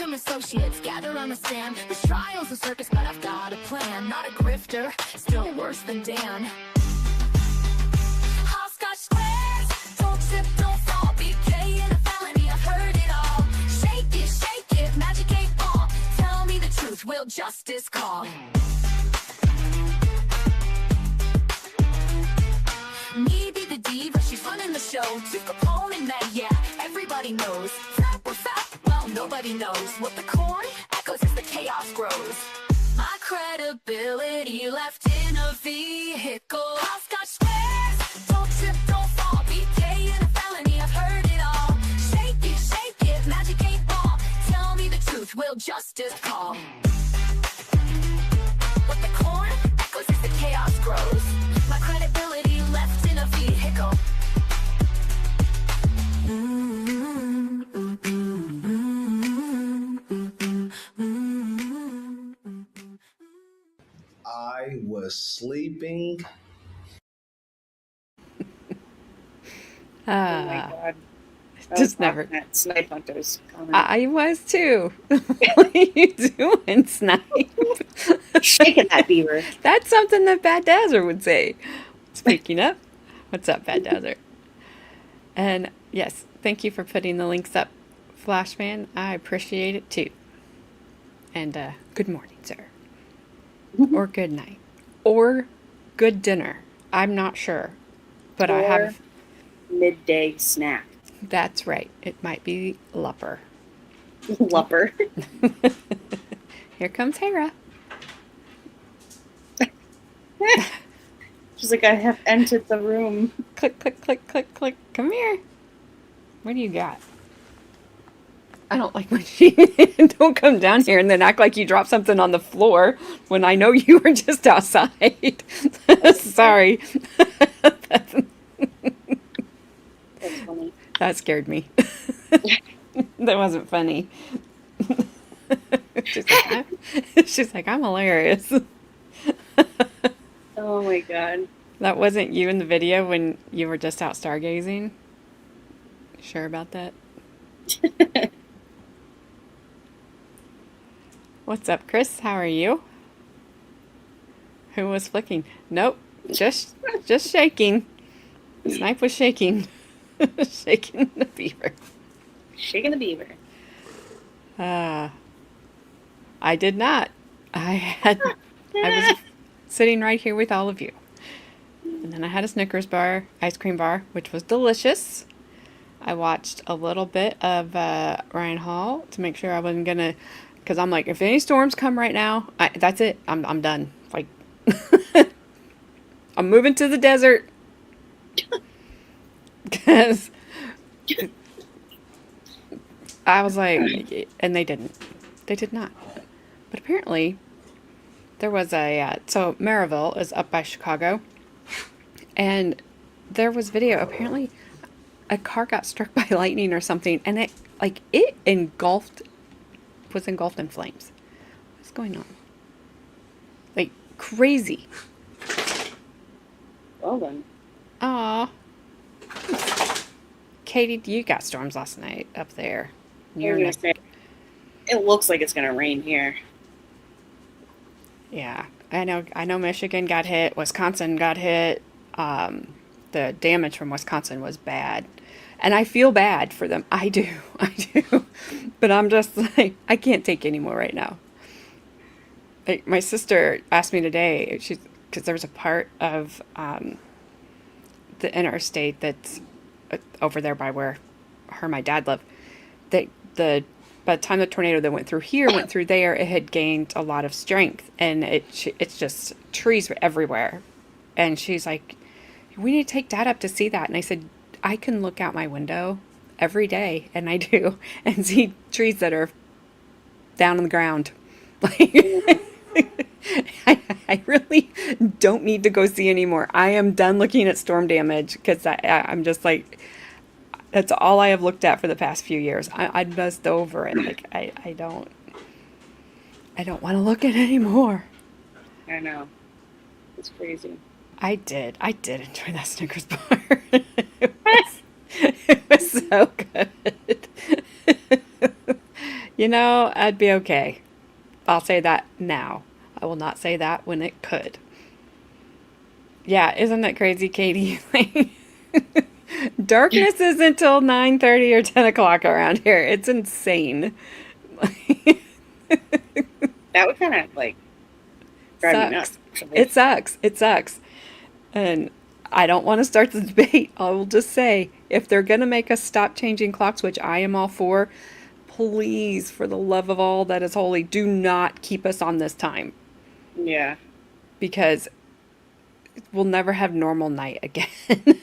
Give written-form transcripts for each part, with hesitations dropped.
them associates gather on the stand. This trial's a circus, but I've got a plan. Not a grifter, still worse than Dan. Hopscotch squares, don't trip, don't fall. BK in a felony, I've heard it all. Shake it, magic 8 ball. Tell me the truth, will justice call? Me be the diva, she's running the show. To Capone and Meg, yeah, everybody knows. Fact or fact, well, nobody knows. What the corn echoes as the chaos grows. My credibility left in a vehicle. Hopscotch squares, don't trip, don't fall. BK in a felony, I've heard it all. Shake it, magic 8 ball. Tell me the truth, will justice call? What the corn echoes as the chaos grows. My credibility left in a vehicle. I was sleeping. Oh my God. Just never. That Snipe Hunters comment. I was too. What are you doing, Snipe? Shaking that beaver. That's something that Bad Dazzler would say. Speaking of, what's up, Bad Dazzler? And yes, thank you for putting the links up, Flashman. I appreciate it too. And good morning, sir. Or good night. Or good dinner. I'm not sure. But I have midday snack. That's right. It might be Lupper. Lupper. Here comes Hera. She's like, I have entered the room. Click, click, click, click, click. Come here. What do you got? I don't like when she... Don't come down here and then act like you dropped something on the floor when I know you were just outside. Sorry. That's funny. That scared me. That wasn't funny. She's like, I'm hilarious. Oh my God. That wasn't you in the video when you were just out stargazing? Sure about that? What's up, Chris? How are you? Who was flicking? Nope. Just shaking. Snipe was shaking. Shaking the beaver. Shaking the beaver. I did not. I was sitting right here with all of you. And then I had a Snickers bar, ice cream bar, which was delicious. I watched a little bit of Ryan Hall to make sure I wasn't gonna, because I'm like, if any storms come right now, that's it. I'm done. Like, I'm moving to the desert. Because I was like, and they didn't. They did not. But apparently, there was a, so Maryville is up by Chicago, and there was video, apparently a car got struck by lightning or something, and it was engulfed in flames. What's going on? Like, crazy. Well then. Aw. Katie, you got storms last night up there. It looks like it's gonna rain here. Yeah, I know Michigan got hit, Wisconsin got hit. The damage from Wisconsin was bad. And I feel bad for them. I do. But I'm just like, I can't take any more right now. Like, my sister asked me today, because there was a part of the interstate that's over there by where her and my dad live, that by the time the tornado that went through here went through there, it had gained a lot of strength, and it's just trees everywhere. And she's like, we need to take Dad up to see that. And I said, I can look out my window every day, and I do, and see trees that are down on the ground. Like, I really don't need to go see anymore. I am done looking at storm damage, because I'm just like, that's all I have looked at for the past few years. I'm just over it. Like, I don't want to look at it anymore. I know. It's crazy. I did enjoy that Snickers bar. It was so good. You know, I'd be okay. I'll say that now. I will not say that when it could. Yeah, isn't that crazy, Katie? Darkness is until 9:30 or 10 o'clock around here. It's insane. That would kind of like drive me nuts. Sucks. Actually. It sucks. It sucks. And I don't want to start the debate. I will just say, if they're going to make us stop changing clocks, which I am all for, please, for the love of all that is holy, do not keep us on this time. Yeah. Because we'll never have normal night again.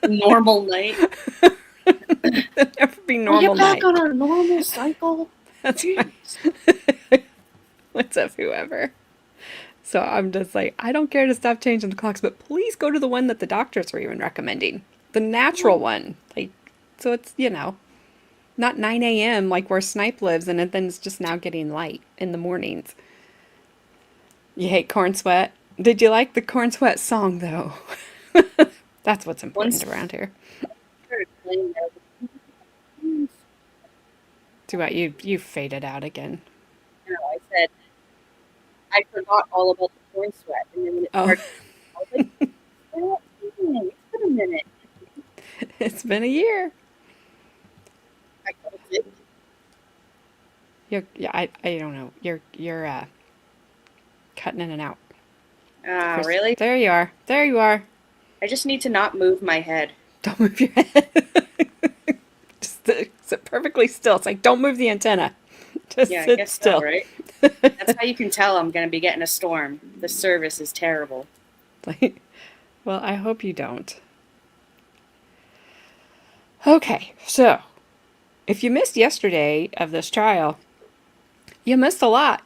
Normal night. There'll never be normal We'll get back night. on our normal cycle. That's right. What's up, whoever? So I'm just like, I don't care to stop changing the clocks, but please go to the one that the doctors were even recommending. The natural one. Like, so it's, not 9 a.m. like where Snipe lives, and then it's just now getting light in the mornings. You hate corn sweat? Did you like the corn sweat song, though? That's what's important around here. Do what? You faded out again. No, I said, I forgot all about the corn sweat. And then when it started, I was like, it's been a minute. It's been a year. I felt it. I don't know. You're cutting in and out. Ah, really? There you are. There you are. I just need to not move my head. Don't move your head. Just sit perfectly still. It's like, don't move the antenna. Just Yeah, I sit guess still. so, right? That's how you can tell I'm going to be getting a storm. The service is terrible. Well, I hope you don't. Okay, so if you missed yesterday of this trial, you missed a lot.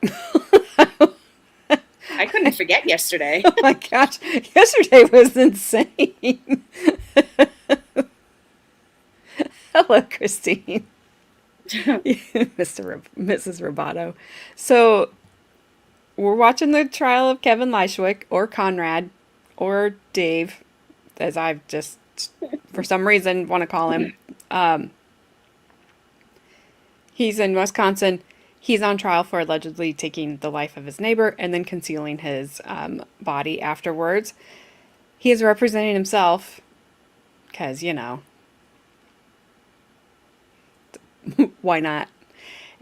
I couldn't forget yesterday. Oh my gosh, yesterday was insane. Hello, Christine. Mrs. Roboto. So we're watching the trial of Kevin Lychwick, or Conrad, or Dave, as I've just, for some reason, want to call him. He's in Wisconsin. He's on trial for allegedly taking the life of his neighbor and then concealing his body afterwards. He is representing himself because, why not?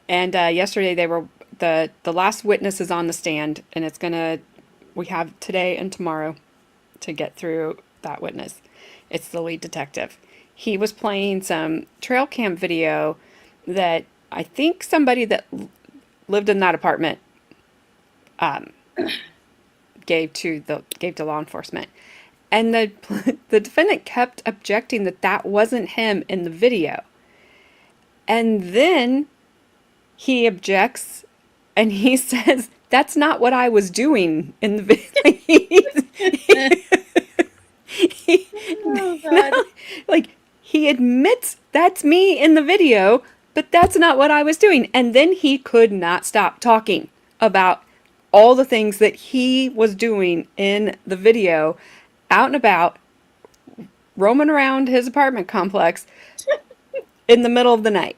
And yesterday they were the last witness is on the stand, and we have today and tomorrow to get through that witness. It's the lead detective. He was playing some trail cam video that I think somebody that lived in that apartment gave to law enforcement. And the defendant kept objecting that wasn't him in the video. And then he objects and he says, that's not what I was doing in the video. Oh, God. Like, he admits that's me in the video, but that's not what I was doing. And then he could not stop talking about all the things that he was doing in the video, out and about, roaming around his apartment complex in the middle of the night.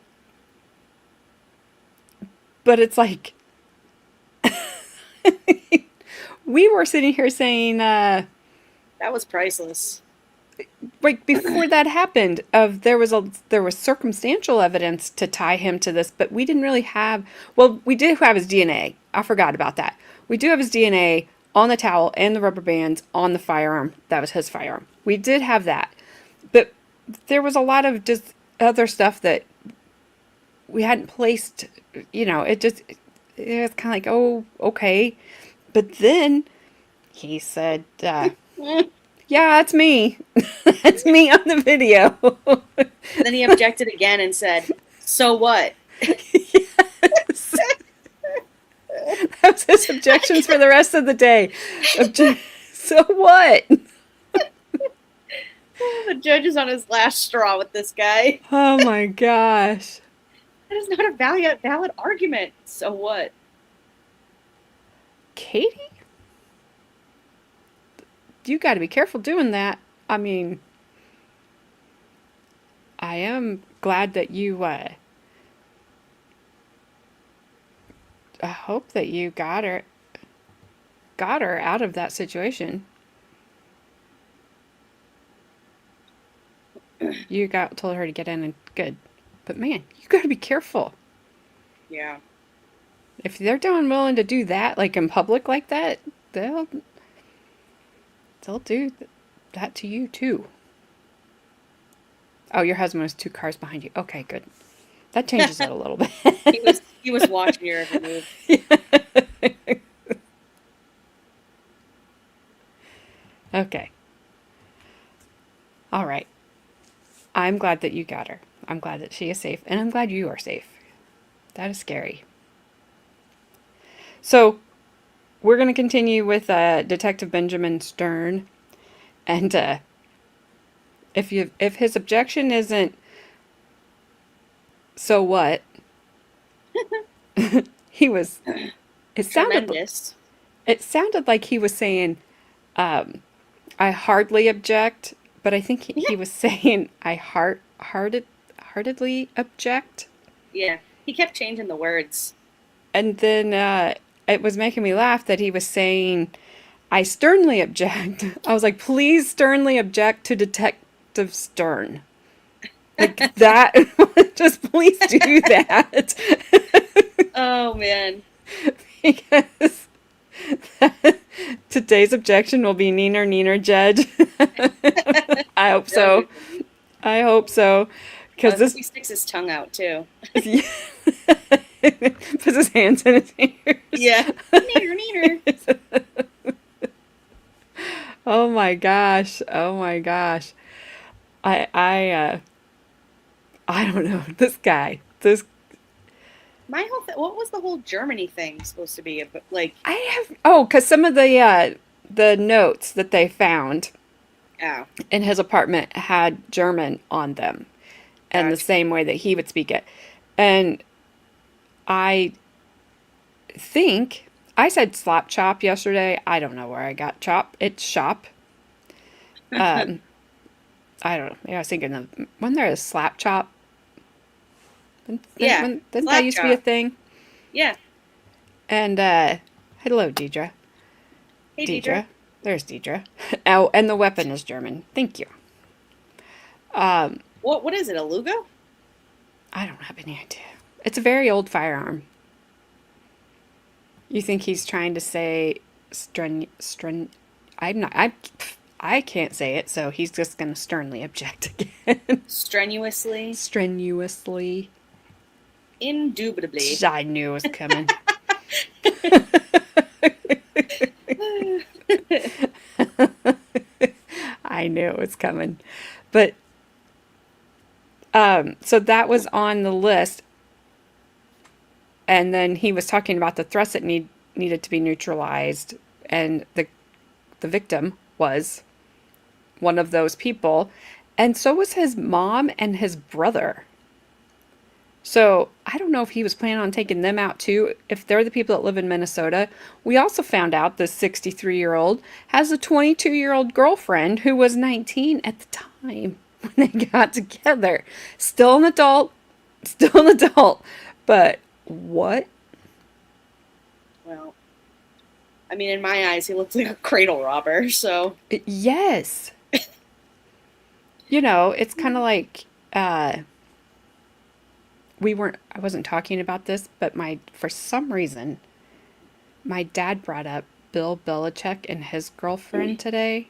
But it's like, we were sitting here saying, That was priceless. right before that happened, there was circumstantial evidence to tie him to this, but we didn't really have. Well, we did have his DNA. I forgot about that. We do have his DNA on the towel and the rubber bands on the firearm. That was his firearm. We did have that, but there was a lot of just other stuff that we hadn't placed. It was kind of like, oh, okay, but then he said, yeah, that's me. That's me on the video. Then he objected again and said, so what? Yes. That was his objections for the rest of the day. So what? The judge is on his last straw with this guy. Oh my gosh. That is not a valid argument. So what? Katie? You got to be careful doing that. I mean, I am glad that you hope that you got her out of that situation. You told her to get in and good. But man, you got to be careful. Yeah. If they're willing to do that, like in public like that, they'll do that to you too. Oh, your husband was 2 cars behind you. Okay, good. That changes it a little bit. He was watching your every move. Okay. All right. I'm glad that you got her. I'm glad that she is safe, and I'm glad you are safe. That is scary. So, we're going to continue with Detective Benjamin Stern, and if his objection isn't so what, he was. It Tremendous. sounded like he was saying, I hardly object, but I think he was saying I heartedly object. Yeah. He kept changing the words. And then it was making me laugh that he was saying, I sternly object. I was like, please sternly object to Detective Stern. Like that. Just please do that. Oh, man. Because today's objection will be neener judge. I hope so. I hope so. Because he sticks his tongue out, too. Puts his hands in his ears. Yeah. Neener. Oh my gosh. Oh my gosh. I don't know. This guy. My whole what was the whole Germany thing supposed to be? Like, because some of the notes that they found in his apartment had German on them, and the same way that he would speak it. And I think I said slap chop yesterday. I don't know where I got chop. It's shop. I don't know. I was thinking wasn't there a slap chop? Didn't that used to be a thing? Yeah. And hello, Deidre. Hey, Deidre. There's Deidre. Oh, and the weapon is German. Thank you. What is it? A Lugo? I don't have any idea. It's a very old firearm. You think he's trying to say I can't say it, so he's just going to sternly object again. Strenuously. Indubitably. I knew it was coming. I knew it was coming. But, so that was on the list. And then he was talking about the threats that needed to be neutralized. And the victim was one of those people. And so was his mom and his brother. So I don't know if he was planning on taking them out too, if they're the people that live in Minnesota. We also found out this 63-year-old has a 22-year-old girlfriend who was 19 at the time when they got together. Still an adult. But what? Well, I mean, in my eyes, he looks like a cradle robber, so. Yes. It's kind of like, I wasn't talking about this, but for some reason, my dad brought up Bill Belichick and his girlfriend today.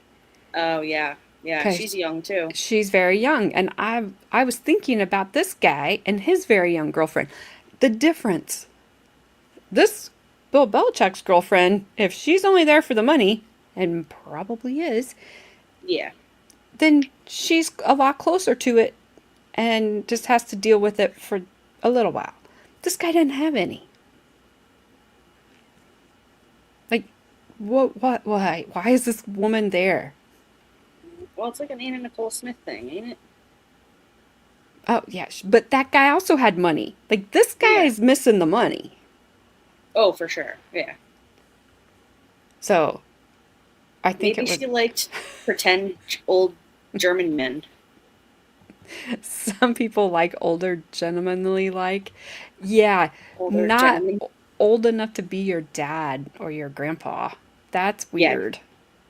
Oh, yeah. Yeah, she's young, too. She's very young. And I was thinking about this guy and his very young girlfriend. The difference. This Bill Belichick's girlfriend, if she's only there for the money, and probably is, yeah, then she's a lot closer to it and just has to deal with it for a little while. This guy didn't have any. Like, why is this woman there? Well, it's like an Anna Nicole Smith thing, ain't it? Oh, yeah, but that guy also had money. Like, this guy is missing the money. Oh, for sure, yeah. So, I think maybe she liked pretend old German men. Some people like older gentlemanly, like, yeah, Older not gentlemen. old enough to be your dad or your grandpa. That's Yeah. weird.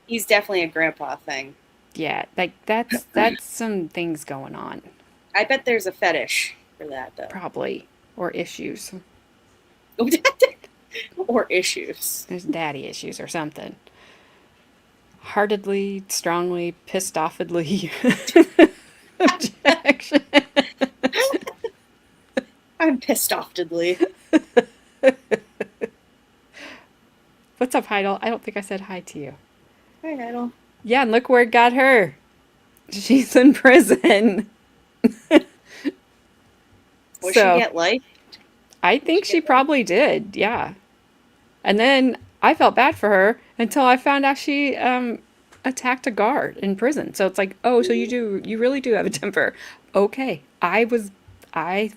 He's definitely a grandpa thing. Yeah, like that's some things going on, I bet there's a fetish for that, though. probably, or issues. Or issues. There's daddy issues or something. Heartedly, strongly, pissed offedly. Objection. I'm pissed offedly. What's up, Heidel? I don't think I said hi to you. Hi, Idol. Yeah, and look where it got her. She's in prison. Will So- she get life? I think she probably did, yeah. And then I felt bad for her until I found out she attacked a guard in prison. So it's like, oh, so you really do have a temper. Okay, I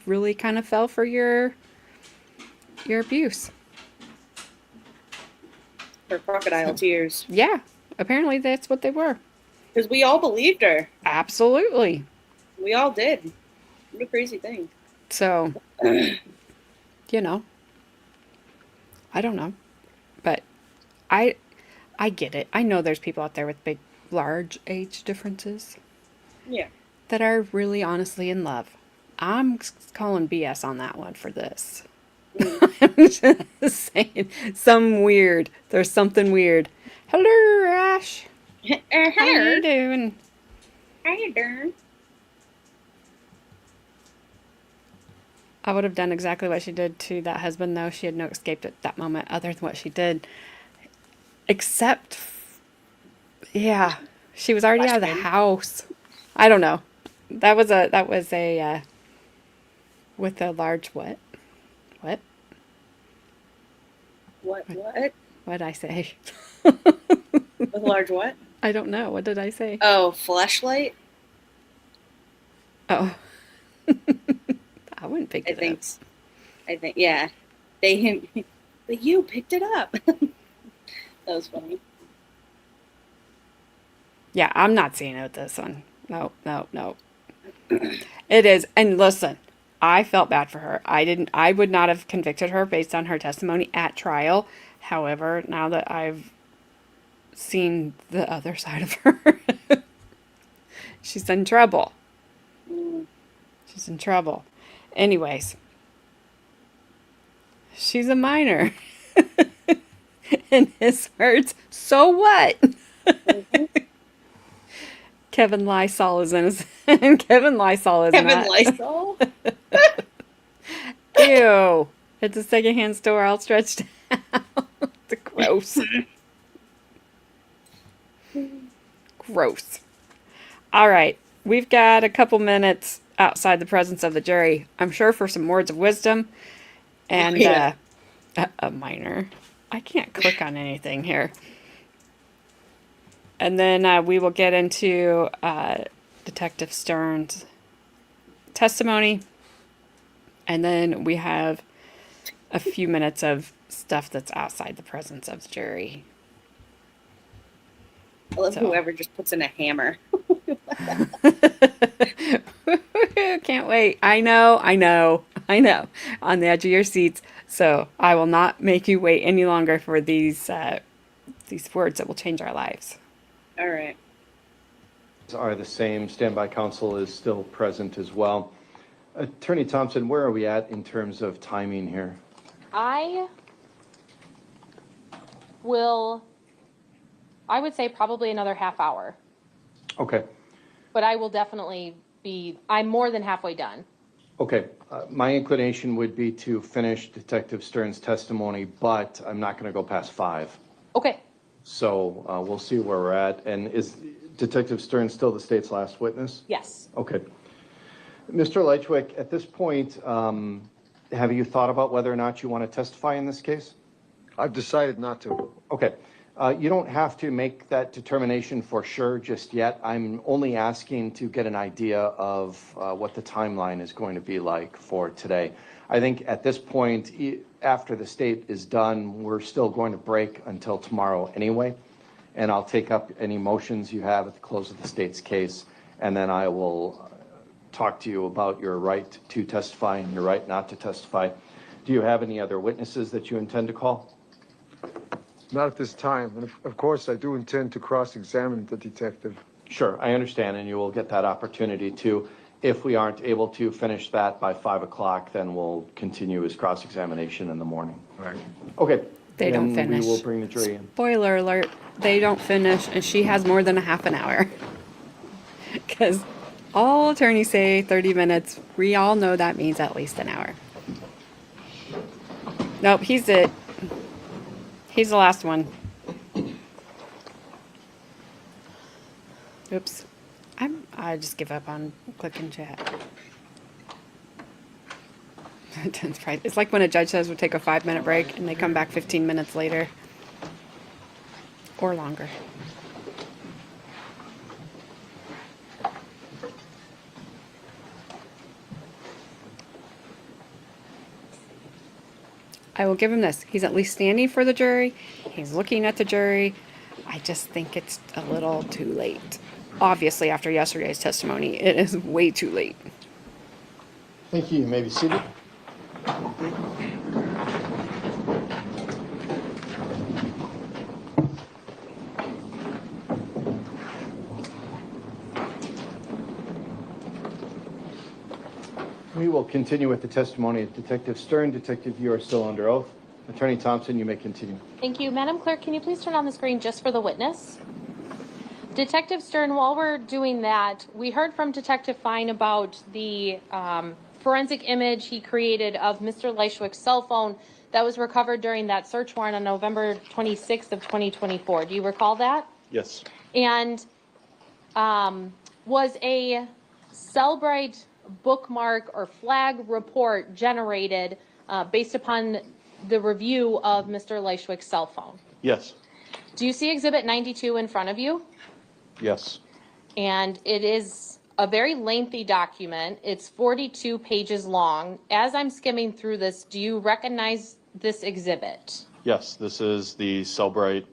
really kind of fell for your abuse. Her crocodile tears. Yeah, apparently that's what they were. Because we all believed her. Absolutely. We all did. What a crazy thing. So, you know, I don't know, but I get it. I know there's people out there with big, large age differences Yeah. that are really honestly in love. I'm calling BS on that one for this. I'm just saying, there's something weird. Hello, Ash. How you doing? How you doing? I would have done exactly what she did to that husband, though. She had no escape at that moment other than what she did. Except, yeah, she was already out of the house. I don't know. That was a with a large what? What? What? What did I say? With a large what? I don't know. What did I say? Oh, fleshlight? Oh. I wouldn't pick it up. I think, yeah. But you picked it up. That was funny. Yeah, I'm not seeing it with this one. No. It is. And listen, I felt bad for her. I would not have convicted her based on her testimony at trial. However, now that I've seen the other side of her, she's in trouble. She's in trouble. Anyways, she's a minor. In his words, so what? Kevin Lysol is innocent. Kevin Lysol is Kevin not. Lysol? Ew. It's a secondhand store all stretched out. Gross. Gross. All right. We've got a couple minutes outside the presence of the jury. I'm sure for some words of wisdom. And Yeah. a minor. I can't click on anything here. And then we will get into Detective Stern's testimony. And then we have a few minutes of stuff that's outside the presence of the jury. I love So. whoever just puts in a hammer. Can't wait. I know. On the edge of your seats. So I will not make you wait any longer for these words that will change our lives. All right. Are the same. Standby counsel is still present as well. Attorney Thompson, where are we at in terms of timing here? I would say probably another half hour, Okay. but I will definitely I'm more than halfway done. Okay. My inclination would be to finish Detective Stern's testimony, but I'm not going to go past 5. Okay. So we'll see where we're at. And is Detective Stern still the state's last witness? Yes. Okay. Mr. Lychwick, at this point, have you thought about whether or not you want to testify in this case? I've decided not to. Okay. You don't have to make that determination for sure just yet. I'm only asking to get an idea of what the timeline is going to be like for today. I think at this point, after the state is done, we're still going to break until tomorrow anyway. And I'll take up any motions you have at the close of the state's case, and then I will talk to you about your right to testify and your right not to testify. Do Do you have any other witnesses that you intend to call? Not at this time. And of course, I do intend to cross-examine the detective. Sure, I understand, and you will get that opportunity to. If we aren't able to finish that by 5 o'clock, then we'll continue his cross-examination in the morning. Right. Okay. They don't then finish. We will bring the jury in. Spoiler alert, they don't finish, and she has more than a half an hour. Because all attorneys say 30 minutes. We all know that means at least an hour. Nope, he's it. He's the last one. Oops. I just give up on clicking chat. It's like when a judge says we'll take a 5-minute break and they come back 15 minutes later. Or longer. I will give him this. He's at least standing for the jury. He's looking at the jury. I just think it's a little too late. Obviously, after yesterday's testimony, it is way too late. Thank you. You may be seated. We will continue with the testimony of Detective Stern. Detective, you are still under oath. Attorney Thompson, you may continue. Thank you. Madam Clerk, can you please turn on the screen just for the witness? Detective Stern, while we're doing that, we heard from Detective Fine about the forensic image he created of Mr. Lychwick's cell phone that was recovered during that search warrant on November 26th of 2024. Do you recall that? Yes. And was a Cellbrite bookmark or flag report generated based upon the review of Mr. Lychwick's cell phone? Yes. Do you see Exhibit 92 in front of you? Yes. And it is a very lengthy document. It's 42 pages long. As I'm skimming through this, do you recognize this exhibit? Yes. This is the Cellbrite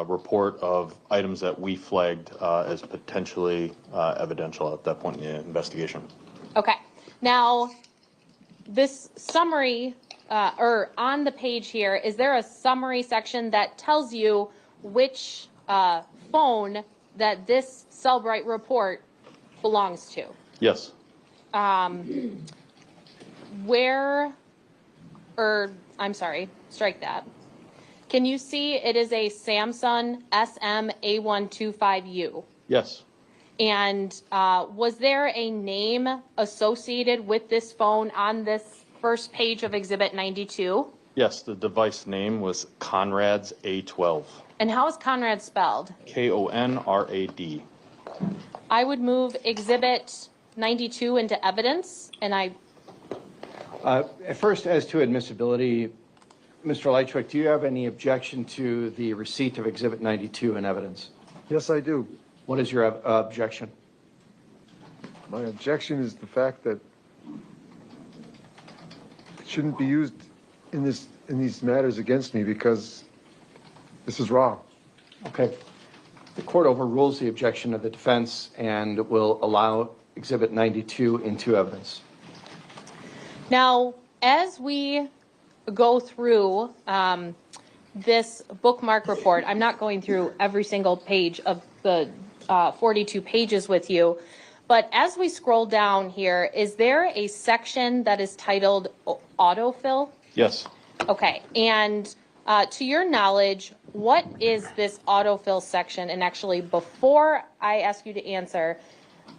report of items that we flagged as potentially evidential at that point in the investigation. Okay. Now, this summary, or on the page here, is there a summary section that tells you which phone that this Cellbrite report belongs to? Yes. I'm sorry, strike that. Can you see it is a Samsung SM A125U? Yes. And was there a name associated with this phone on this first page of Exhibit 92? Yes. The device name was Conrad's A12. And how is Conrad spelled? Konrad. I would move Exhibit 92 into evidence, and First, as to admissibility, Mr. Lychwick, do you have any objection to the receipt of Exhibit 92 in evidence? Yes, I do. What is your objection? My objection is the fact that it shouldn't be used in these matters against me because this is wrong. Okay. The court overrules the objection of the defense and will allow Exhibit 92 into evidence. now, as we go through this bookmark report, I'm not going through every single page of the 42 pages with you, but as we scroll down here, is there a section that is titled autofill? Yes. Okay, and to your knowledge, what is this autofill section? And actually, before I ask you to answer,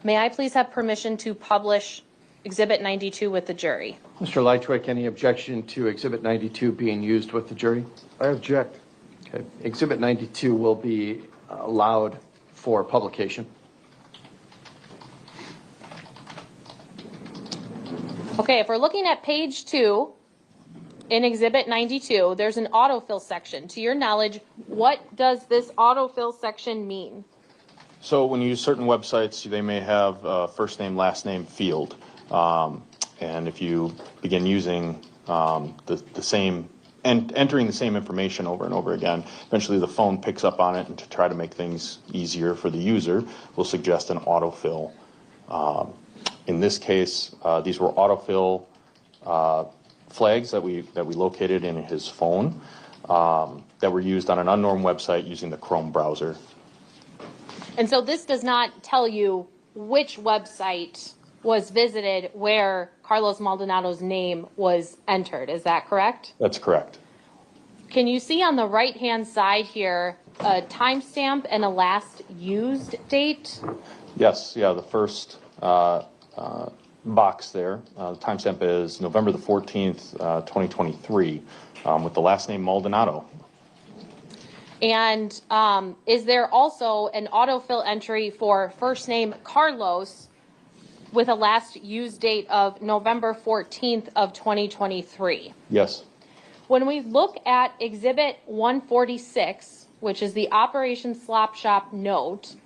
may I please have permission to publish Exhibit 92 with the jury? Mr. Lychwick, any objection to Exhibit 92 being used with the jury? I object. Okay. Exhibit 92 will be allowed for publication. Okay, if we're looking at page 2 in Exhibit 92, there's an autofill section. To your knowledge, what does this autofill section mean? So when you use certain websites, they may have a first name, last name field. And if you begin using the same, and entering the same information over and over again, eventually the phone picks up on it, and to try to make things easier for the user, will suggest an autofill. In this case, these were autofill flags that we located in his phone that were used on an unknown website using the Chrome browser. And so this does not tell you which website was visited where Carlos Maldonado's name was entered. Is that correct? That's correct. Can you see on the right-hand side here a timestamp and a last used date? Yes, yeah, the first box there, the timestamp is November the 14th, 2023, with the last name Maldonado. And is there also an autofill entry for first name Carlos with a last used date of November 14th of 2023? Yes. When we look at Exhibit 146, which is the Operation Slop Shop note,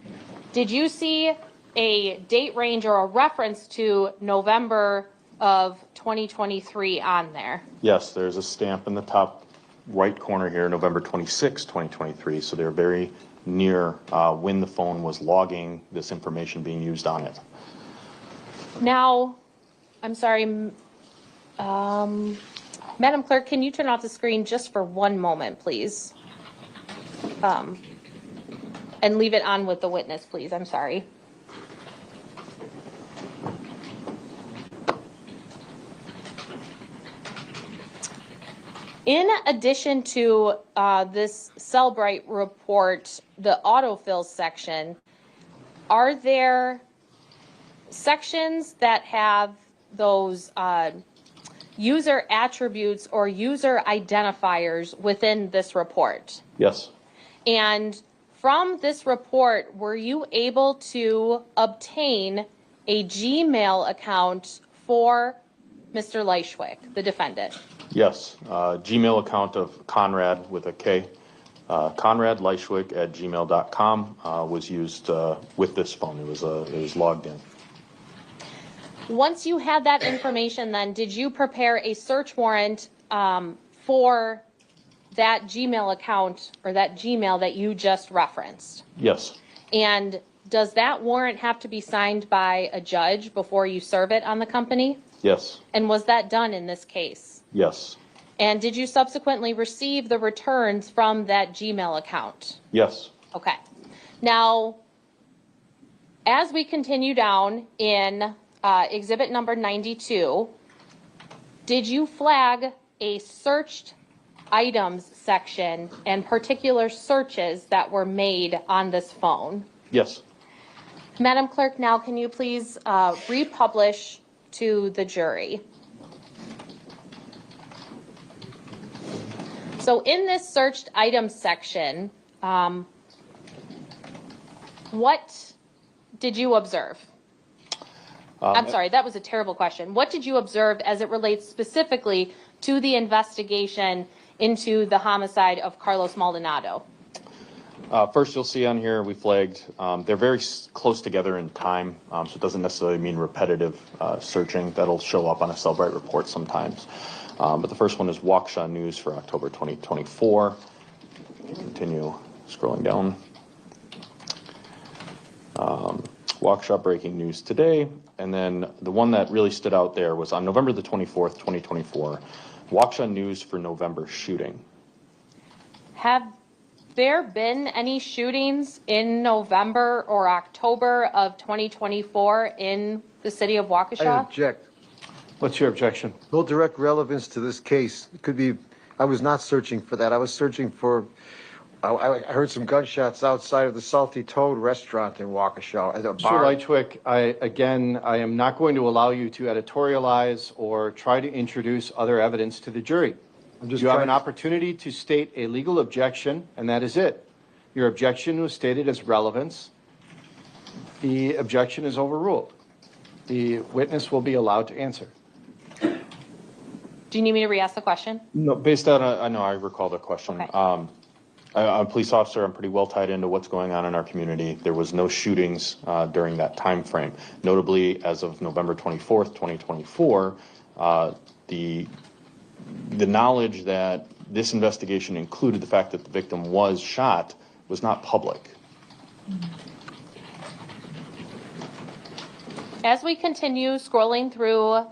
did you see a date range or a reference to November of 2023 on there? Yes, there's a stamp in the top right corner here, November 26, 2023. So they're very near when the phone was logging this information being used on it. Now, I'm sorry, Madam Clerk, can you turn off the screen just for one moment, please? And leave it on with the witness, please. I'm sorry. In addition to this Cellbrite report, the autofill section, are there sections that have those user attributes or user identifiers within this report? Yes. And from this report, were you able to obtain a Gmail account for Mr. Lychwick, the defendant? Yes. Gmail account of Conrad with a K. Conrad Lychwick at gmail.com was used with this phone. It was logged in. Once you had that information, then did you prepare a search warrant for that Gmail account or that Gmail that you just referenced? Yes. And does that warrant have to be signed by a judge before you serve it on the company? Yes. And was that done in this case? Yes. And did you subsequently receive the returns from that Gmail account? Yes. Okay. Now, as we continue down in exhibit number 92, did you flag a searched items section and particular searches that were made on this phone? Yes. Madam Clerk, now can you please republish to the jury? So in this searched items section, what did you observe? I'm sorry, that was a terrible question. What did you observe as it relates specifically to the investigation into the homicide of Carlos Maldonado? First, you'll see on here we flagged, they're very close together in time, so it doesn't necessarily mean repetitive searching. That'll show up on a Cellbrite report sometimes. But the first one is Waukesha News for October 2024. Continue scrolling down. Waukesha breaking news today. And then the one that really stood out there was on November the 24th, 2024, Waukesha News for November shooting. Have there been any shootings in November or October of 2024 in the city of Waukesha? I object. What's your objection? No direct relevance to this case. It could be, I was not searching for that. I was searching for, I heard some gunshots outside of the Salty Toad restaurant in Waukesha at a Mr. bar. Lychwick, I am not going to allow you to editorialize or try to introduce other evidence to the jury. You have an opportunity to state a legal objection, and that is it. Your objection was stated as relevance. The objection is overruled. The witness will be allowed to answer. Do you need me to re-ask the question? No, based on, I know I recall the question. Okay. I'm a police officer. I'm pretty well tied into what's going on in our community. There was no shootings during that time frame. Notably, as of November 24th, 2024, the knowledge that this investigation included the fact that the victim was shot was not public. As we continue scrolling through,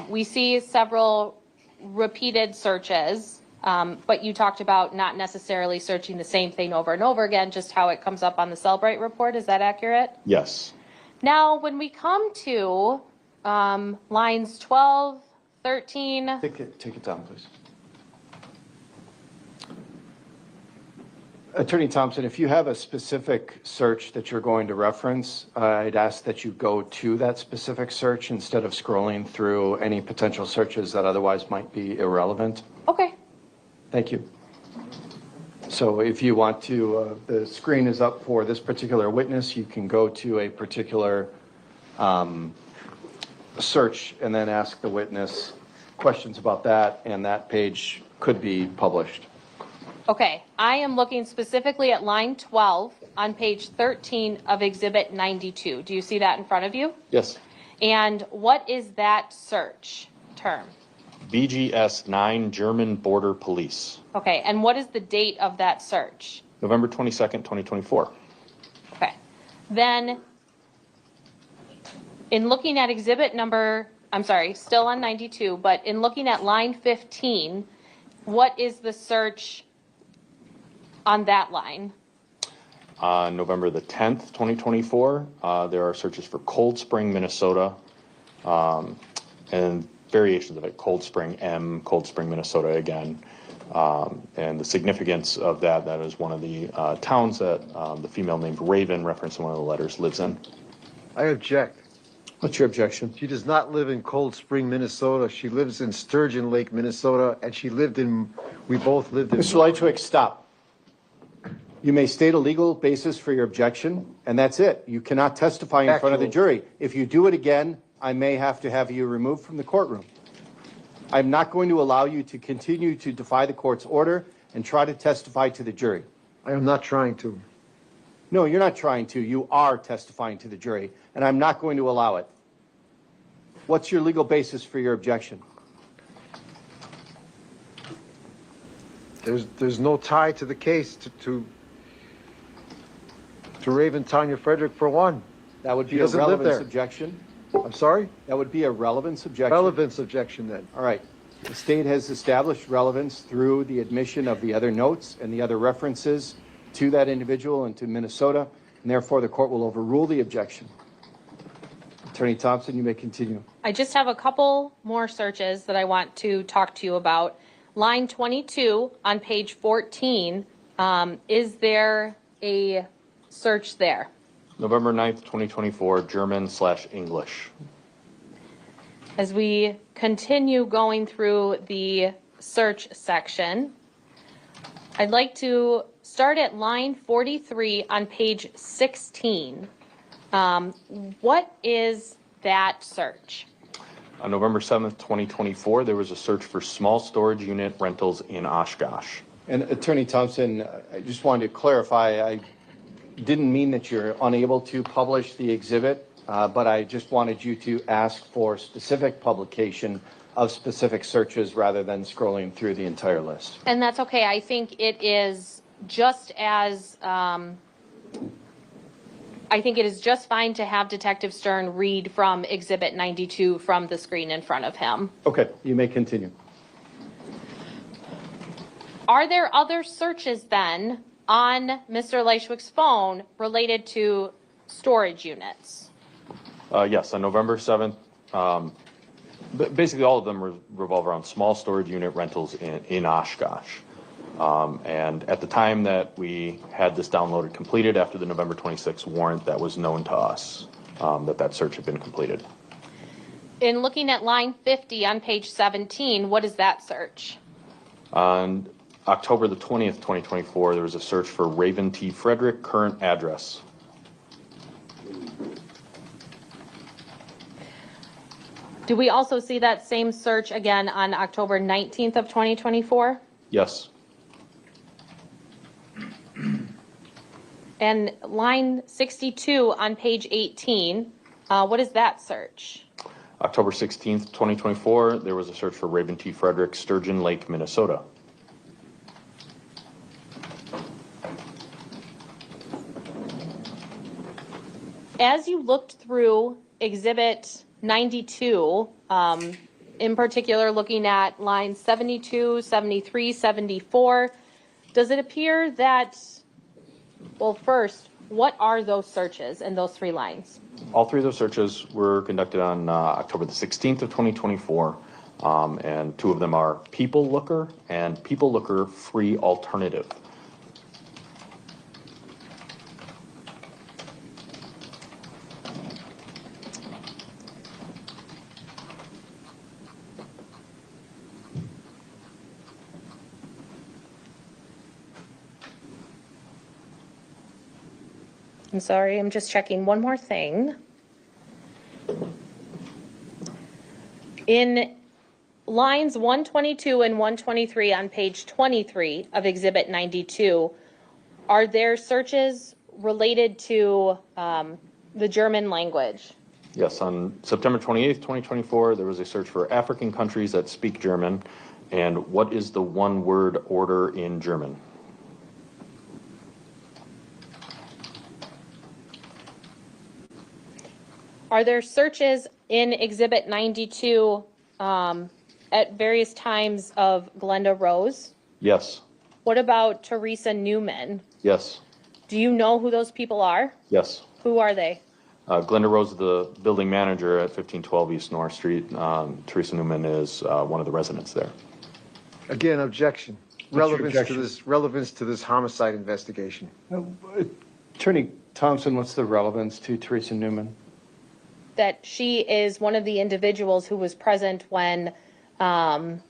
we see several repeated searches, but you talked about not necessarily searching the same thing over and over again, just how it comes up on the Cellbrite report. Is that accurate? Yes. Now, when we come to lines 12, 13. Take it down, please. Attorney Thompson, if you have a specific search that you're going to reference, I'd ask that you go to that specific search instead of scrolling through any potential searches that otherwise might be irrelevant. Okay. Thank you. So if you want to, the screen is up for this particular witness. You can go to a particular search and then ask the witness questions about that, and that page could be published. Okay, I am looking specifically at line 12 on page 13 of Exhibit 92. Do you see that in front of you? Yes. And what is that search term? BGS 9 German Border Police. Okay, and what is the date of that search? November 22nd, 2024. Okay, then in looking at exhibit number, I'm sorry, still on 92, but in looking at line 15, what is the search on that line? On November the 10th, 2024, there are searches for Cold Spring, Minnesota, and variations of it, Cold Spring M, Cold Spring, Minnesota again. And the significance of that is one of the towns that the female named Raven, referenced in one of the letters, lives in. I object. What's your objection? She does not live in Cold Spring, Minnesota. She lives in Sturgeon Lake, Minnesota, and we both lived in. Mr. Lychwick, stop. You may state a legal basis for your objection, and that's it. You cannot testify in front of the jury. If you do it again, I may have to have you removed from the courtroom. I'm not going to allow you to continue to defy the court's order and try to testify to the jury. I am not trying to. No, you're not trying to. You are testifying to the jury, and I'm not going to allow it. What's your legal basis for your objection? There's no tie to the case to Raven Tanya Frederick, for one. That would be She a doesn't live relevance there. objection. I'm sorry? That would be a relevance objection. Relevance objection then. All right. The state has established relevance through the admission of the other notes and the other references to that individual and to Minnesota, and therefore the court will overrule the objection. Attorney Thompson, you may continue. I just have a couple more searches that I want to talk to you about. Line 22 on page 14, is there a search there? November 9th, 2024, German/English. As we continue going through the search section, I'd like to start at line 43 on page 16. What is that search? On November 7th, 2024, there was a search for small storage unit rentals in Oshkosh. And Attorney Thompson, I just wanted to clarify, I didn't mean that you're unable to publish the exhibit, but I just wanted you to ask for specific publication of specific searches rather than scrolling through the entire list. And that's okay. I think it is just as, I think it is just fine to have Detective Stern read from Exhibit 92 from the screen in front of him. Okay, you may continue. Are there other searches then on Mr. Lychwick's phone related to storage units? Yes, on November 7th, basically all of them revolve around small storage unit rentals in Oshkosh. And at the time that we had this downloaded completed after the November 26th warrant, that was known to us, that search had been completed. In looking at line 50 on page 17, what is that search? On October the 20th, 2024, there was a search for Raven T. Frederick, current address. Do we also see that same search again on October 19th of 2024? Yes. And line 62 on page 18, what is that search? October 16th, 2024, there was a search for Raven T. Frederick, Sturgeon Lake, Minnesota. As you looked through Exhibit 92, in particular looking at lines 72, 73, 74. Does it appear that, well, first, what are those searches in those 3 lines? All 3 of those searches were conducted on October the 16th of 2024, and 2 of them are People Looker and People Looker Free Alternative. I'm sorry, I'm just checking one more thing. In lines 122 and 123 on page 23 of Exhibit 92, are there searches related to the German language? Yes, on September 28th, 2024, there was a search for African countries that speak German. And what is the one-word order in German? Are there searches in Exhibit 92 at various times of Glenda Rose? Yes. What about Teresa Newman? Yes. Do you know who those people are? Yes. Who are they? Glenda Rose is the building manager at 1512 East North Street. Teresa Newman is one of the residents there. Again, objection. What's your Relevance to this homicide investigation. Attorney Thompson, what's the relevance to Teresa Newman? That she is one of the individuals who was present when that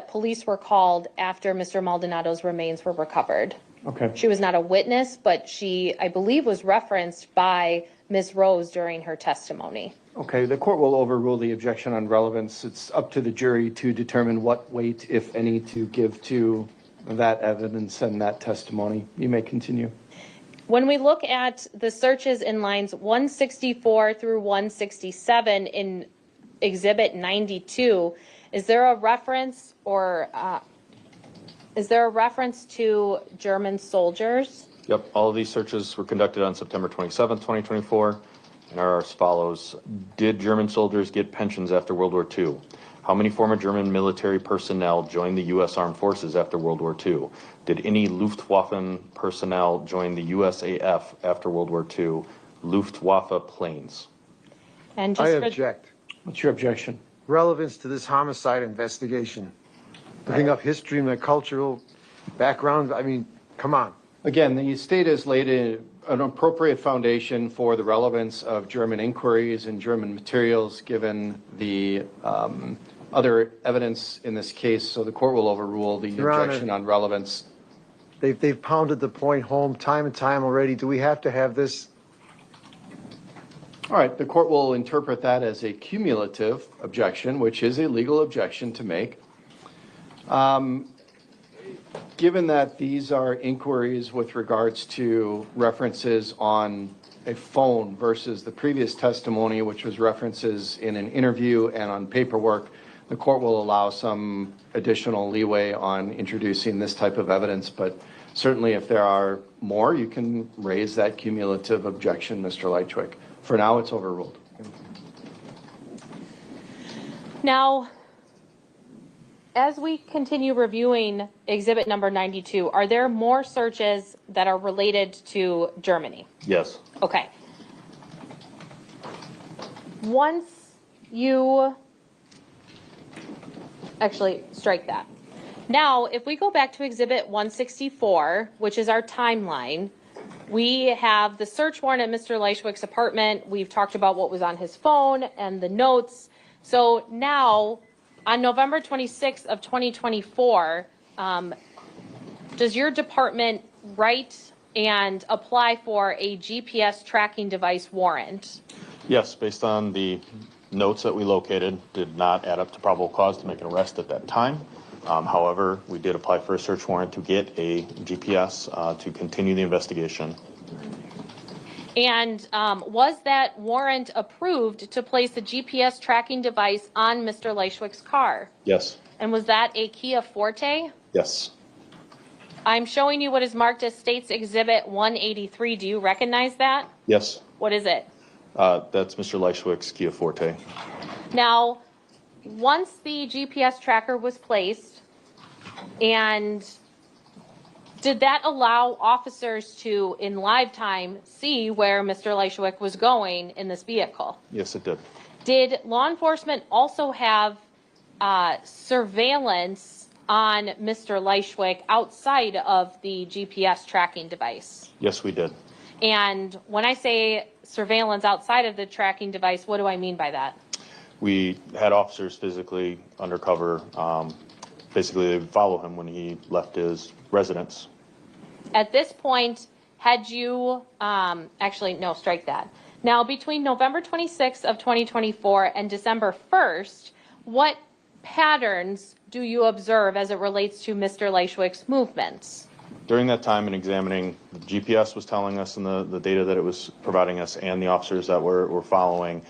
police were called after Mr. Maldonado's remains were recovered. Okay. She was not a witness, but she, I believe, was referenced by Ms. Rose during her testimony. Okay, the court will overrule the objection on relevance. It's up to the jury to determine what weight, if any, to give to that evidence and that testimony. You may continue. When we look at the searches in lines 164 through 167 in Exhibit 92, is there a reference or to German soldiers? Yep, all of these searches were conducted on September 27th, 2024, and are as follows. Did German soldiers get pensions after World War II? How many former German military personnel joined the U.S. Armed Forces after World War II? Did any Luftwaffe personnel join the USAF after World War II? Luftwaffe planes. And I just object. What's your objection? Relevance to this homicide investigation. Looking up history and the cultural background, I mean, come on. Again, the state has laid an appropriate foundation for the relevance of German inquiries and German materials, given the other evidence in this case. So the court will overrule the Your Honor, objection on relevance. They've pounded the point home time and time already. Do we have to have this? All right, the court will interpret that as a cumulative objection, which is a legal objection to make. Given that these are inquiries with regards to references on a phone versus the previous testimony, which was references in an interview and on paperwork, the court will allow some additional leeway on introducing this type of evidence. But certainly if there are more, you can raise that cumulative objection, Mr. Lychwick. For now, it's overruled. now, as we continue reviewing exhibit number 92, are there more searches that are related to Germany? Yes. Okay. Once you, actually strike that. Now, if we go back to exhibit 164, which is our timeline, we have the search warrant at Mr. Lychwick's apartment. We've talked about what was on his phone and the notes. So now, on November 26th of 2024, does your department write and apply for a GPS tracking device warrant? Yes, based on the notes that we located, did not add up to probable cause to make an arrest at that time. However, we did apply for a search warrant to get a GPS to continue the investigation. And was that warrant approved to place the GPS tracking device on Mr. Lychwick's car? Yes. And was that a Kia Forte? Yes. I'm showing you what is marked as State's Exhibit 183. Do you recognize that? Yes. What is it? That's Mr. Lychwick's Kia Forte. Now, once the GPS tracker was placed, and did that allow officers to, in live time, see where Mr. Lychwick was going in this vehicle? Yes, it did. Did law enforcement also have surveillance on Mr. Lychwick outside of the GPS tracking device? Yes, we did. And when I say surveillance outside of the tracking device, what do I mean by that? We had officers physically undercover. Basically, they would follow him when he left his residence. At this point, had you, actually, no, strike that. Now, between November 26th of 2024 and December 1st, what patterns do you observe as it relates to Mr. Lychwick's movements? During that time in examining, the GPS was telling us and the data that it was providing us and the officers that were following,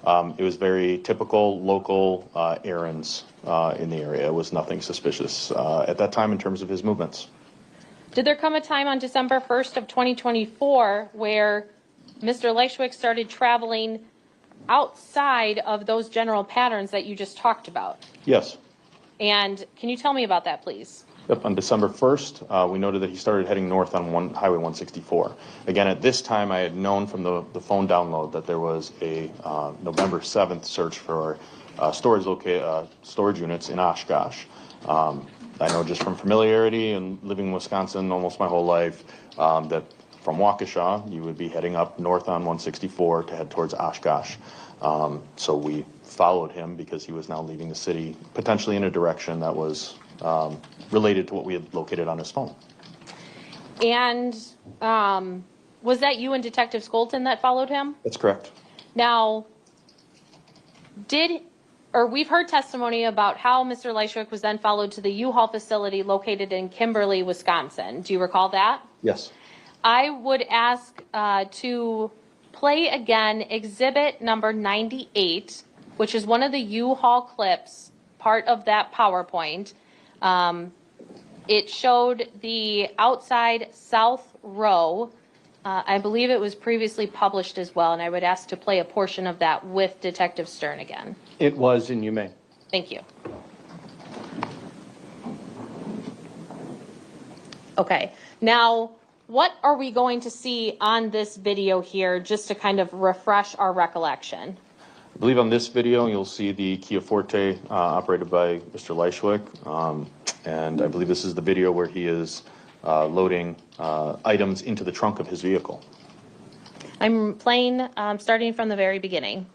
it was very typical local errands in the area. It was nothing suspicious at that time in terms of his movements. Did there come a time on December 1st of 2024 where Mr. Lychwick started traveling outside of those general patterns that you just talked about? Yes. And can you tell me about that, please? Yep. On December 1st, we noted that he started heading north on Highway 164. Again, at this time, I had known from the phone download that there was a November 7th search for storage units in Oshkosh. I know just from familiarity and living in Wisconsin almost my whole life that from Waukesha, you would be heading up north on 164 to head towards Oshkosh. So we followed him because he was now leaving the city, potentially in a direction that was related to what we had located on his phone. And was that you and Detective Skolton that followed him? That's correct. Now, we've heard testimony about how Mr. Lychwick was then followed to the U-Haul facility located in Kimberly, Wisconsin. Do you recall that? Yes. I would ask to play again exhibit number 98, which is one of the U-Haul clips, part of that PowerPoint. It showed the outside south row. I believe it was previously published as well, and I would ask to play a portion of that with Detective Stern again. It was, and you may. Thank you. Okay, now what are we going to see on this video here just to kind of refresh our recollection? I believe on this video, you'll see the Kia Forte operated by Mr. Lychwick. And I believe this is the video where he is loading items into the trunk of his vehicle. I'm playing starting from the very beginning.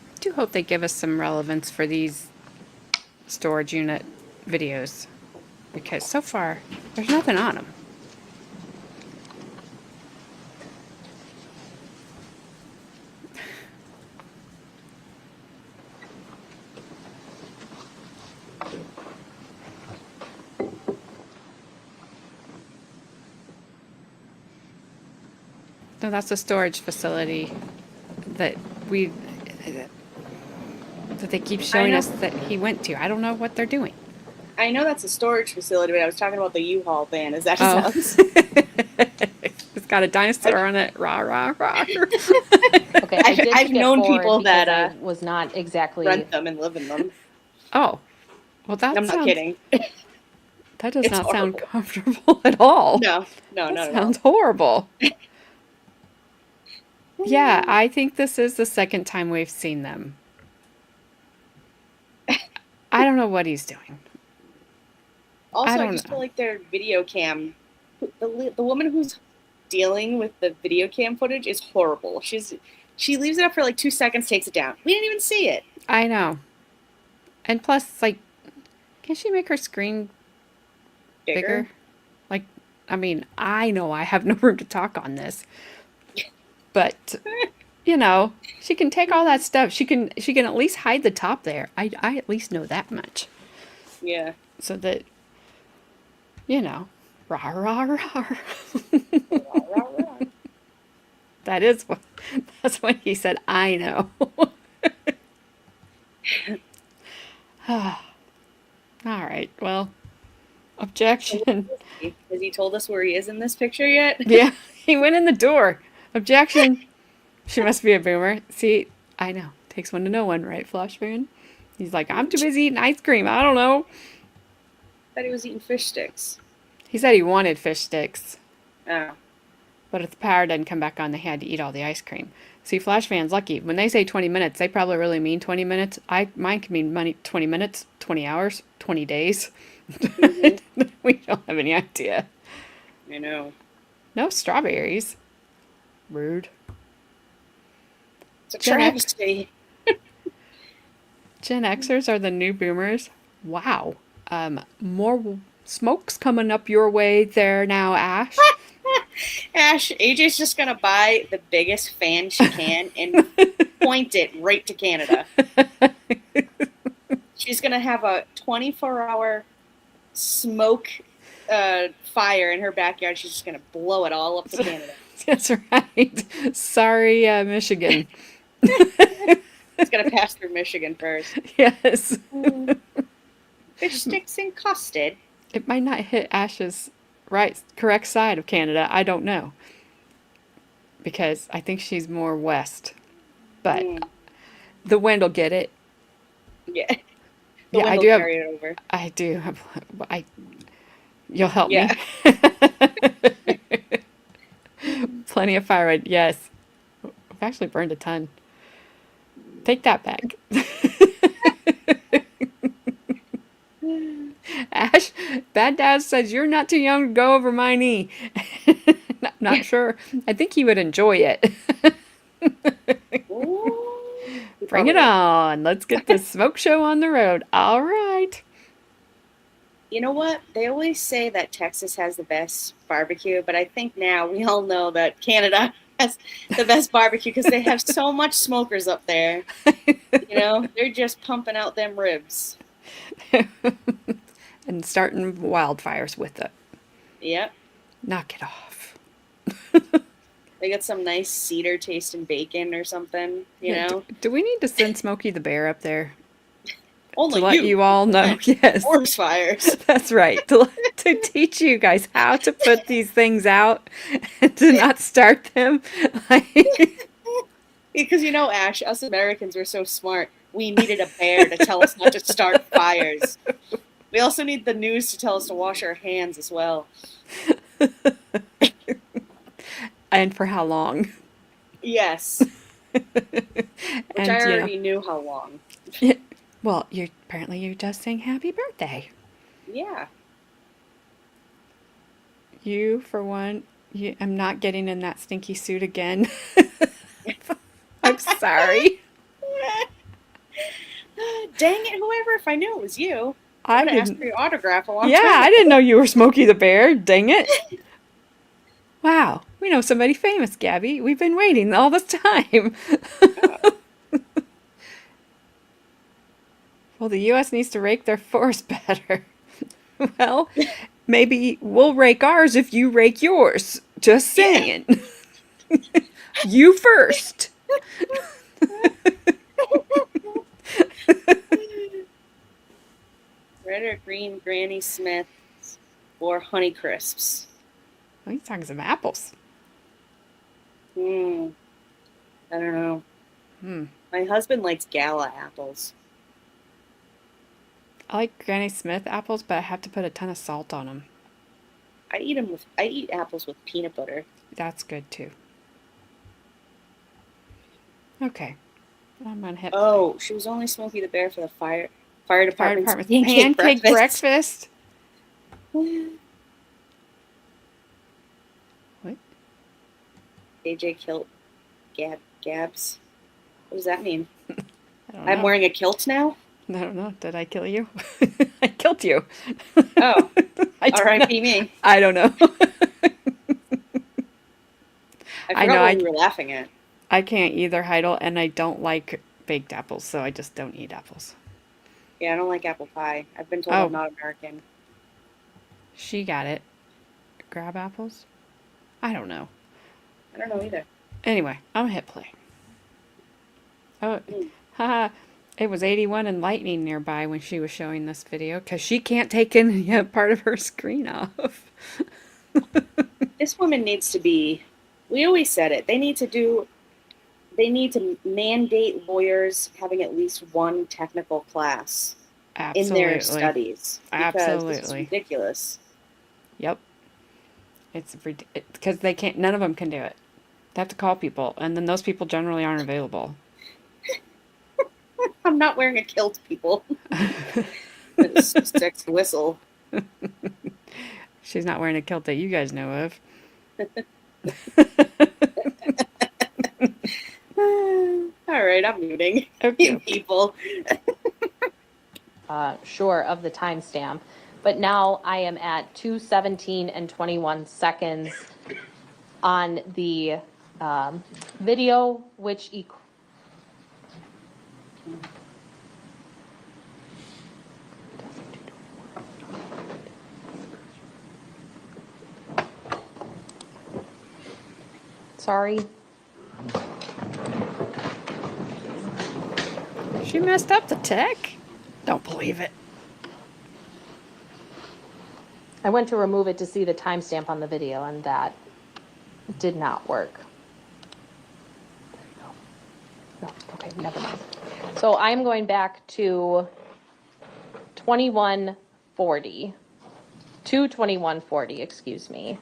I do hope they give us some relevance for these storage unit videos, because so far there's nothing on them. No, that's a storage facility that they keep showing us that he went to. I don't know what they're doing. I know that's a storage facility, but I was talking about the U-Haul van. Is that Oh. sounds? got a dinosaur on it. Rah, rah, rah. Okay, I did I've skip known forward people because that I was not exactly. rent them and live in them. Oh, well, that I'm not sounds, kidding. that does It's not sound horrible. comfortable at all. No, That not at all. sounds horrible. Yeah, I think this is the second time we've seen them. I don't know what he's doing. Also, I don't just know. feel like their video cam, the woman who's dealing with the video cam footage is horrible. She leaves it up for like 2 seconds, takes it down. We didn't even see it. I know. And plus, like, can she make her screen bigger? Like, I mean, I know I have no room to talk on this, but you know, she can take all that stuff. She can at least hide the top there. I at least know that much, Yeah. so that you know, rah rah rah. That is what. That's when he said, "I know." All right. Well, objection. Has he told us where he is in this picture yet? Yeah, he went in the door. Objection. She must be a boomer. See, I know. Takes one to know one, right, Flashman? He's like, I'm too busy eating ice cream. I don't know. Thought he was eating fish sticks. He said he wanted fish sticks, Oh. but if the power doesn't come back on, they had to eat all the ice cream. See, Flashman's lucky. When they say 20 minutes, they probably really mean 20 minutes. Mine can mean 20 minutes, 20 hours, 20 days. Mm-hmm. We don't have any idea. I know. No strawberries. Rude. It's a Gen X. travesty. Gen Xers are the new boomers. Wow. More smoke's coming up your way there now, Ash. Ash, AJ's just gonna buy the biggest fan she can and point it right to Canada. She's gonna have a 24-hour smoke fire in her backyard. She's just gonna blow it all up to Canada. That's right. Sorry, Michigan. It's gonna pass through Michigan first. Yes. Fish sticks and custard. It might not hit Ash's correct side of Canada. I don't know. Because I think she's more west. But the wind will get it. Yeah. Yeah, I wind do will have. carry it over. I do have. You'll help Yeah. me. Plenty of firewood. Yes. I've actually burned a ton. Take that back. Ash, Bad Dad says you're not too young to go over my knee. Not sure. I think he would enjoy it. Ooh. Bring it on. Let's get the smoke show on the road. All right. You know what? They always say that Texas has the best barbecue, but I think now we all know that Canada has the best barbecue because they have so much smokers up there. You know, they're just pumping out them ribs. And starting wildfires with it. Yep. Knock it off. They got some nice cedar tasting bacon or something, you know? Do we need to send Smokey the Bear up there? Only To let you all know. Yes. Forest fires. That's right. To teach you guys how to put these things out and to not start them. Because, you know, Ash, us Americans were so smart. We needed a bear to tell us not to start fires. We also need the news to tell us to wash our hands as well. And for how long? Yes. Which And, I you know, already knew how long. well, you're just saying happy birthday. Yeah. You, for one, I'm not getting in that stinky suit again. I'm sorry. Dang it, whoever, if I knew it was you. I would have asked didn't. for your autograph a long Yeah, time I didn't know you were Smokey the Bear. Dang it. Wow, we know somebody famous, Gabby. We've been waiting all this time. Well, the U.S. needs to rake their forest better. Well, maybe we'll rake ours if you rake yours. Just saying. You first. Red or green Granny Smiths or Honey Crisps? Oh, he's talking some apples. I don't know. My husband likes Gala apples. I like Granny Smith apples, but I have to put a ton of salt on them. I eat apples with peanut butter. That's good too. Okay. I'm gonna hit Oh, she was only Smokey the Bear for the fire fire department's department pancake breakfast. What? AJ kilt Gabs. What does that mean? I don't I'm know. wearing a kilt now? I don't know. Did I kill you? I killed you. Oh, I don't R.I.P. know. me. I don't know. I know, forgot what we were laughing at. I can't either, Heidel, and I don't like baked apples, so I just don't eat apples. Yeah, I don't like apple pie. I've been told Oh. I'm not American. She got it. Grab apples? I don't know. I don't know either. Anyway, I'm gonna hit play. Oh, haha. It was 81 and lightning nearby when she was showing this video because she can't take any part of her screen off. This woman needs to be, we always said it, they need to mandate lawyers having at least one technical class in their studies. Because this is ridiculous. Yep. It's because they can't, none of them can do it. They have to call people, and then those people generally aren't available. I'm not wearing a kilt, people. It's a sex whistle. She's not wearing a kilt that you guys know of. All right, I'm muting. Okay. You people. Sure of the timestamp, but now I am at 2:17 and 21 seconds on the video, which sorry. She messed up the tech? Don't believe it. I went to remove it to see the timestamp on the video, and that did not work. No, okay, never mind. So I'm going back to 2140. 2:21:40, excuse me.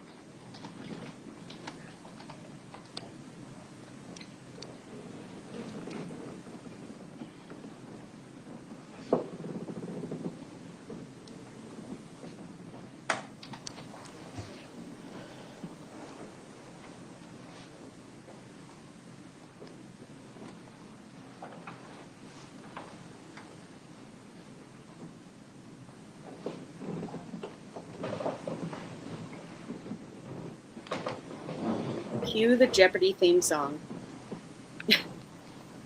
Cue the Jeopardy theme song. I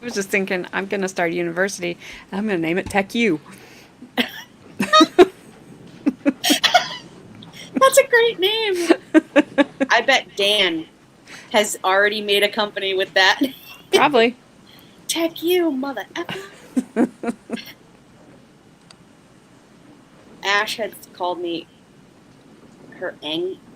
was just thinking, I'm going to start a university, and I'm going to name it Tech U. That's a great name. I bet Dan has already made a company with that. Probably. Tech you, mother effer. Ash had called me her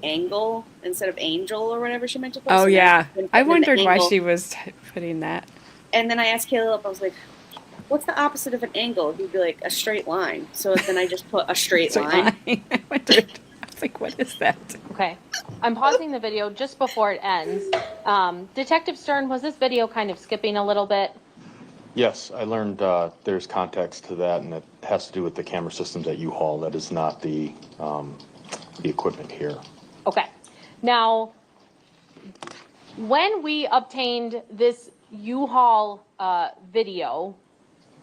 angle instead of angel or whatever she meant to put. Oh, so yeah. I then wondered why angle. she was putting that. And then I asked Caleb, I was like, what's the opposite of an angle? He'd be like, a straight line. So then I just put a straight line. I wondered. I was like, what is that? Okay, I'm pausing the video just before it ends. Detective Stern, was this video kind of skipping a little bit? Yes, I learned there's context to that, and it has to do with the camera systems at U-Haul. That is not the equipment here. Okay. Now, when we obtained this U-Haul video,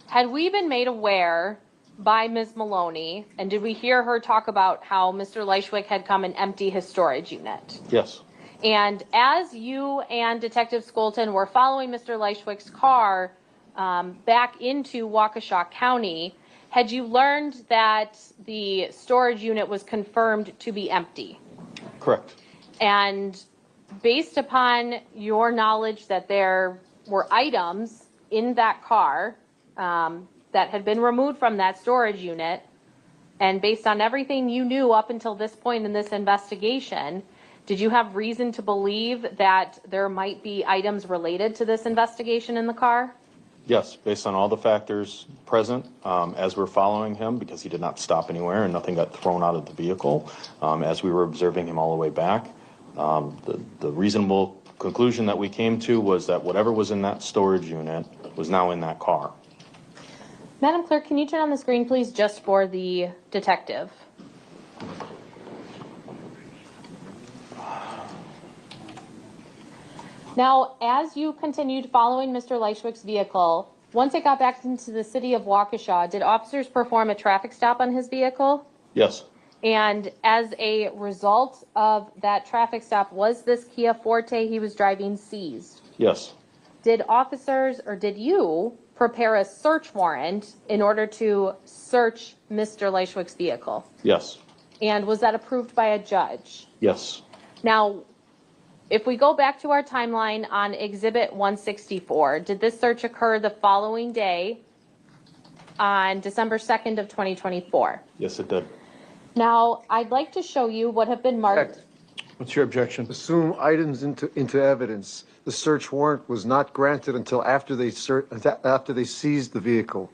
had we been made aware by Ms. Maloney, and did we hear her talk about how Mr. Lychwick had come and empty his storage unit? Yes. And as you and Detective Skolton were following Mr. Lychwick's car back into Waukesha County, had you learned that the storage unit was confirmed to be empty? Correct. And based upon your knowledge that there were items in that car that had been removed from that storage unit, and based on everything you knew up until this point in this investigation, Did you have reason to believe that there might be items related to this investigation in the car? Yes, based on all the factors present, as we're following him, because he did not stop anywhere and nothing got thrown out of the vehicle, as we were observing him all the way back, the reasonable conclusion that we came to was that whatever was in that storage unit was now in that car. Madam Clerk, can you turn on the screen, please, just for the detective? Now, as you continued following Mr. Lychwick's vehicle, once it got back into the city of Waukesha, did officers perform a traffic stop on his vehicle? Yes, And as a result of that traffic stop, was this Kia Forte he was driving seized? yes, Did officers or did you prepare a search warrant in order to search Mr. Lychwick's vehicle? yes, And was that approved by a judge? yes, Now, if we go back to our timeline on Exhibit 164, did this search occur the following day on December 2nd of 2024? yes, it did. Now, I'd like to show you what have been marked. What's your objection? Assume items into evidence. The search warrant was not granted until after they seized the vehicle.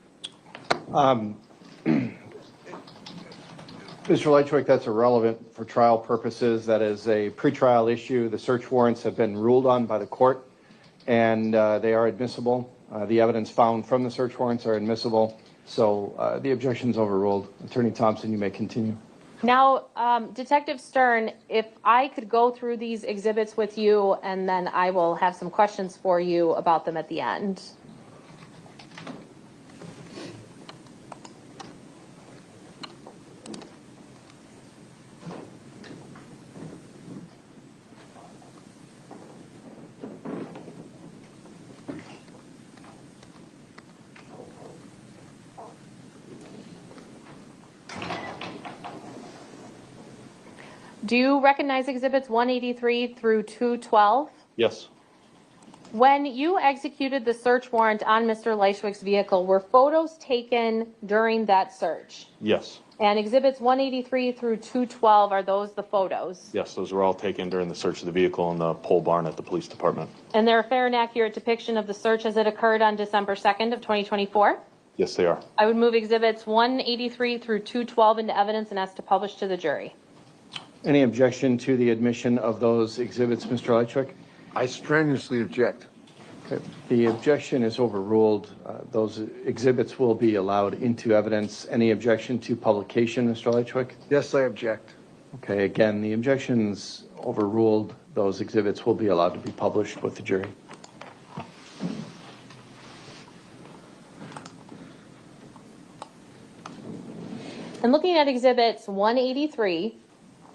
Mr. Lychwick, that's irrelevant for trial purposes. That is a pretrial issue. The search warrants have been ruled on by the court, and they are admissible. The evidence found from the search warrants are admissible. So the objection's overruled. Attorney Thompson, you may continue. Now, Detective Stern, if I could go through these exhibits with you, and then I will have some questions for you about them at the end. Do you recognize exhibits 183 through 212? Yes, When you executed the search warrant on Mr. Lychwick's vehicle, were photos taken during that search? yes, And exhibits 183 through 212, are those the photos? yes, those were all taken during the search of the vehicle in the pole barn at the police department. And they're a fair and accurate depiction of the search as it occurred on December 2nd of 2024? Yes, they are. I would move exhibits 183 through 212 into evidence and ask to publish to the jury. Any objection to the admission of those exhibits, Mr. Lychwick? I strenuously object. Okay. The objection is overruled. Those exhibits will be allowed into evidence. Any objection to publication, Mr. Lychwick? Yes, I object. Okay, again, the objection's overruled. Those exhibits will be allowed to be published with the jury. And looking at exhibits 183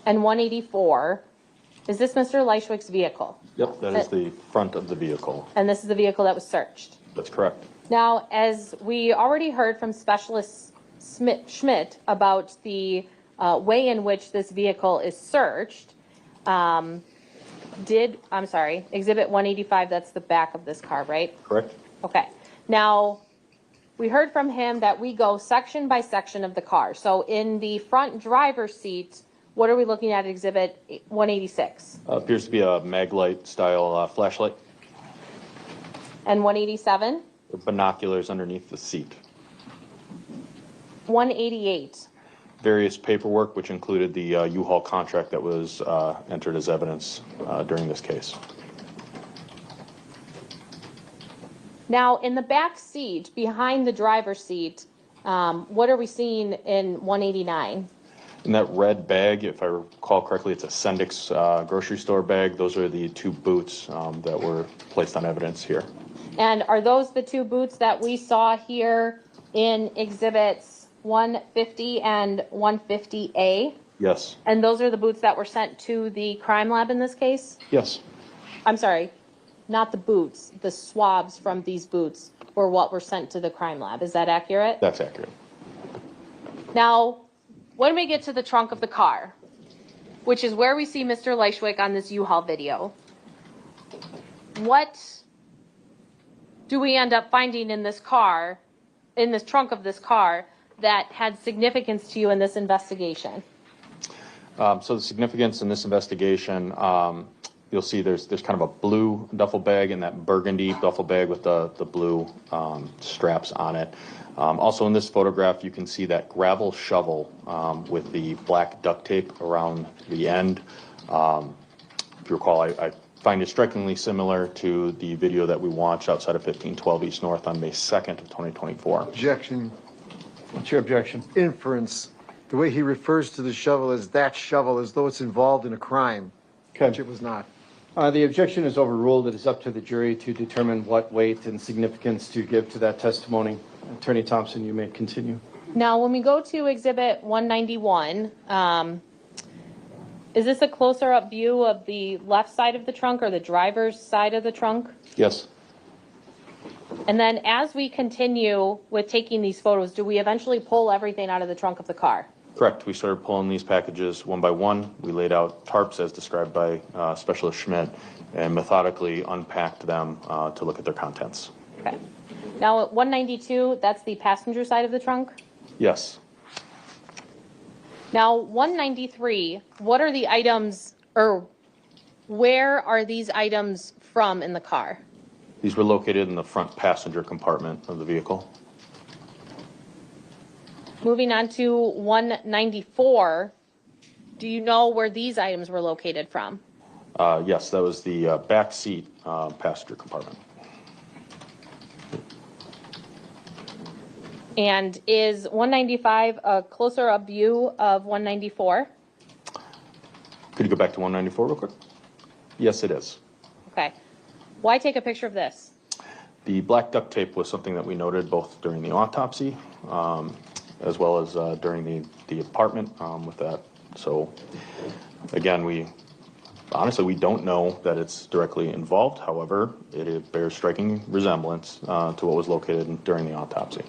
and 184, is this Mr. Lychwick's vehicle? Yep, that is the front of the vehicle. And this is the vehicle that was searched? That's correct. Now, as we already heard from Specialist Schmidt about the way in which this vehicle is searched, exhibit 185, that's the back of this car, right? Correct? Okay. Now, we heard from him that we go section by section of the car. So in the front driver's seat, what are we looking at exhibit 186? Appears to be a Maglite style flashlight. And 187? Binoculars underneath the seat. 188? Various paperwork, which included the U-Haul contract that was entered as evidence during this case. Now, in the back seat, behind the driver's seat, what are we seeing in 189? In that red bag, if I recall correctly, it's a Sendix grocery store bag. Those are the two boots that were placed on evidence here. And are those the two boots that we saw here in exhibits 150 and 150A? Yes. And those are the boots that were sent to the crime lab in this case? Yes. I'm sorry, not the boots, the swabs from these boots were what were sent to the crime lab. Is that accurate? That's accurate. Now, when we get to the trunk of the car, which is where we see Mr. Lychwick on this U-Haul video, what do we end up finding in this car, in this trunk of this car, that had significance to you in this investigation? So the significance in this investigation, you'll see there's kind of a blue duffel bag and that burgundy duffel bag with the blue straps on it. Also in this photograph, you can see that gravel shovel with the black duct tape around the end. If you recall, I find it strikingly similar to the video that we watched outside of 1512 East North on May 2nd of 2024. Objection. What's your objection? Inference. The way he refers to the shovel as that shovel, as though it's involved in a crime, which it was not. The objection is overruled. It is up to the jury to determine what weight and significance to give to that testimony. Attorney Thompson, you may continue. Now, when we go to Exhibit 191, is this a closer up view of the left side of the trunk or the driver's side of the trunk? Yes. And then as we continue with taking these photos, do we eventually pull everything out of the trunk of the car? Correct. We started pulling these packages one by one. We laid out tarps as described by Specialist Schmidt and methodically unpacked them to look at their contents. Okay. Now at 192, that's the passenger side of the trunk? Yes. Now 193, what are the items, or where are these items from in the car? These were located in the front passenger compartment of the vehicle. Moving on to 194, do you know where these items were located from? Yes, that was the back seat passenger compartment. And is 195 a closer up view of 194? Could you go back to 194 real quick? Yes, it is. Okay. Why take a picture of this? The black duct tape was something that we noted both during the autopsy as well as during the apartment with that. So again, we don't know that it's directly involved. However, it bears striking resemblance to what was located during the autopsy.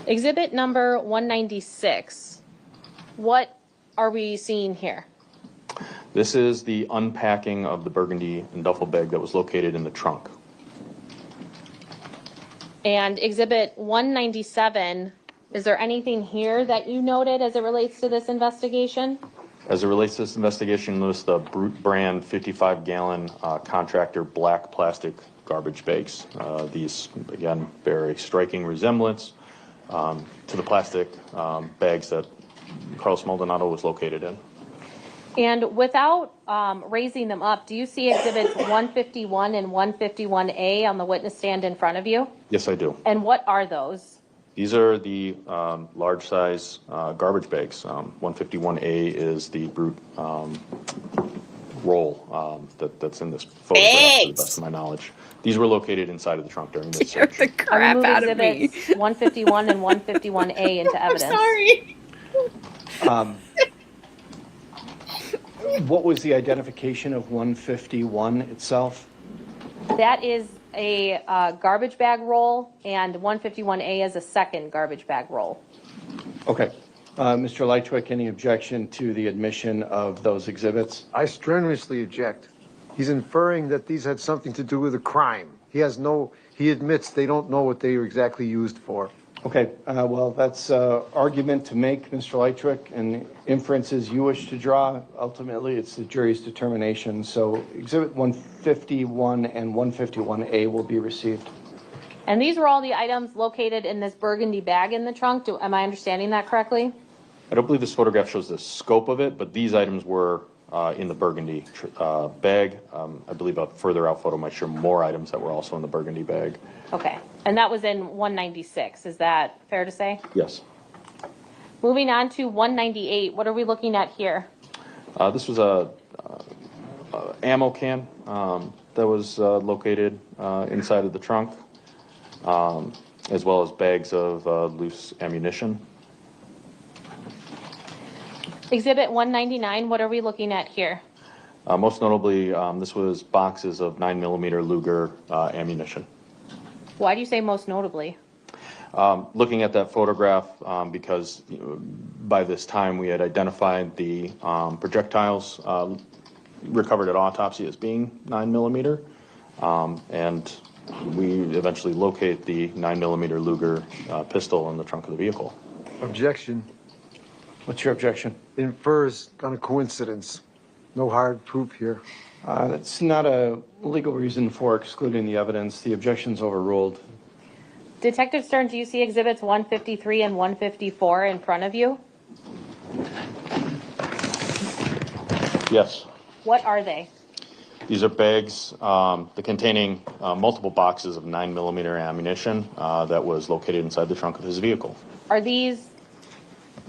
Exhibit number 196. What are we seeing here? This is the unpacking of the burgundy and duffel bag that was located in the trunk. And exhibit 197, is there anything here that you noted as it relates to this investigation? As it relates to this investigation, notice the Brute brand 55-gallon contractor black plastic garbage bags. These, again, bear a striking resemblance to the plastic bags that Carlos Maldonado was located in. And without raising them up, do you see exhibits 151 and 151A on the witness stand in front of you? Yes, I do. And what are those? These are the large size garbage bags. 151A is the Brute roll that's in this photograph, to the best of my knowledge. These were located inside of the trunk during this search. The crap out of me. Exhibits 151 and 151A into evidence. Sorry. What was the identification of 151 itself? That is a garbage bag roll, and 151A is a second garbage bag roll. Okay. Mr. Lychwick, any objection to the admission of those exhibits? I strenuously object. He's inferring that these had something to do with a crime. He admits they don't know what they were exactly used for. Okay, well, that's argument to make, Mr. Lychwick, and inferences you wish to draw. Ultimately, it's the jury's determination. So Exhibit 151 and 151A will be received. And these were all the items located in this burgundy bag in the trunk. Am I understanding that correctly? I don't believe this photograph shows the scope of it, but these items were in the burgundy bag. I believe a further out photo might show more items that were also in the burgundy bag. Okay, and that was in 196. Is that fair to say? Yes. Moving on to 198, what are we looking at here? This was a ammo can that was located inside of the trunk, as well as bags of loose ammunition. Exhibit 199, what are we looking at here? Most notably, this was boxes of 9mm Luger ammunition. Why do you say most notably? Looking at that photograph, because by this time we had identified the projectiles recovered at autopsy as being 9mm, and we eventually locate the 9mm Luger pistol in the trunk of the vehicle. Objection. What's your objection? Infers on a coincidence. No hard proof here. That's not a legal reason for excluding the evidence. The objection's overruled. Detective Stern, do you see exhibits 153 and 154 in front of you? Yes. What are they? These are bags containing multiple boxes of 9mm ammunition that was located inside the trunk of his vehicle. Are these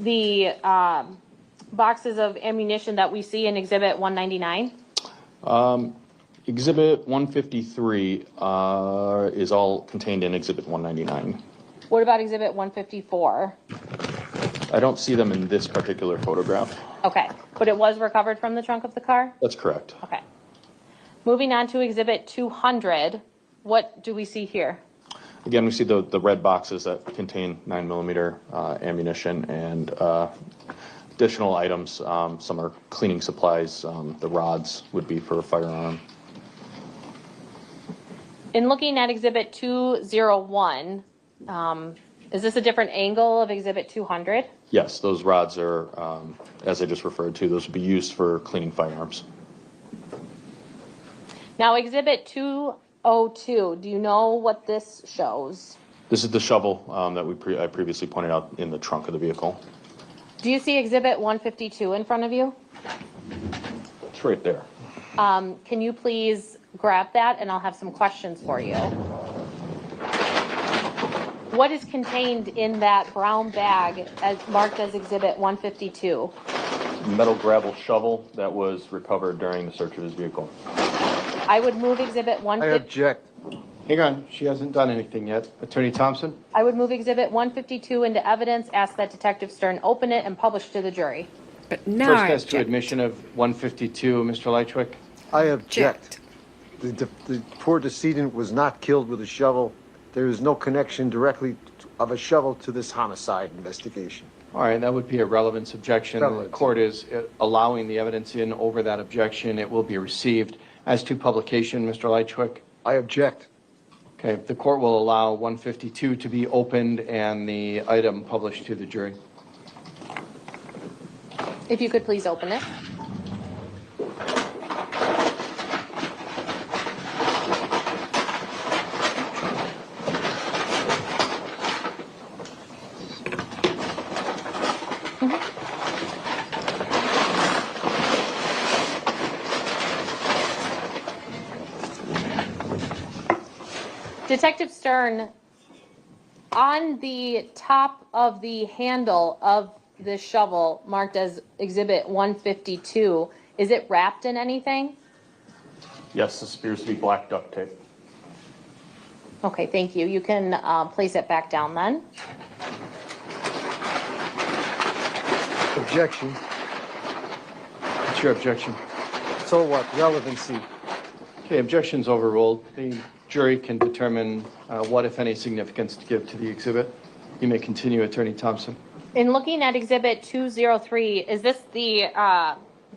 the boxes of ammunition that we see in exhibit 199? Exhibit 153 is all contained in Exhibit 199. What about exhibit 154? I don't see them in this particular photograph. Okay, but it was recovered from the trunk of the car? That's correct. Okay. Moving on to exhibit 200, what do we see here? Again, we see the red boxes that contain 9mm ammunition and additional items. Some are cleaning supplies. The rods would be for a firearm. In looking at exhibit 201, is this a different angle of exhibit 200? Yes, those rods are, as I just referred to, those would be used for cleaning firearms. Now exhibit 202, do you know what this shows? This is the shovel that I previously pointed out in the trunk of the vehicle. Do you see exhibit 152 in front of you? It's right there. Can you please grab that and I'll have some questions for you. What is contained in that brown bag as marked as exhibit 152? Metal gravel shovel that was recovered during the search of his vehicle. I would move exhibit I 150. object. Hang on, she hasn't done anything yet. Attorney Thompson? I would move exhibit 152 into evidence, ask that Detective Stern open it and publish to the jury. But now First I as to object. admission of 152, Mr. Lychwick. I object. The poor decedent was not killed with a shovel. There is no connection directly of a shovel to this homicide investigation. All right, that would be a relevance objection. The Relevance. court is allowing the evidence in over that objection. It will be received. As to publication, Mr. Lychwick. I object. Okay, the court will allow 152 to be opened and the item published to the jury. If you could please open it. Detective Stern, on the top of the handle of this shovel marked as exhibit 152, is it wrapped in anything? Yes, this appears to be black duct tape. Okay, thank you. You can place it back down then. Objection. What's your objection? So what? Relevancy. Okay, objection's overruled. The jury can determine what, if any, significance to give to the exhibit. You may continue, Attorney Thompson. In looking at exhibit 203, is this the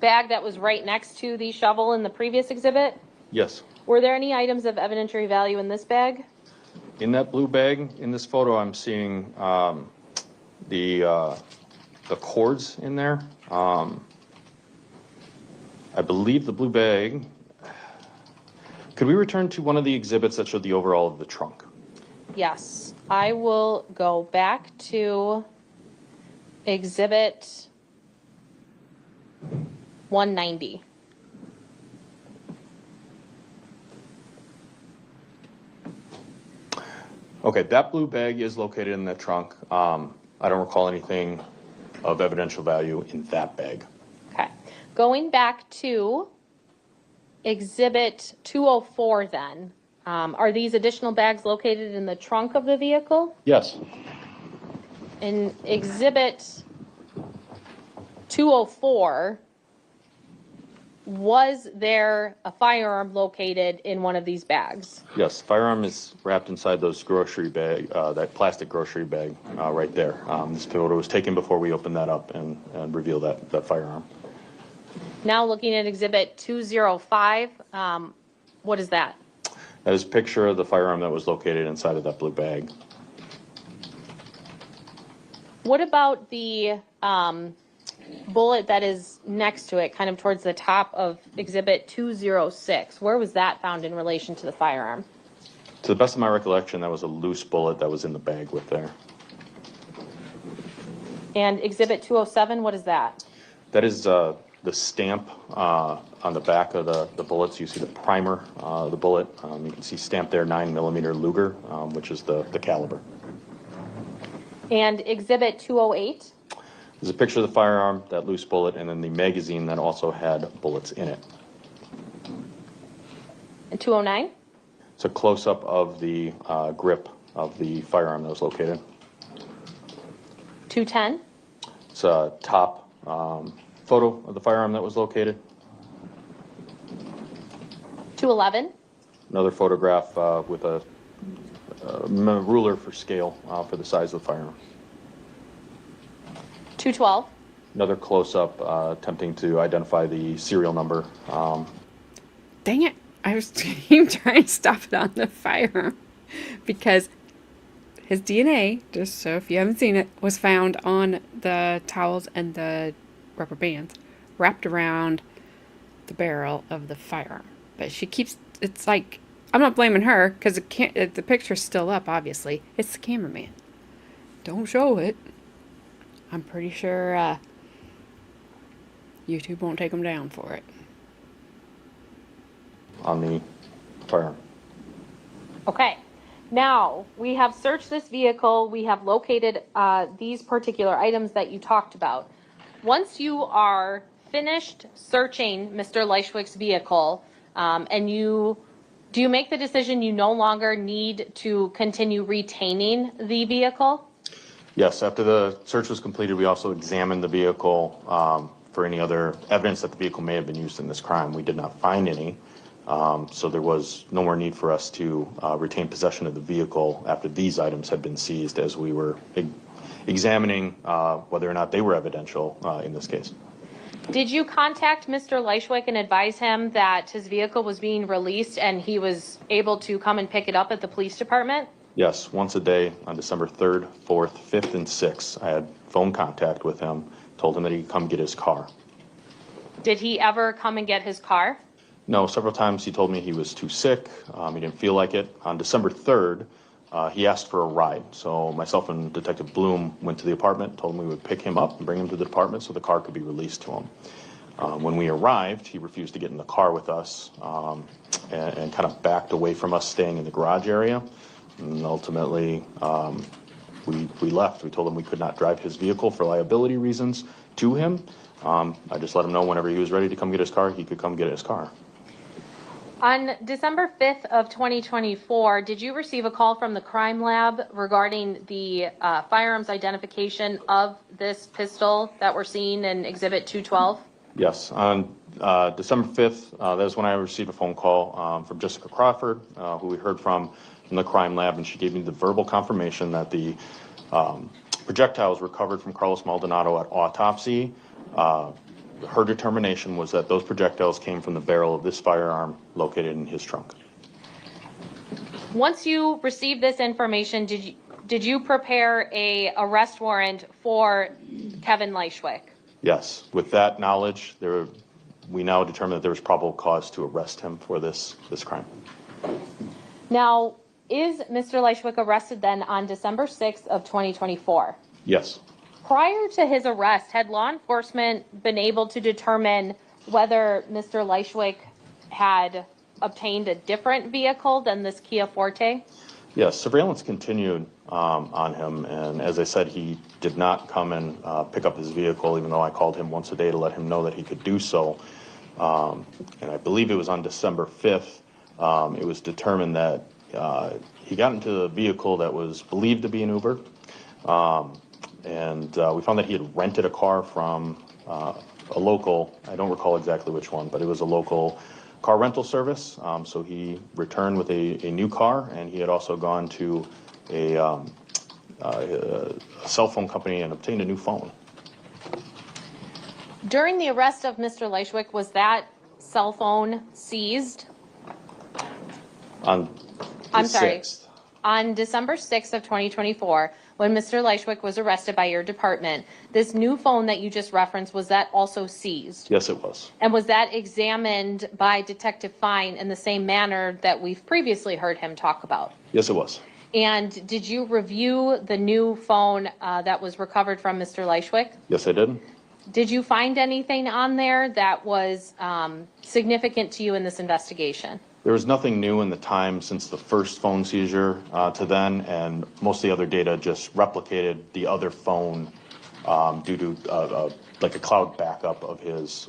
bag that was right next to the shovel in the previous exhibit? Yes. Were there any items of evidentiary value in this bag? In that blue bag, in this photo, I'm seeing the cords in there. I believe the blue bag. Could we return to one of the exhibits that showed the overall of the trunk? Yes, I will go back to exhibit 190. Okay, that blue bag is located in the trunk. I don't recall anything of evidential value in that bag. Okay, going back to exhibit 204 then, are these additional bags located in the trunk of the vehicle? Yes. In exhibit 204, was there a firearm located in one of these bags? Yes, firearm is wrapped inside those grocery bag, that plastic grocery bag right there. This photo was taken before we opened that up and revealed that firearm. Now looking at exhibit 205, what is that? That is a picture of the firearm that was located inside of that blue bag. What about the bullet that is next to it, kind of towards the top of Exhibit 206, where was that found in relation to the firearm? To the best of my recollection, that was a loose bullet that was in the bag with there. And Exhibit 207, what is that? That is the stamp on the back of the bullets. You see the primer, the bullet. You can see stamped there 9mm Luger, which is the caliber. And Exhibit 208? There's a picture of the firearm, that loose bullet, and then the magazine that also had bullets in it. And 209? It's a close-up of the grip of the firearm that was located. 210? It's a top photo of the firearm that was located. 211? Another photograph with a ruler for scale for the size of the firearm. 212? Another close-up attempting to identify the serial number. Dang it. I was trying to stop it on the firearm because his DNA, just so if you haven't seen it, was found on the towels and the rubber bands wrapped around the barrel of the firearm. But she keeps, it's like, I'm not blaming her because the picture's still up, obviously. It's the cameraman. Don't show it. I'm pretty sure YouTube won't take them down for it. On the firearm. Okay. Now, we have searched this vehicle. We have located these particular items that you talked about. Once you are finished searching Mr. Lychwick's vehicle, and do you make the decision you no longer need to continue retaining the vehicle? Yes, after the search was completed, we also examined the vehicle for any other evidence that the vehicle may have been used in this crime. We did not find any, so there was no more need for us to retain possession of the vehicle after these items had been seized, as we were examining whether or not they were evidential in this case. Did you contact Mr. Lychwick and advise him that his vehicle was being released and he was able to come and pick it up at the police department? Yes, once a day on December 3rd, 4th, 5th, and 6th, I had phone contact with him, told him that he could come get his car. Did he ever come and get his car? No, several times he told me he was too sick, he didn't feel like it. On December 3rd, he asked for a ride, so myself and Detective Bloom went to the apartment, told him we would pick him up and bring him to the department so the car could be released to him. When we arrived, he refused to get in the car with us and kind of backed away from us staying in the garage area. And ultimately, we left. We told him we could not drive his vehicle for liability reasons to him. I just let him know whenever he was ready to come get his car, he could come get his car. On December 5th of 2024, did you receive a call from the crime lab regarding the firearms identification of this pistol that we're seeing in Exhibit 212? Yes, on December 5th, that was when I received a phone call from Jessica Crawford, who we heard from the crime lab, and she gave me the verbal confirmation that the projectiles recovered from Carlos Maldonado at autopsy. Her determination was that those projectiles came from the barrel of this firearm located in his trunk. Once you received this information, did you prepare a arrest warrant for Kevin Lychwick? Yes, with that knowledge, we now determine that there was probable cause to arrest him for this crime. Now, is Mr. Lychwick arrested then on December 6th of 2024? Yes. Prior to his arrest, had law enforcement been able to determine whether Mr. Lychwick had obtained a different vehicle than this Kia Forte? Yes, surveillance continued on him, and as I said, he did not come and pick up his vehicle, even though I called him once a day to let him know that he could do so. And I believe it was on December 5th, it was determined that he got into the vehicle that was believed to be an Uber, and we found that he had rented a car from a local, I don't recall exactly which one, but it was a local car rental service. So he returned with a new car, and he had also gone to a cell phone company and obtained a new phone. During the arrest of Mr. Lychwick, was that cell phone seized? On the I'm sorry. 6th. On December 6th of 2024, when Mr. Lychwick was arrested by your department, this new phone that you just referenced, was that also seized? Yes, it was. And was that examined by Detective Fine in the same manner that we've previously heard him talk about? Yes, it was. And did you review the new phone that was recovered from Mr. Lychwick? Yes, I did. Did you find anything on there that was significant to you in this investigation? There was nothing new in the time since the first phone seizure to then, and most of the other data just replicated the other phone due to like a cloud backup of his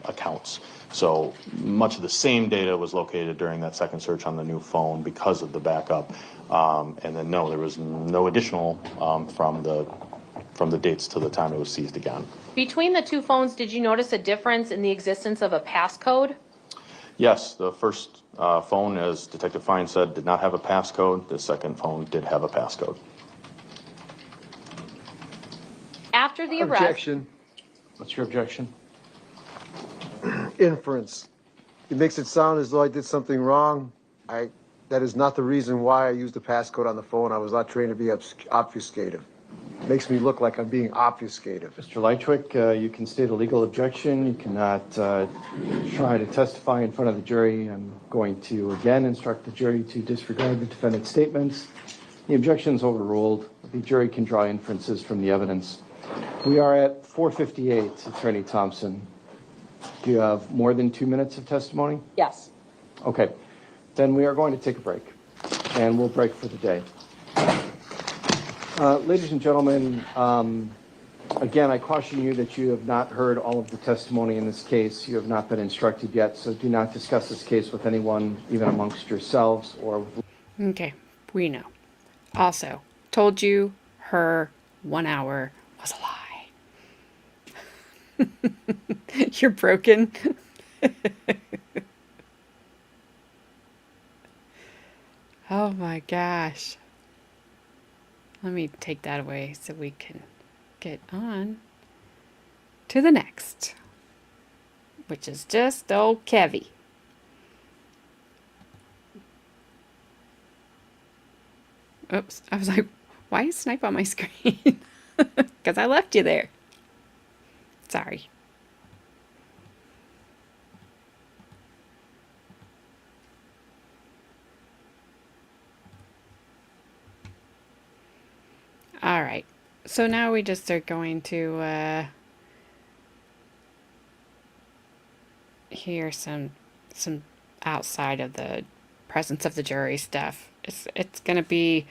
accounts. So much of the same data was located during that second search on the new phone because of the backup. And then no, there was no additional from the dates to the time it was seized again. Between the two phones, did you notice a difference in the existence of a passcode? Yes, the first phone, as Detective Fine said, did not have a passcode. The second phone did have a passcode. After the arrest. Objection. What's your objection? Inference. It makes it sound as though I did something wrong. That is not the reason why I used the passcode on the phone. I was not trained to be obfuscative. It makes me look like I'm being obfuscative. Mr. Lychwick, you can state a legal objection. You cannot try to testify in front of the jury. I'm going to again instruct the jury to disregard the defendant's statements. The objection is overruled. The jury can draw inferences from the evidence. We are at 4:58, Attorney Thompson. Do you have more than 2 minutes of testimony? Yes. Okay. Then we are going to take a break, and we'll break for the day. Ladies and gentlemen, again, I caution you that you have not heard all of the testimony in this case. You have not been instructed yet, so do not discuss this case with anyone, even amongst yourselves or with... Okay, we know. Also, told you her 1 hour was a lie. You're broken. Oh my gosh. Let me take that away so we can get on to the next, which is just old Kevy. Oops, I was like, why is Snipe on my screen? Because I left you there. Sorry. All right, so now we just are going to hear some outside of the presence of the jury stuff. It's going to be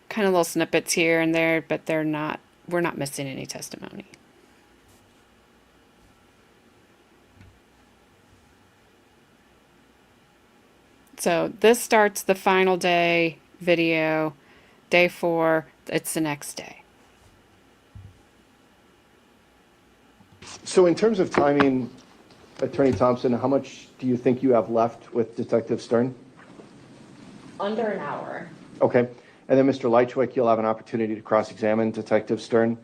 kind of little snippets here and there, but we're not missing any testimony. So this starts the final day video, day 4. It's the next day. So in terms of timing, Attorney Thompson, how much do you think you have left with Detective Stern? Under an hour. Okay. And then Mr. Lychwick, you'll have an opportunity to cross-examine Detective Stern.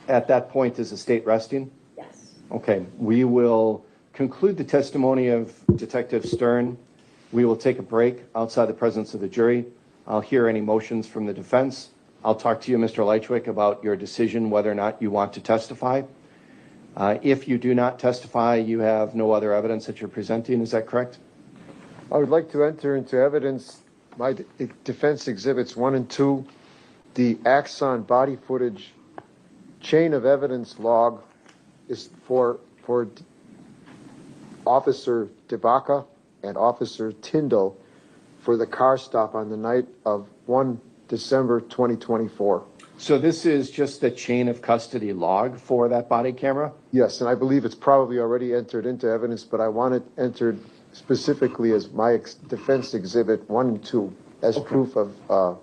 At that point, is the state resting? Yes. Okay. We will conclude the testimony of Detective Stern. We will take a break outside the presence of the jury. I'll hear any motions from the defense. I'll talk to you, Mr. Lychwick, about your decision whether or not you want to testify. If you do not testify, you have no other evidence that you're presenting. Is that correct? I would like to enter into evidence my defense exhibits 1 and 2, the Axon body footage chain of evidence log is for Officer DeBaca and Officer Tyndall for the car stop on the night of 1 December 2024. So this is just the chain of custody log for that body camera? Yes, and I believe it's probably already entered into evidence, but I want it entered specifically as my defense exhibit 1 and 2 as proof of,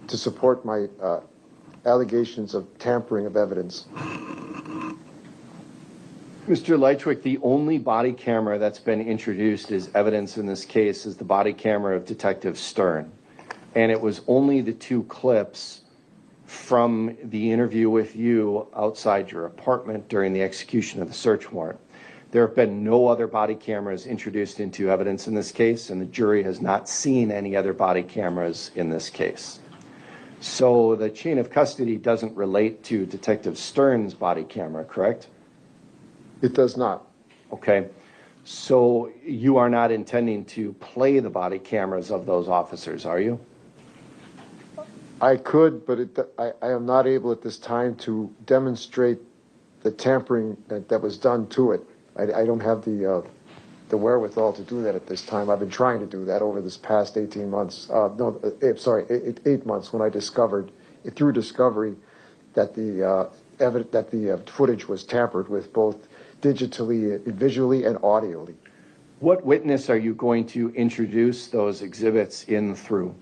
to support my allegations of tampering of evidence. Mr. Lychwick, the only body camera that's been introduced as evidence in this case is the body camera of Detective Stern. And it was only the 2 clips from the interview with you outside your apartment during the execution of the search warrant. There have been no other body cameras introduced into evidence in this case, and the jury has not seen any other body cameras in this case. So the chain of custody doesn't relate to Detective Stern's body camera, correct? It does not. Okay. So you are not intending to play the body cameras of those officers, are you? I could, but I am not able at this time to demonstrate the tampering that was done to it. I don't have the wherewithal to do that at this time. I've been trying to do that over this past 18 months. No, sorry, 8 months when I discovered, through discovery, that the footage was tampered with both digitally, visually, and audially. What witness are you going to introduce those exhibits in through?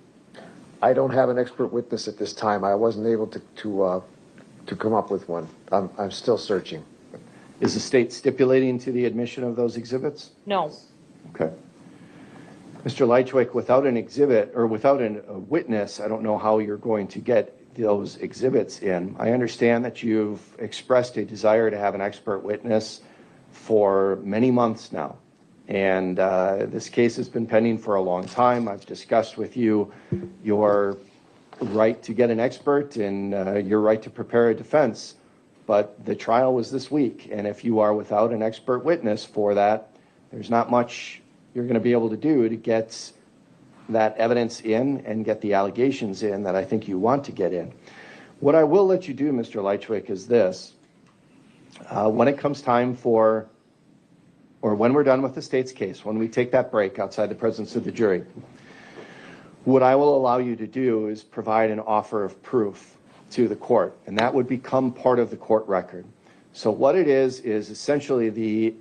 I don't have an expert witness at this time. I wasn't able to come up with one. I'm still searching. Is the state stipulating to the admission of those exhibits? No. Okay. Mr. Lychwick, without an exhibit or without a witness, I don't know how you're going to get those exhibits in. I understand that you've expressed a desire to have an expert witness for many months now. And this case has been pending for a long time. I've discussed with you your right to get an expert and your right to prepare a defense. But the trial was this week, and if you are without an expert witness for that, there's not much you're going to be able to do to get that evidence in and get the allegations in that I think you want to get in. What I will let you do, Mr. Lychwick, is this. When it comes time for, or when we're done with the state's case, when we take that break outside the presence of the jury, what I will allow you to do is provide an offer of proof to the court, and that would become part of the court record. So what it is essentially the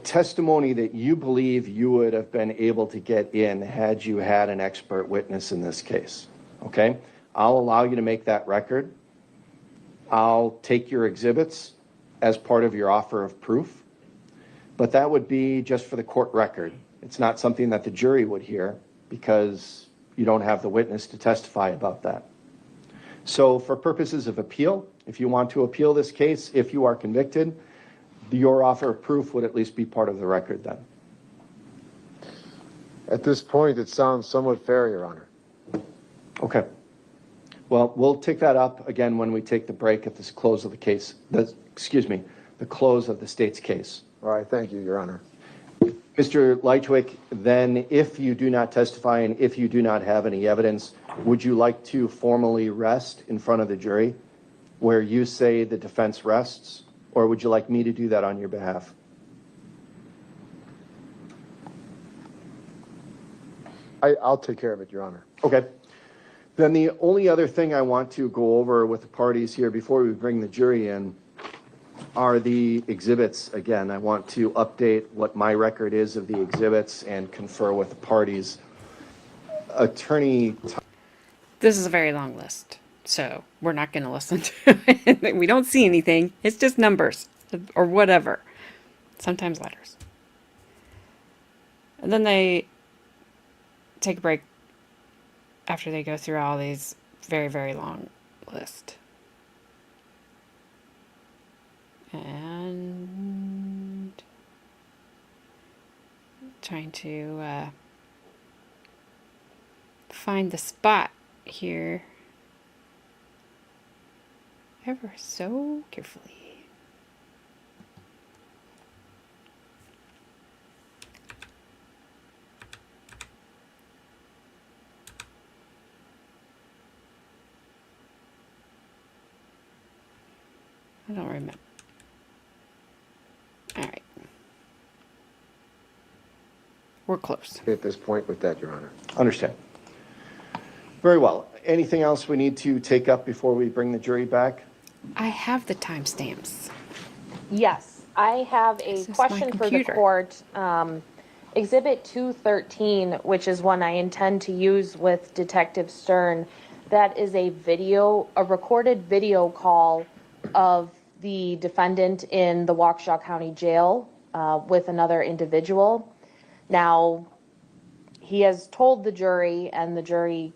testimony that you believe you would have been able to get in had you had an expert witness in this case, okay? I'll allow you to make that record. I'll take your exhibits as part of your offer of proof, but that would be just for the court record. It's not something that the jury would hear because you don't have the witness to testify about that. So for purposes of appeal, if you want to appeal this case, if you are convicted, your offer of proof would at least be part of the record then. At this point, it sounds somewhat fair, Your Honor. Okay. Well, we'll take that up again when we take the break at this close of the case. The close of the state's case. All right, thank you, Your Honor. Mr. Lychwick, then if you do not testify and if you do not have any evidence, would you like to formally rest in front of the jury where you say the defense rests, or would you like me to do that on your behalf? I'll take care of it, Your Honor. Okay. Then the only other thing I want to go over with the parties here before we bring the jury in are the exhibits. Again, I want to update what my record is of the exhibits and confer with the parties. Attorney... This is a very long list, so we're not going to listen to it. We don't see anything. It's just numbers or whatever. Sometimes letters. And then they take a break after they go through all these very, very long lists. And trying to find the spot here ever so carefully. I don't remember. All right. We're close. At this point with that, Your Honor. Understand. Very well. Anything else we need to take up before we bring the jury back? I have the timestamps. Yes, I have a This is my question for the computer. court. Exhibit 213, which is one I intend to use with Detective Stern, that is a recorded video call of the defendant in the Waukesha County Jail with another individual. Now, he has told the jury, and the jury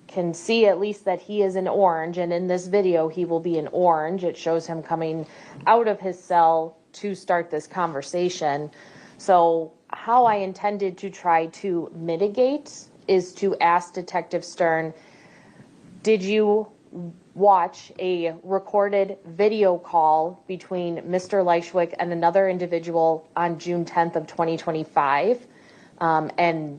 can see at least that he is in orange, and in this video he will be in orange. It shows him coming out of his cell to start this conversation. So how I intended to try to mitigate is to ask Detective Stern, did you watch a recorded video call between Mr. Lychwick and another individual on June 10th of 2025 and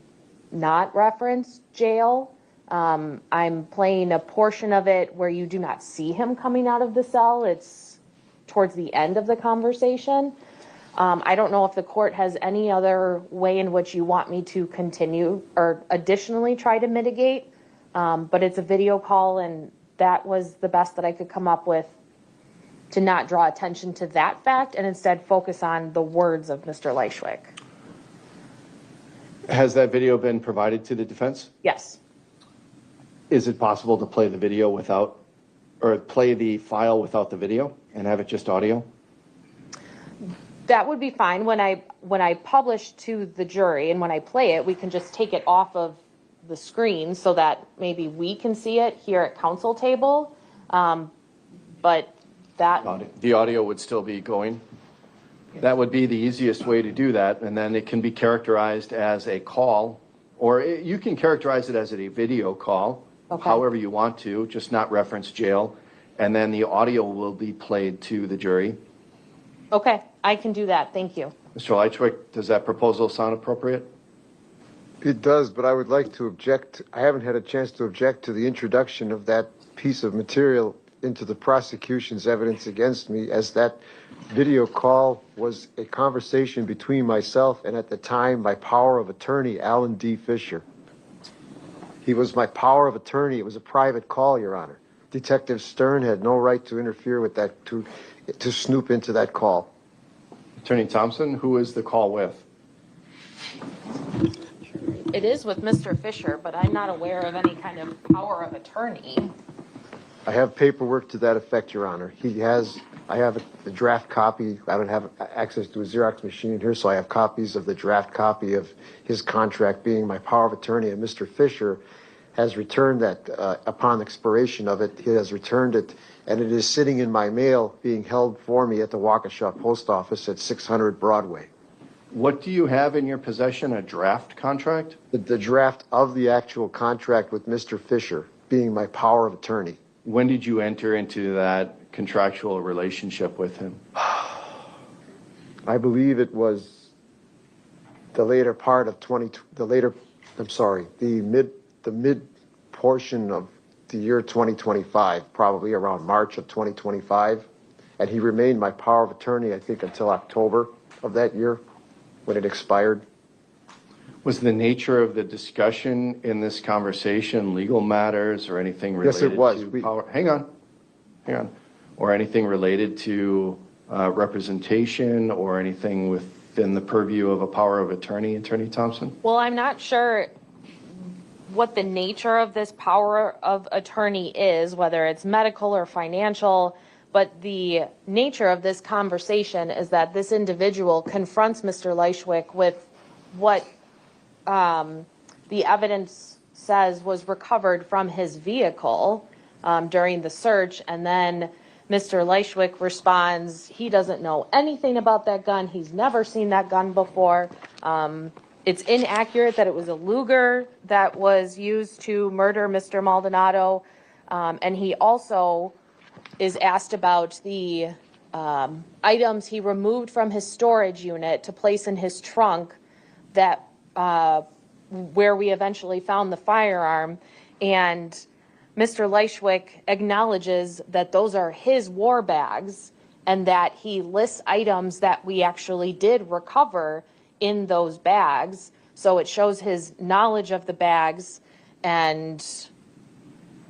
not reference jail? I'm playing a portion of it where you do not see him coming out of the cell. It's towards the end of the conversation. I don't know if the court has any other way in which you want me to continue or additionally try to mitigate, but it's a video call, and that was the best that I could come up with to not draw attention to that fact and instead focus on the words of Mr. Lychwick. Has that video been provided to the defense? Yes. Is it possible to play the video without, or play the file without the video and have it just audio? That would be fine. When I publish to the jury and when I play it, we can just take it off of the screen so that maybe we can see it here at council table. But that... The audio would still be going? That would be the easiest way to do that, and then it can be characterized as a call, or you can characterize it as a video call, however you want to, just not reference jail, and then the audio will be played to the jury. Okay, I can do that. Thank you. Mr. Lychwick, does that proposal sound appropriate? It does, but I would like to object. I haven't had a chance to object to the introduction of that piece of material into the prosecution's evidence against me, as that video call was a conversation between myself and, at the time, my power of attorney, Alan D. Fisher. He was my power of attorney. It was a private call, Your Honor. Detective Stern had no right to interfere with that, to snoop into that call. Attorney Thompson, who is the call with? It is with Mr. Fisher, but I'm not aware of any kind of power of attorney. I have paperwork to that effect, Your Honor. I have a draft copy. I don't have access to a Xerox machine here, so I have copies of the draft copy of his contract being my power of attorney, and Mr. Fisher has returned that upon expiration of it. He has returned it, and it is sitting in my mail being held for me at the Waukesha Post Office at 600 Broadway. What do you have in your possession, a draft contract? The draft of the actual contract with Mr. Fisher being my power of attorney. When did you enter into that contractual relationship with him? I believe it was the later part of the mid portion of the year 2025, probably around March of 2025. And he remained my power of attorney, I think, until October of that year when it expired. Was the nature of the discussion in this conversation legal matters or anything related Yes, it was. to power? Hang on. Or anything related to representation or anything within the purview of a power of attorney, Attorney Thompson? Well, I'm not sure what the nature of this power of attorney is, whether it's medical or financial, but the nature of this conversation is that this individual confronts Mr. Lychwick with what the evidence says was recovered from his vehicle during the search, and then Mr. Lychwick responds, he doesn't know anything about that gun. He's never seen that gun before. It's inaccurate that it was a Luger that was used to murder Mr. Maldonado. And he also is asked about the items he removed from his storage unit to place in his trunk that where we eventually found the firearm. And Mr. Lychwick acknowledges that those are his war bags and that he lists items that we actually did recover in those bags. So it shows his knowledge of the bags. And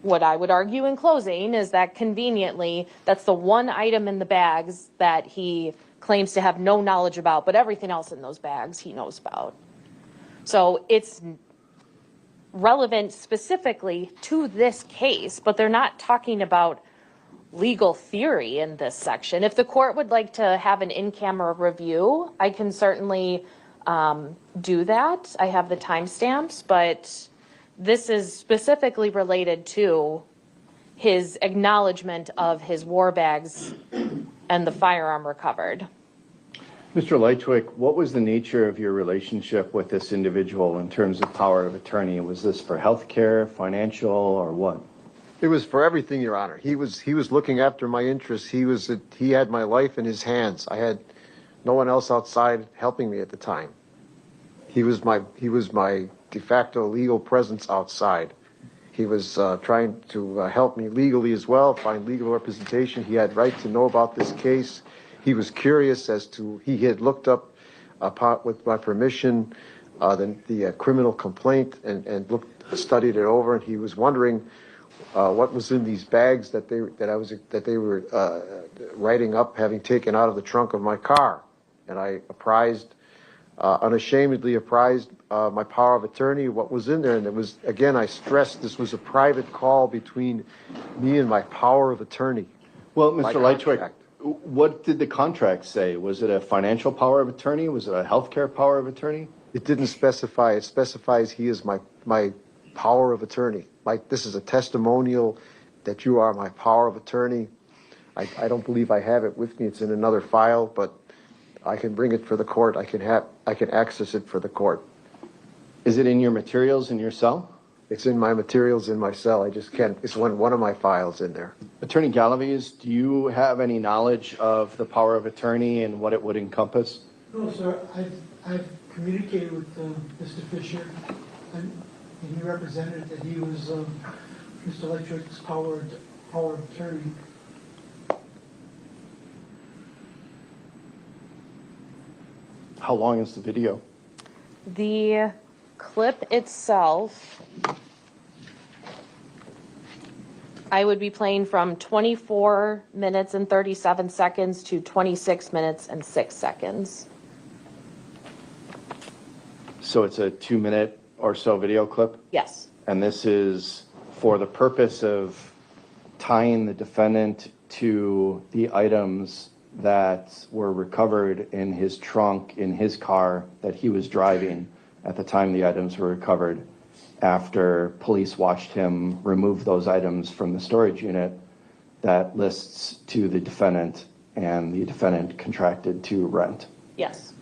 what I would argue in closing is that conveniently, that's the one item in the bags that he claims to have no knowledge about, but everything else in those bags he knows about. So it's relevant specifically to this case, but they're not talking about legal theory in this section. If the court would like to have an in-camera review, I can certainly do that. I have the timestamps, but this is specifically related to his acknowledgement of his war bags and the firearm recovered. Mr. Lychwick, what was the nature of your relationship with this individual in terms of power of attorney? Was this for health care, financial, or what? It was for everything, Your Honor. He was looking after my interests. He had my life in his hands. I had no one else outside helping me at the time. He was my de facto legal presence outside. He was trying to help me legally as well, find legal representation. He had right to know about this case. He was curious as to, he had looked up with my permission the criminal complaint and studied it over, and he was wondering what was in these bags that they were writing up, having taken out of the trunk of my car. And I unashamedly apprised my power of attorney what was in there. And it was, again, I stressed this was a private call between me and my power of attorney. Well, My Mr. Lychwick, contract. what did the contract say? Was it a financial power of attorney? Was it a healthcare power of attorney? It didn't specify. It specifies he is my power of attorney. This is a testimonial that you are my power of attorney. I don't believe I have it with me. It's in another file, but I can bring it for the court. I can access it for the court. Is it in your materials in your cell? It's in my materials in my cell. I just can't. It's one of my files in there. Attorney Galaviz, do you have any knowledge of the power of attorney and what it would encompass? No, sir. I've communicated with Mr. Fisher, and he represented that he was Mr. Lychwick's power of attorney. How long is the video? The clip itself, I would be playing from 24 minutes and 37 seconds to 26 minutes and 6 seconds. So it's a 2-minute or so video clip? Yes. And this is for the purpose of tying the defendant to the items that were recovered in his trunk in his car that he was driving at the time the items were recovered, after police watched him remove those items from the storage unit that lists to the defendant, and the defendant contracted to rent. Yes.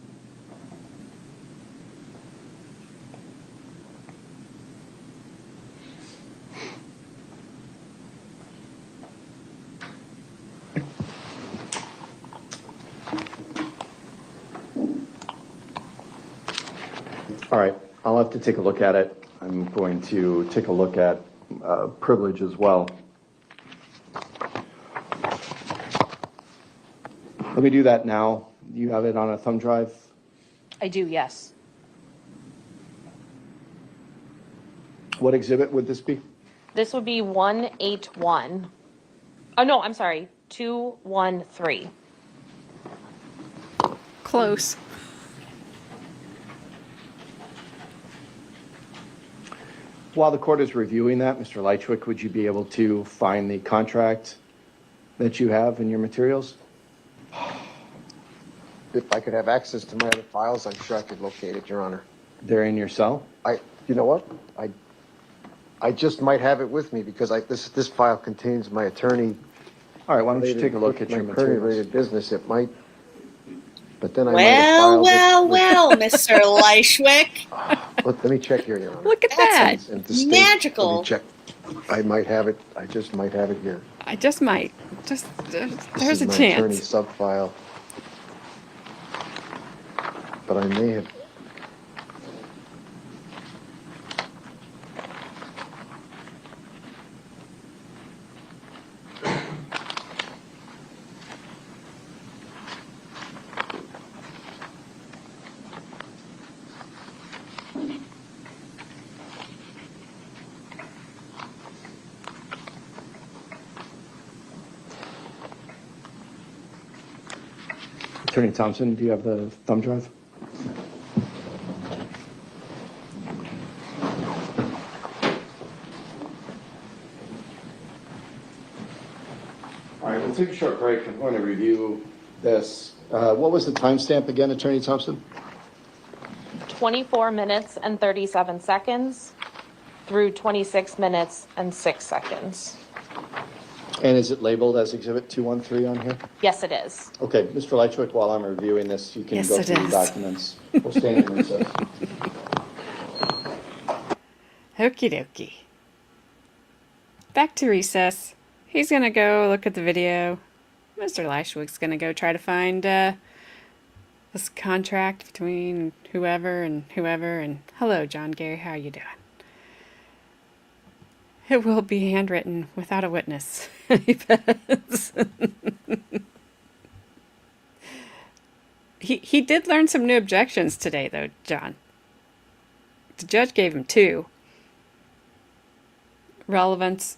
All right, I'll have to take a look at it. I'm going to take a look at privilege as well. Let me do that now. You have it on a thumb drive? I do, yes. What exhibit would this be? This would be 181. Oh, no, I'm sorry, 213. Close. While the court is reviewing that, Mr. Lychwick, would you be able to find the contract that you have in your materials? If I could have access to my other files, I'm sure I could locate it, Your Honor. They're in your cell? You know what? I just might have it with me because this file contains my attorney. All right, why don't you take a look at your materials? Attorney-related business. It might, but then I might have filed it. Well, Mr. Lychwick. Let me check here, Your Honor. Look at that. And to state- Magical. Let me check. I might have it. I just might have it here. I just might. Just This there's is a my attorney chance. sub-file. But I may have. Attorney Thompson, do you have the thumb drive? All right, we'll take a short break. I'm going to review this. What was the timestamp again, Attorney Thompson? 24 minutes and 37 seconds through 26 minutes and 6 seconds. And is it labeled as Exhibit 213 on here? Yes, it is. Okay, Mr. Lychwick, while I'm reviewing this, you can Yes, go it through the is. documents. We'll stand in recess. Okie dokie. back to recess. He's gonna go look at the video. Mr. Lychwick's gonna go try to find this contract between whoever and whoever. And hello, John Gary, how are you doing? It will be handwritten without a witness. He did learn some new objections today, though, John. The judge gave him 2. Relevance.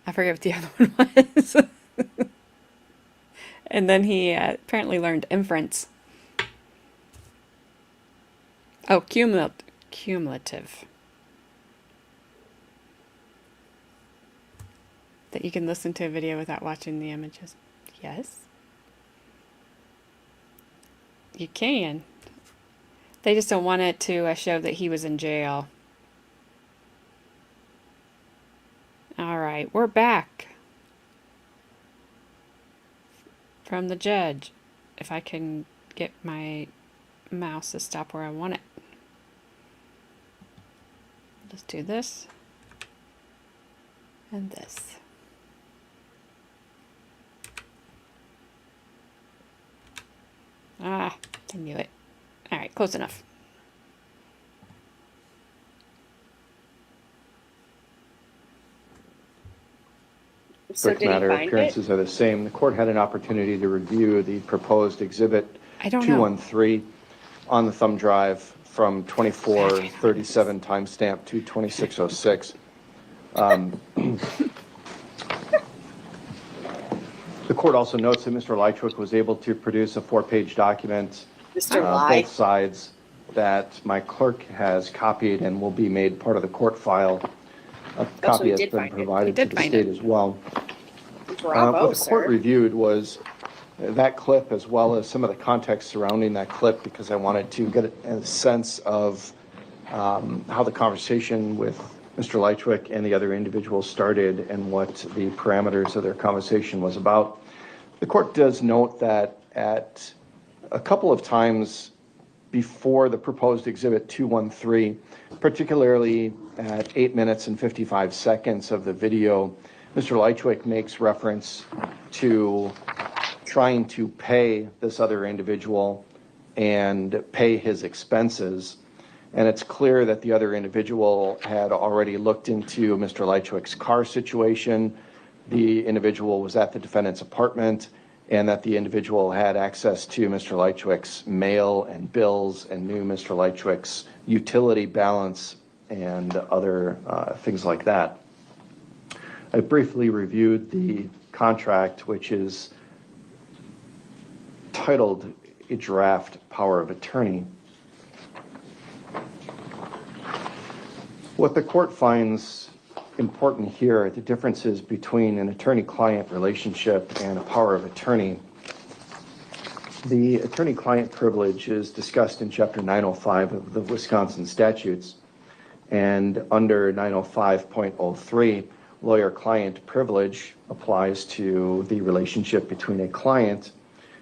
I forget what the other one was. And then he apparently learned inference. Oh, cumulative. That you can listen to a video without watching the images. Yes. You can. They just don't want it to show that he was in jail. All right, we're back from the judge. If I can get my mouse to stop where I want it. Let's do this and this. Ah, I knew it. All right, close enough. So Subject did he matter find it? appearances are the same. The court had an opportunity to review the proposed exhibit I don't know. 213 on the thumb drive from 2437 timestamp to 2606. The court also notes that Mr. Lychwick was able to produce a 4-page document, Mr. Ly? both sides, that my clerk has copied and will be made part of the court file. A so copy he has did been find it. provided He to did the find state it. as well. Bravo, What the court sir. reviewed was that clip as well as some of the context surrounding that clip, because I wanted to get a sense of how the conversation with Mr. Lychwick and the other individuals started and what the parameters of their conversation was about. The court does note that at a couple of times before the proposed exhibit 213, particularly at 8 minutes and 55 seconds of the video, Mr. Lychwick makes reference to trying to pay this other individual and pay his expenses. And it's clear that the other individual had already looked into Mr. Lychwick's car situation. The individual was at the defendant's apartment, and that the individual had access to Mr. Lychwick's mail and bills and knew Mr. Lychwick's utility balance and other things like that. I briefly reviewed the contract, which is titled a draft power of attorney. What the court finds important here are the differences between an attorney-client relationship and a power of attorney. The attorney-client privilege is discussed in Chapter 905 of the Wisconsin statutes, and under 905.03, lawyer-client privilege applies to the relationship between a client,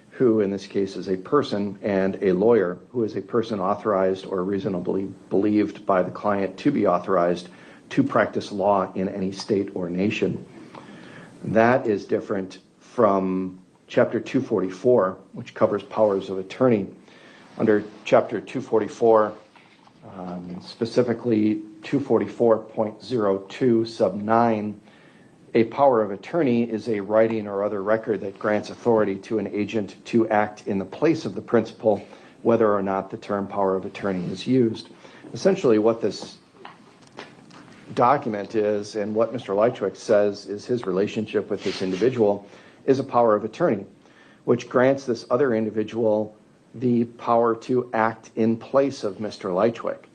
who in this case is a person, and a lawyer, who is a person authorized or reasonably believed by the client to be authorized to practice law in any state or nation. That is different from Chapter 244, which covers powers of attorney. Under Chapter 244, specifically 244.02 sub 9, a power of attorney is a writing or other record that grants authority to an agent to act in the place of the principal, whether or not the term power of attorney is used. Essentially what this document is, and what Mr. Lychwick says is his relationship with this individual, is a power of attorney, which grants this other individual the power to act in place of Mr. Lychwick.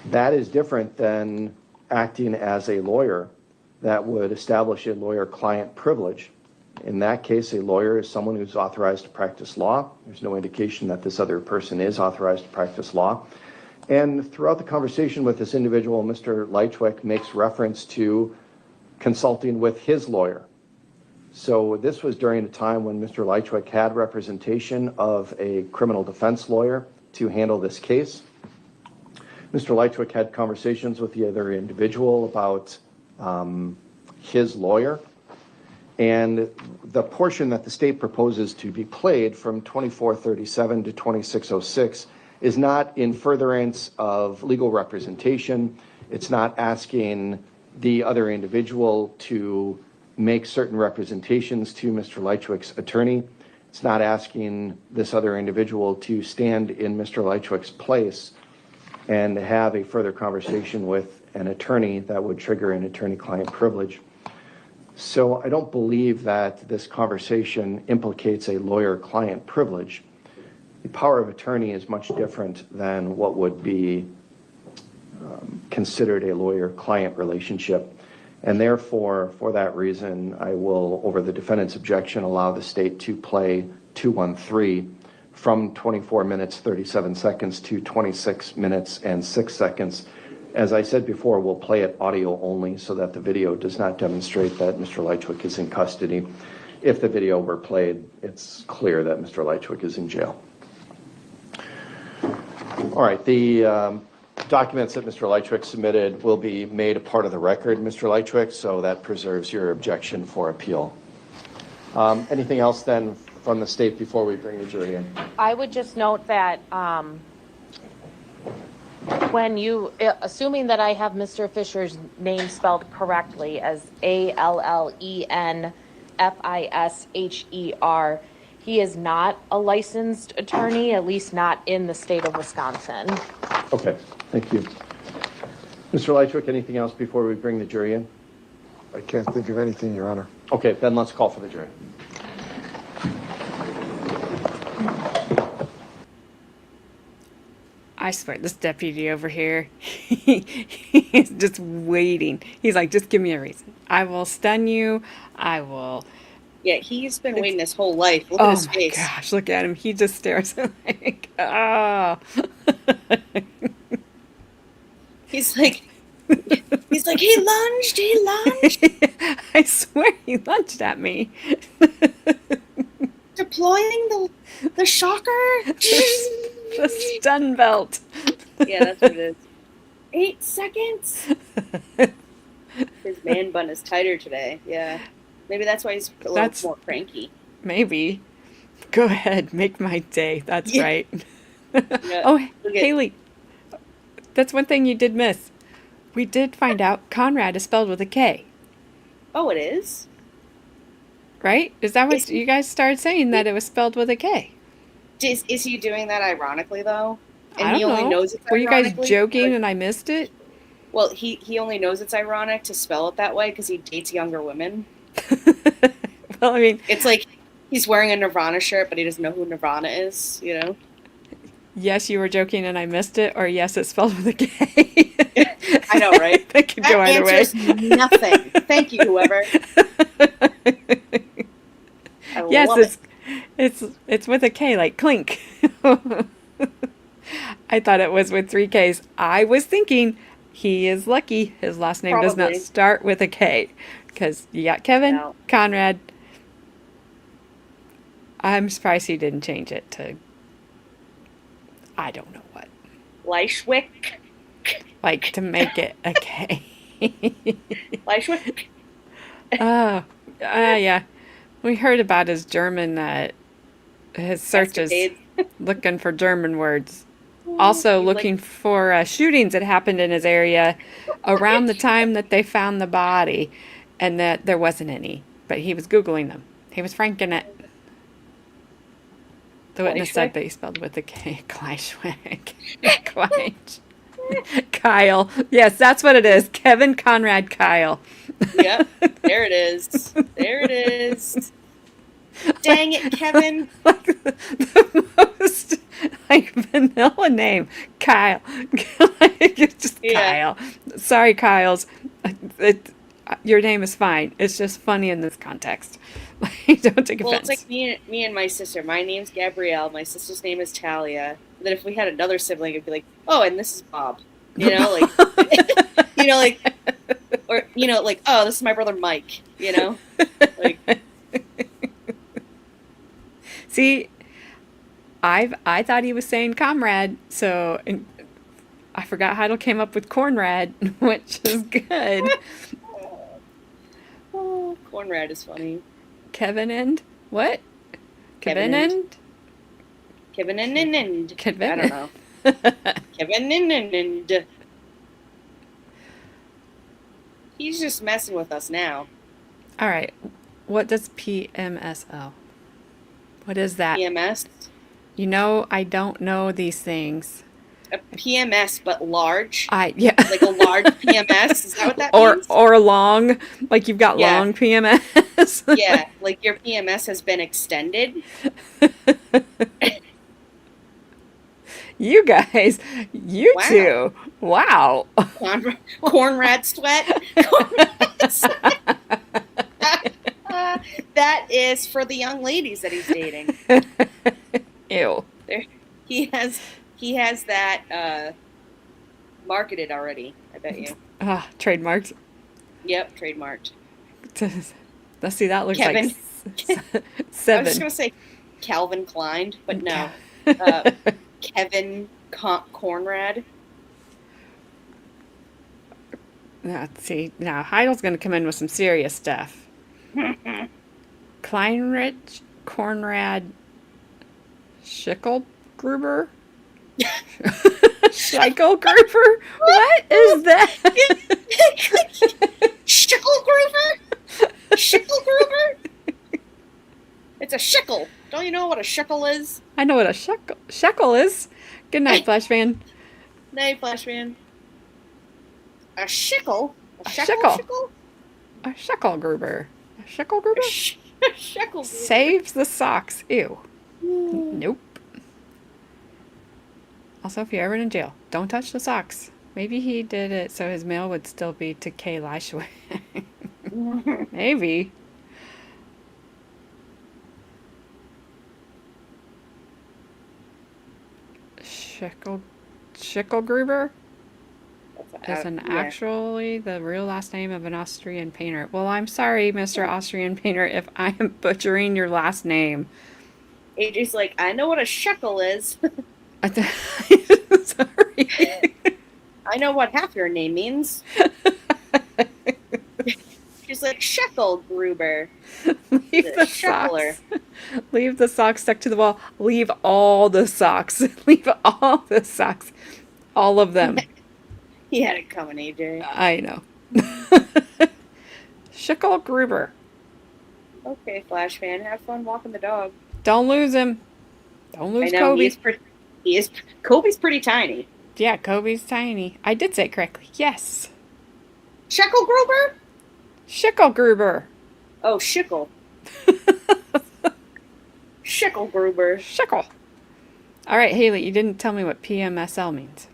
That is different than acting as a lawyer that would establish a lawyer-client privilege. In that case, a lawyer is someone who's authorized to practice law. There's no indication that this other person is authorized to practice law. And throughout the conversation with this individual, Mr. Lychwick makes reference to consulting with his lawyer. So this was during a time when Mr. Lychwick had representation of a criminal defense lawyer to handle this case. Mr. Lychwick had conversations with the other individual about his lawyer. And the portion that the state proposes to be played from 2437 to 2606 is not in furtherance of legal representation. It's not asking the other individual to make certain representations to Mr. Lychwick's attorney. It's not asking this other individual to stand in Mr. Lychwick's place and have a further conversation with an attorney that would trigger an attorney-client privilege. So I don't believe that this conversation implicates a lawyer-client privilege. The power of attorney is much different than what would be considered a lawyer-client relationship. And therefore, for that reason, I will, over the defendant's objection, allow the state to play 213 from 24 minutes, 37 seconds to 26 minutes and 6 seconds. As I said before, we'll play it audio only so that the video does not demonstrate that Mr. Lychwick is in custody. If the video were played, it's clear that Mr. Lychwick is in jail. All right, the documents that Mr. Lychwick submitted will be made a part of the record, Mr. Lychwick, so that preserves your objection for appeal. Anything else then from the state before we bring the jury in? I would just note that when you, assuming that I have Mr. Fisher's name spelled correctly as Allenfisher, he is not a licensed attorney, at least not in the state of Wisconsin. Okay, thank you. Mr. Lychwick, anything else before we bring the jury in? I can't think of anything, Your Honor. Okay, then let's call for the jury. I swear, this deputy over here, he's just waiting. He's like, just give me a reason. I will stun you. I will. Yeah, he's been waiting his whole life. Look at his face. Oh my gosh, look at him. He just stares like, oh. He's like, he lunged. I swear he lunged at me. Deploying the shocker. The stun belt. Yeah, that's what it is. 8 seconds. His man bun is tighter today. Yeah. Maybe that's why he's a little more cranky. Maybe. Go ahead, make my day. That's right. Yeah. Oh, Haley. That's one thing you did miss. We did find out Conrad is spelled with a K. Oh, it is? Right? Is that what you guys started saying, that it was spelled with a K? Is he doing that ironically, though? And I don't he only know. Knows it's Were you guys ironically? joking and I missed it? Well, he only knows it's ironic to spell it that way because he dates younger women. Well, I mean, it's like he's wearing a Nirvana shirt, but he doesn't know who Nirvana is, you know? Yes, you were joking and I missed it, or yes, it's spelled with a K. I know, right? That could go either way. Nothing. Thank you, whoever. Yes, it's with a K, like clink. I thought it was with 3 Ks. I was thinking he is lucky his last name does not start with a K, because you got Kevin, Conrad. I'm surprised he didn't change it to, I don't know what. Lychwick. Like to make it a K. Lychwick. Oh, yeah. We heard about his German, his searches, looking for German words. Also looking for shootings that happened in his area around the time that they found the body, and that there wasn't any. But he was Googling them. He was franking it. The witness said that he spelled with a K. Lychwick. Kyle. Yes, that's what it is. Kevin Conrad Kyle. Yep. There it is. There it is. Dang it, Kevin. The most vanilla name. Kyle. It's just Kyle. Sorry, Kyles. Your name is fine. It's just funny in this context. Don't take offense. Well, it's like me and my sister. My name's Gabrielle. My sister's name is Talia. And then if we had another sibling, it'd be like, oh, and this is Bob. You know, like, or like, oh, this is my brother Mike. You know, like. See, I thought he was saying comrade, so I forgot Heidel came up with Cornrad, which is good. Oh, Cornrad is funny. Kevin and what? Kevin Kevin and- and Kevin and Kevin. I don't know. Kevin and he's just messing with us now. All right. What does PMSL? What is that? PMS, You know, I don't know these things. a PMS but large, Yeah. like a large PMS. Is that what that or means? or long, like you've got Yeah. long PMS. Yeah, like your PMS has been extended. You guys, you Wow. two. Wow. Cornrad sweat. Cornrad sweat. That is for the young ladies that he's dating. Ew. There, he has that marketed already. I bet you. Trademarked. Yep, trademarked. Let's see, that looks Kevin. like I was just 7. gonna say Calvin Klein, but no. Kevin Cornrad. Let's see. Now, Heidel's going to come in with some serious stuff. Kleinrich, Cornrad, Schickelgruber? Schickelgruber? What is that? Schickelgruber? Schickelgruber? It's a shekel. Don't you know what a shekel is? I know what a shekel is. Good night, Flash Fan. Night, Flash Man. A shekel? A shekel. A Schickelgruber. A Schickelgruber? A shekel. Saves the socks. Ew. Nope. Also, if you're ever in jail, don't touch the socks. Maybe he did it so his mail would still be to Kay Lychwick. Maybe. Schickelgruber is actually the real last name of an Austrian painter. Well, I'm sorry, Mr. Austrian painter, if I am butchering your last name. AJ's like, I know what a shekel is. Sorry. I know what half your name means. She's like, Schickelgruber. Leave the Sheckler. socks. Leave the socks stuck to the wall. Leave all the socks. Leave all the socks. All of them. He had it coming, AJ. I know. Schickelgruber. Okay, Flash Fan, have fun walking the dog. Don't lose him. Don't lose Kobe. Kobe's pretty tiny. Yeah, Kobe's tiny. I did say it correctly. Yes. Schickelgruber? Schickelgruber. Oh, Schickel. Schickelgruber. Schickel. All right, Haley, you didn't tell me what PMSL means.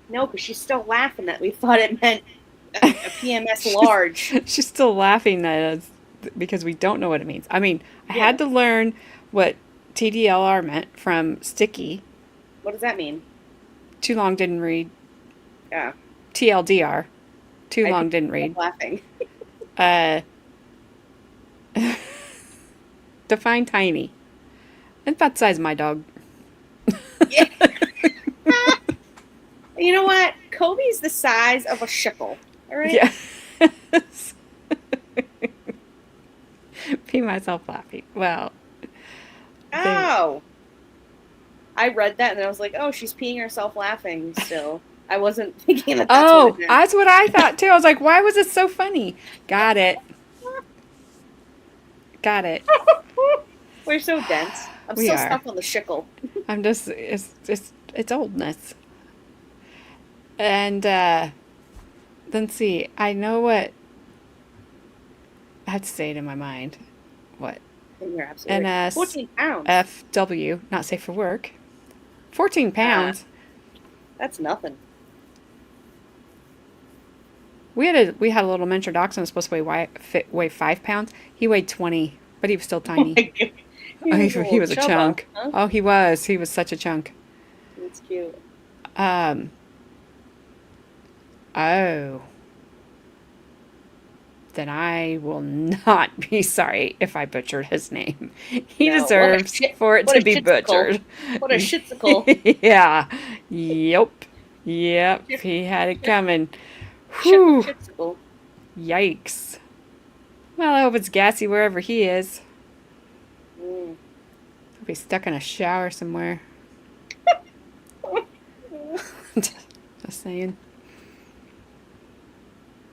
No, because she's still laughing that we thought it meant a PMS large. She's still laughing at us because we don't know what it means. I mean, I had to learn what TDLR meant from Sticky. What does that mean? Too long didn't read. Yeah. TLDR. Too long didn't read. Laughing. Define tiny. It's about the size of my dog. Yeah. You know what? Kobe's the size of a shekel. All right. Yes. Pee myself laughing. Well. Oh. I read that and I was like, oh, she's peeing herself laughing still. I wasn't thinking that that's what it meant. That's what I thought too. I was like, why was it so funny? Got it. Got it. We're so dense. I'm We still are. stuck on the shekel. I'm just, it's oldness. And, let's see, I know what, I had to say it in my mind. What? You're absolutely right. NS 14 pounds. FW, not safe for work. 14 pounds. That's nothing. We had a little miniature dachshund was supposed to weigh 5 pounds. He weighed 20, but he was still tiny. He was a chunk. Huh? Oh, he was. He was such a chunk. That's cute. Oh. then I will not be sorry if I butchered his name. He No, deserves for it what to a be shitsicle. butchered. What a shitsicle. Yeah. Yep. He had it coming. Whew. Shitsicle. Yikes. Well, I hope it's gassy wherever he is. Mm. He'll be stuck in a shower somewhere. Just saying.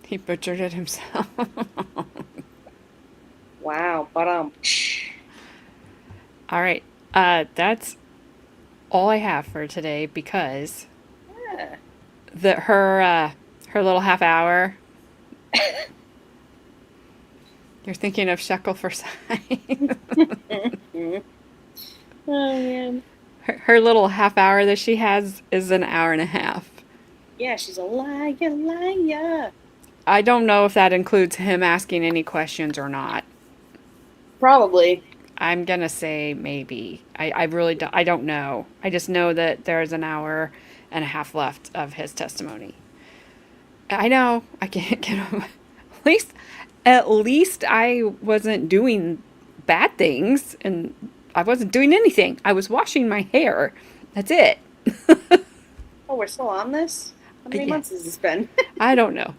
He butchered it himself. Wow, but All right. That's all I have for today because yeah. her little half hour. You're thinking of shekel for sight. Oh man. Her little half hour that she has is an hour and a half. Yeah, she's a liar. I don't know if that includes him asking any questions or not. Probably. I'm gonna say maybe. I really don't, I don't know. I just know that there's an hour and a half left of his testimony. I know I can't get him. At least I wasn't doing bad things and I wasn't doing anything. I was washing my hair. That's it. Oh, we're still on this? How many Yeah. months has this been? I don't know.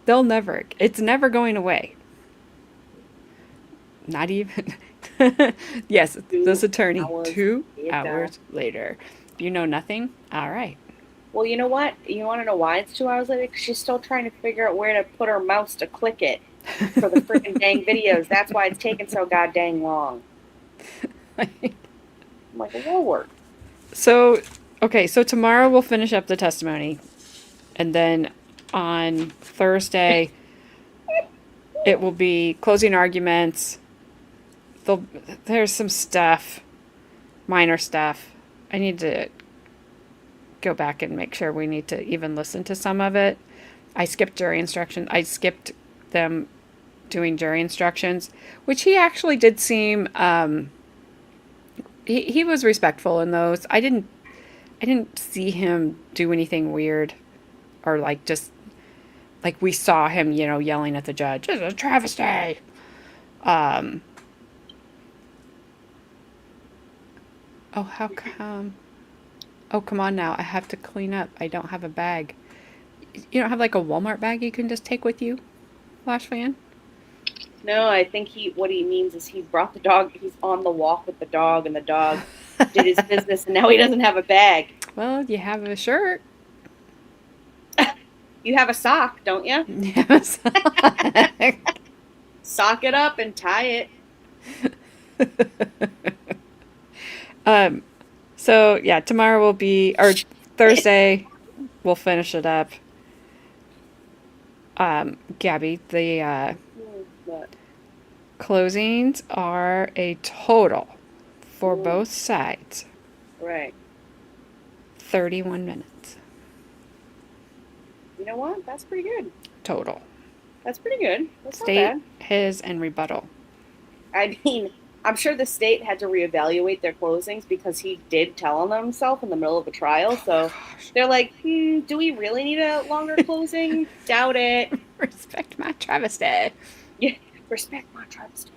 It's never going away. Not even. Yes, this attorney. 2 hours later. You know nothing? All right. Well, you know what? You want to know why it's 2 hours later? Because she's still trying to figure out where to put her mouse to click it for the freaking dang videos. That's why it's taking so goddamn long. I'm like, it will work. So, okay, so tomorrow we'll finish up the testimony. And then on Thursday, it will be closing arguments. There's some stuff, minor stuff. I need to go back and make sure we need to even listen to some of it. I skipped jury instructions. I skipped them doing jury instructions, which he actually did seem, he was respectful in those. I didn't see him do anything weird or like just like we saw him, yelling at the judge, "This is a travesty." Oh, how come? Oh, come on now. I have to clean up. I don't have a bag. You don't have like a Walmart bag you can just take with you, Flash Fan? No, I think what he means is he brought the dog. He's on the walk with the dog, and the dog did his business, and now he doesn't have a bag. Well, you have a shirt. You have a sock, don't you? Yes. Sock it up and tie it. So yeah, tomorrow will be, or Thursday, we'll finish it up. Gabby, the What? closings are a total for both sides, Right. 31 minutes You know what? That's pretty good. total. That's pretty good. That's State, not bad. his, and rebuttal. I mean, I'm sure the state had to reevaluate their closings because he did tell on himself in the middle of a trial. So they're like, do we really need a longer closing? Doubt it. Respect my travesty. Yeah, respect my travesty.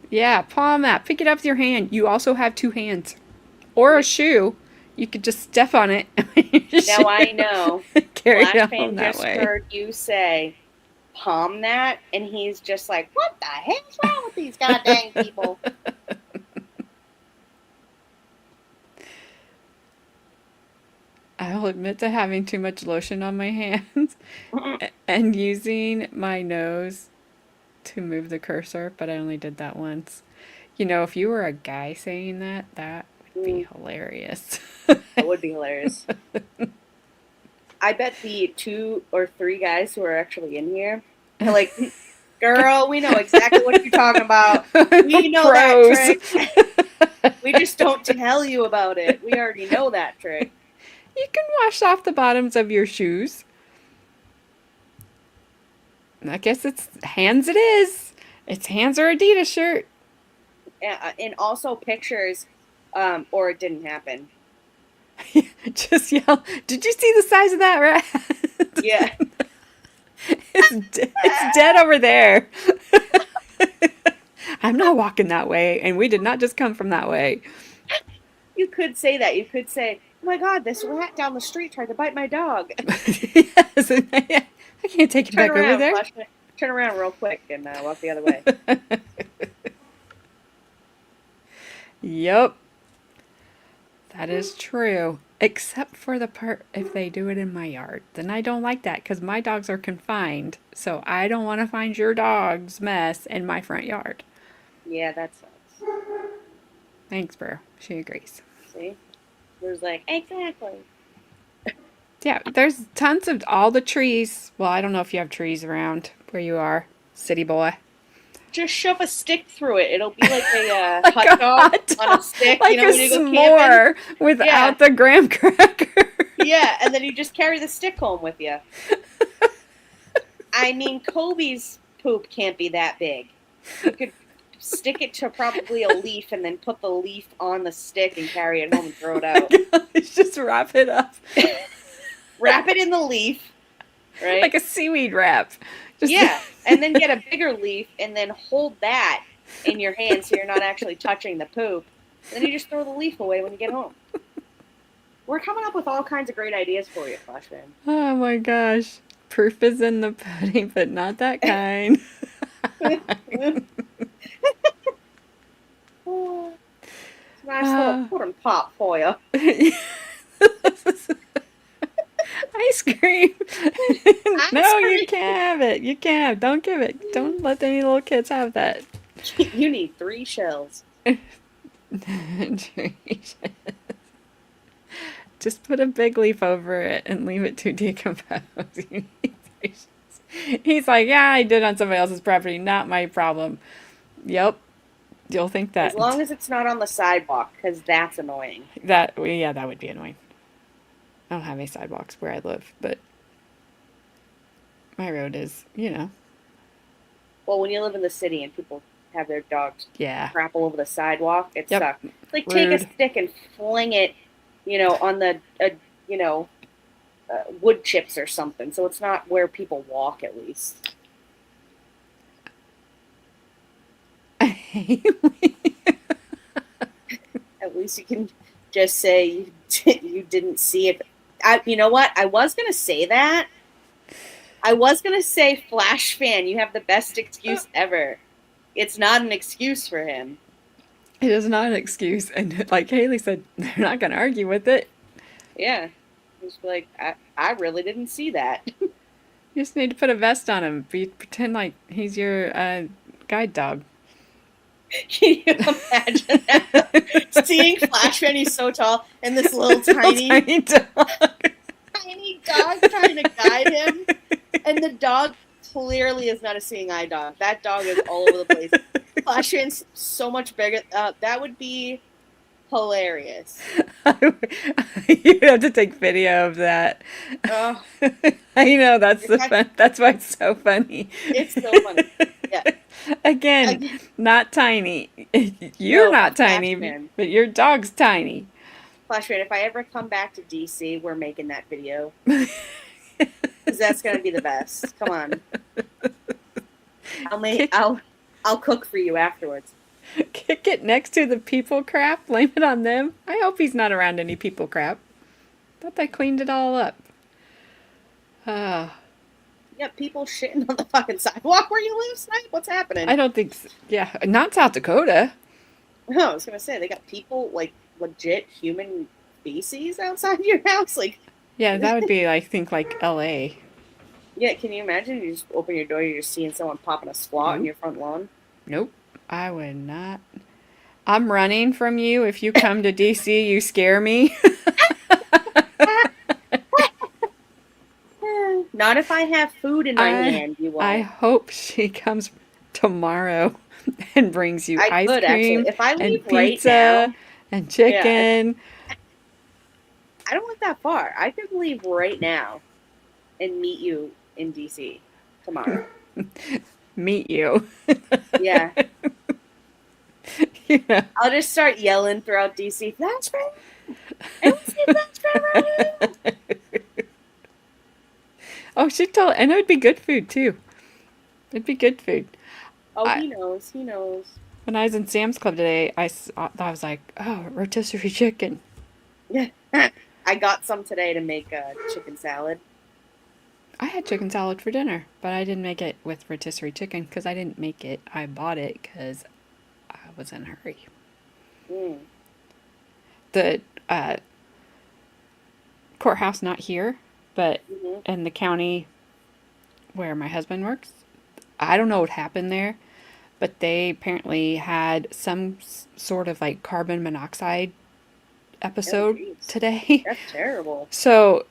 Yeah, palm that. Pick it up with your hand. You also have 2 hands. Or a shoe. You could just step on it. Now I know. Carry Flash it on Fan that just way. heard you say, palm that, and he's just like, what the hell's wrong with these goddamn people? I'll admit to having too much lotion on my hands and using my nose to move the cursor, but I only did that once. If you were a guy saying that, that would be hilarious. That would be hilarious. I bet the 2 or 3 guys who are actually in here are like, girl, we know exactly what you're talking about. We know that trick. We just don't tell you about it. We already know that trick. You can wash off the bottoms of your shoes. I guess it's hands it is. It's hands or Adidas shirt. And also pictures, or it didn't happen. Just yell, did you see the size of that rat? Yeah. It's dead over there. I'm not walking that way, and we did not just come from that way. You could say that. You could say, "Oh my God, this rat down the street tried to bite my dog." Yes, I can't take it Turn back over around, there. turn around real quick and walk the other way. Yep. That is true. Except for the part if they do it in my yard. Then I don't like that because my dogs are confined. So I don't want to find your dog's mess in my front yard. Yeah, that sucks. Thanks, bro. She agrees. See? There's like, exactly. Yeah, there's tons of all the trees. Well, I don't know if you have trees around where you are, city boy. Just shove a stick through it. It'll be like a Like hot a dog hot on dog, a stick. like you know, a when you go s'more camping. without the graham cracker. Yeah, and then you just carry the stick home with you. I mean, Kobe's poop can't be that big. You could stick it to probably a leaf and then put the leaf on the stick and carry it home and throw it out. Just wrap it up. Wrap it in the leaf, right? Like a seaweed wrap. Just Yeah, and then get a bigger leaf and then hold that in your hand so you're not actually touching the poop. Then you just throw the leaf away when you get home. We're coming up with all kinds of great ideas for you, Flashman. Oh my gosh. Proof is in the pudding, but not that kind. Oh, it's a nice little pudding pop for you. Ice cream. No, Ice you cream. can't have it. You can't have. Don't give it. Don't let any little kids have that. You need 3 shells. Just put a big leaf over it and leave it to decompose. You need 3 shells. He's like, yeah, I did on somebody else's property, not my problem. Yep. You'll think that. As long as it's not on the sidewalk, because that's annoying. That would be annoying. I don't have any sidewalks where I live, but my road is, Well, when you live in the city and people have their dogs yeah. crap all over the sidewalk, it Yep. sucks. It's like take a Rude. stick and fling it, on the, wood chips or something. So it's not where people walk, at least. At least you can just say you didn't see it. You know what? I was going to say that. I was going to say, Flash fan, you have the best excuse ever. It's not an excuse for him. It is not an excuse. And like Haley said, they're not going to argue with it. Yeah. Just be like, I really didn't see that. You just need to put a vest on him. Pretend like he's your guide dog. Can you imagine that? Seeing Flash fan, he's so tall, and this little Tiny dog. tiny dog trying to guide him. And the dog clearly is not a seeing eye dog. That dog is all over the place. Flash fan's so much bigger. That would be hilarious. You have to take video of that. Oh, I know that's that's why it's so funny. it's so funny. Yeah. Again, not tiny. You're No, not tiny, Flashman. but your dog's tiny. Flash fan, if I ever come back to DC, we're making that video. Because that's gonna be the best. Come on. I'll cook for you afterwards. Kick it next to the people crap. Blame it on them. I hope he's not around any people crap. Thought they cleaned it all up. Yeah, people shitting on the fucking sidewalk where you live, Snipe? What's happening? I don't think. Yeah, not South Dakota. No, I was gonna say they got people like legit human feces outside your house. Like, Yeah, that would be like L.A. yeah, can you imagine? You just open your door, you're just seeing someone popping a squat in your front lawn. Nope, I would not. I'm running from you. If you come to D.C., you scare me. Not if I have food in my hand. You won't. I hope she comes tomorrow and brings you I ice could, cream actually. If I and leave right pizza now- and chicken. I don't live that far. I could leave right now and meet you in DC tomorrow. Meet you. Yeah. Yeah. I'll just start yelling throughout DC, Flash fan! Anyone see Flash fan right here? Oh, she told, and it would be good food too. It'd be good food. Oh, I, he knows. He knows. when I was in Sam's Club today, I was like, oh, rotisserie chicken. Yeah. I got some today to make a chicken salad. I had chicken salad for dinner, but I didn't make it with rotisserie chicken because I didn't make it. I bought it because I was in a hurry. Mm. The courthouse, not here, but Mhm. in the county where my husband works, I don't know what happened there, but they apparently had some sort of like carbon monoxide Oh, episode jeez. today. That's terrible. So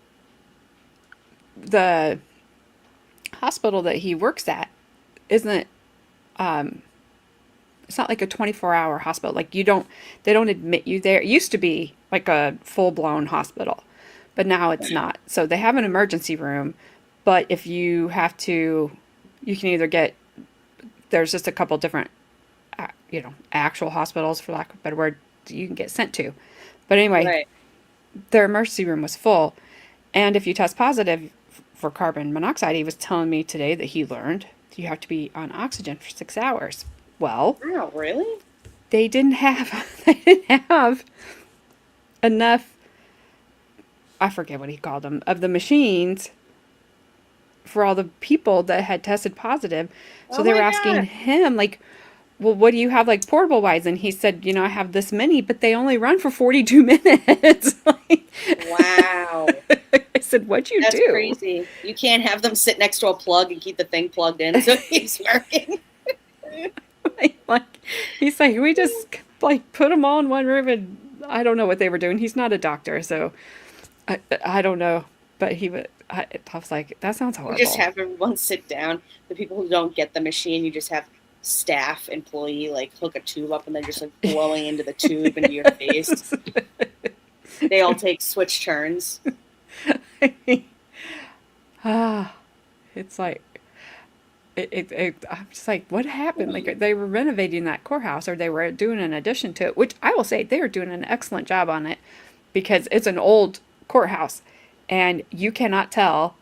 the hospital that he works at isn't it's not like a 24-hour hospital. Like they don't admit you there. It used to be like a full-blown hospital, but now it's not. So they have an emergency room, but if you have to, you can either get, there's just a couple different, actual hospitals, for lack of a better word, that you can get sent to. But anyway, Right. their emergency room was full. And if you test positive for carbon monoxide, he was telling me today that he learned you have to be on oxygen for 6 hours. Well, Oh, really? they didn't have enough, I forget what he called them, of the machines for all the people that had tested positive. So Oh they were my asking God. him, like, well, what do you have, like, portable wise? And he said, I have this many, but they only run for 42 minutes. Wow. I said, what'd you That's do? crazy. You can't have them sit next to a plug and keep the thing plugged in so it keeps working. like, he's like, we just, like, put them all in one room, and I don't know what they were doing. He's not a doctor, so I don't know. But I was like, that sounds You horrible. just have everyone sit down. The people who don't get the machine, you just have staff employee like hook a tube up and they're just like blowing into the tube into your face. They all take switch turns. It's like, I'm just like, what happened? Like, they were renovating that courthouse, or they were doing an addition to it, which I will say they are doing an excellent job on it, because it's an old courthouse, and you cannot tell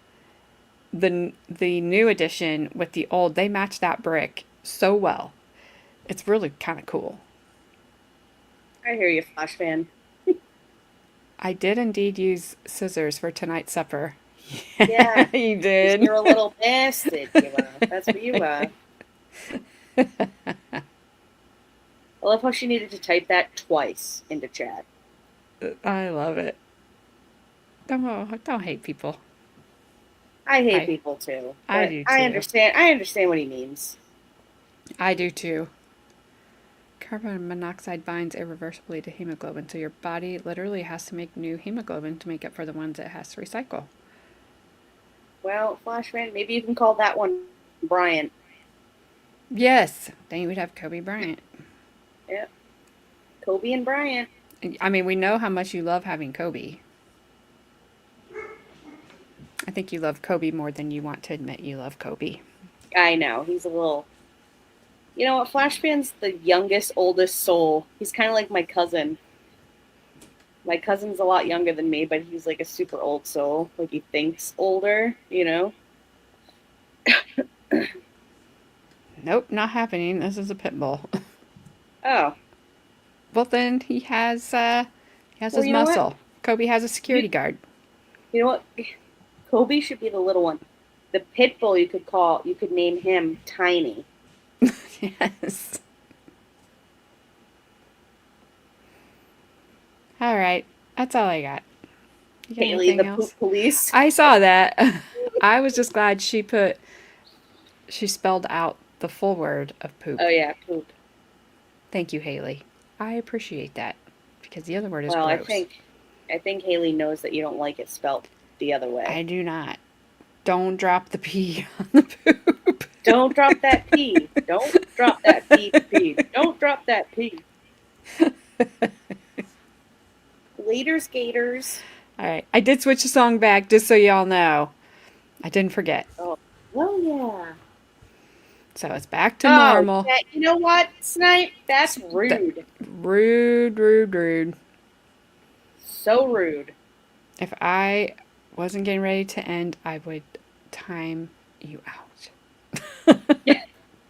the new addition with the old. They match that brick so well. It's really kind of cool. I hear you, Flash fan. I did indeed use scissors for tonight's supper. Yeah. You did. You're a little bastard, you are. That's what you are. I love how she needed to type that twice into chat. I love it. Don't hate people. I hate I- people too. I but do I too. understand. I understand what he means. I do too. Carbon monoxide binds irreversibly to hemoglobin, so your body literally has to make new hemoglobin to make up for the ones it has to recycle. Well, Flash fan, maybe you can call that one Bryant. Yes, then you would have Kobe Bryant. Yep. Kobe and Bryant. I mean, we know how much you love having Kobe. I think you love Kobe more than you want to admit you love Kobe. I know. He's a little. You know what? Flash fan's the youngest, oldest soul. He's kind of like my cousin. My cousin's a lot younger than me, but he's like a super old soul. Like he thinks older, you know? Nope, not happening. This is a pit bull. Oh. Well, then he has Well, his you know what? muscle. Kobe has a security guard. You know what? Kobe should be the little one. The pit bull you could name him Tiny. Yes. All right, that's all I got. You got Haley, anything the else? poop police. I saw that. I was just glad she spelled out the full word of poop. Oh yeah, poop. Thank you, Haley. I appreciate that, because the other word is Well, gross. I think Haley knows that you don't like it spelled the other way. I do not. Don't drop the P on the poop. Don't drop that P. Don't drop that P. Don't drop that P. Later, skaters. All right. I did switch the song back, just so y'all know. I didn't forget. Oh, well, yeah. So it's back to normal. Yeah, you know what, Snipe? That's rude. Rude. So rude. If I wasn't getting ready to end, I would time you out.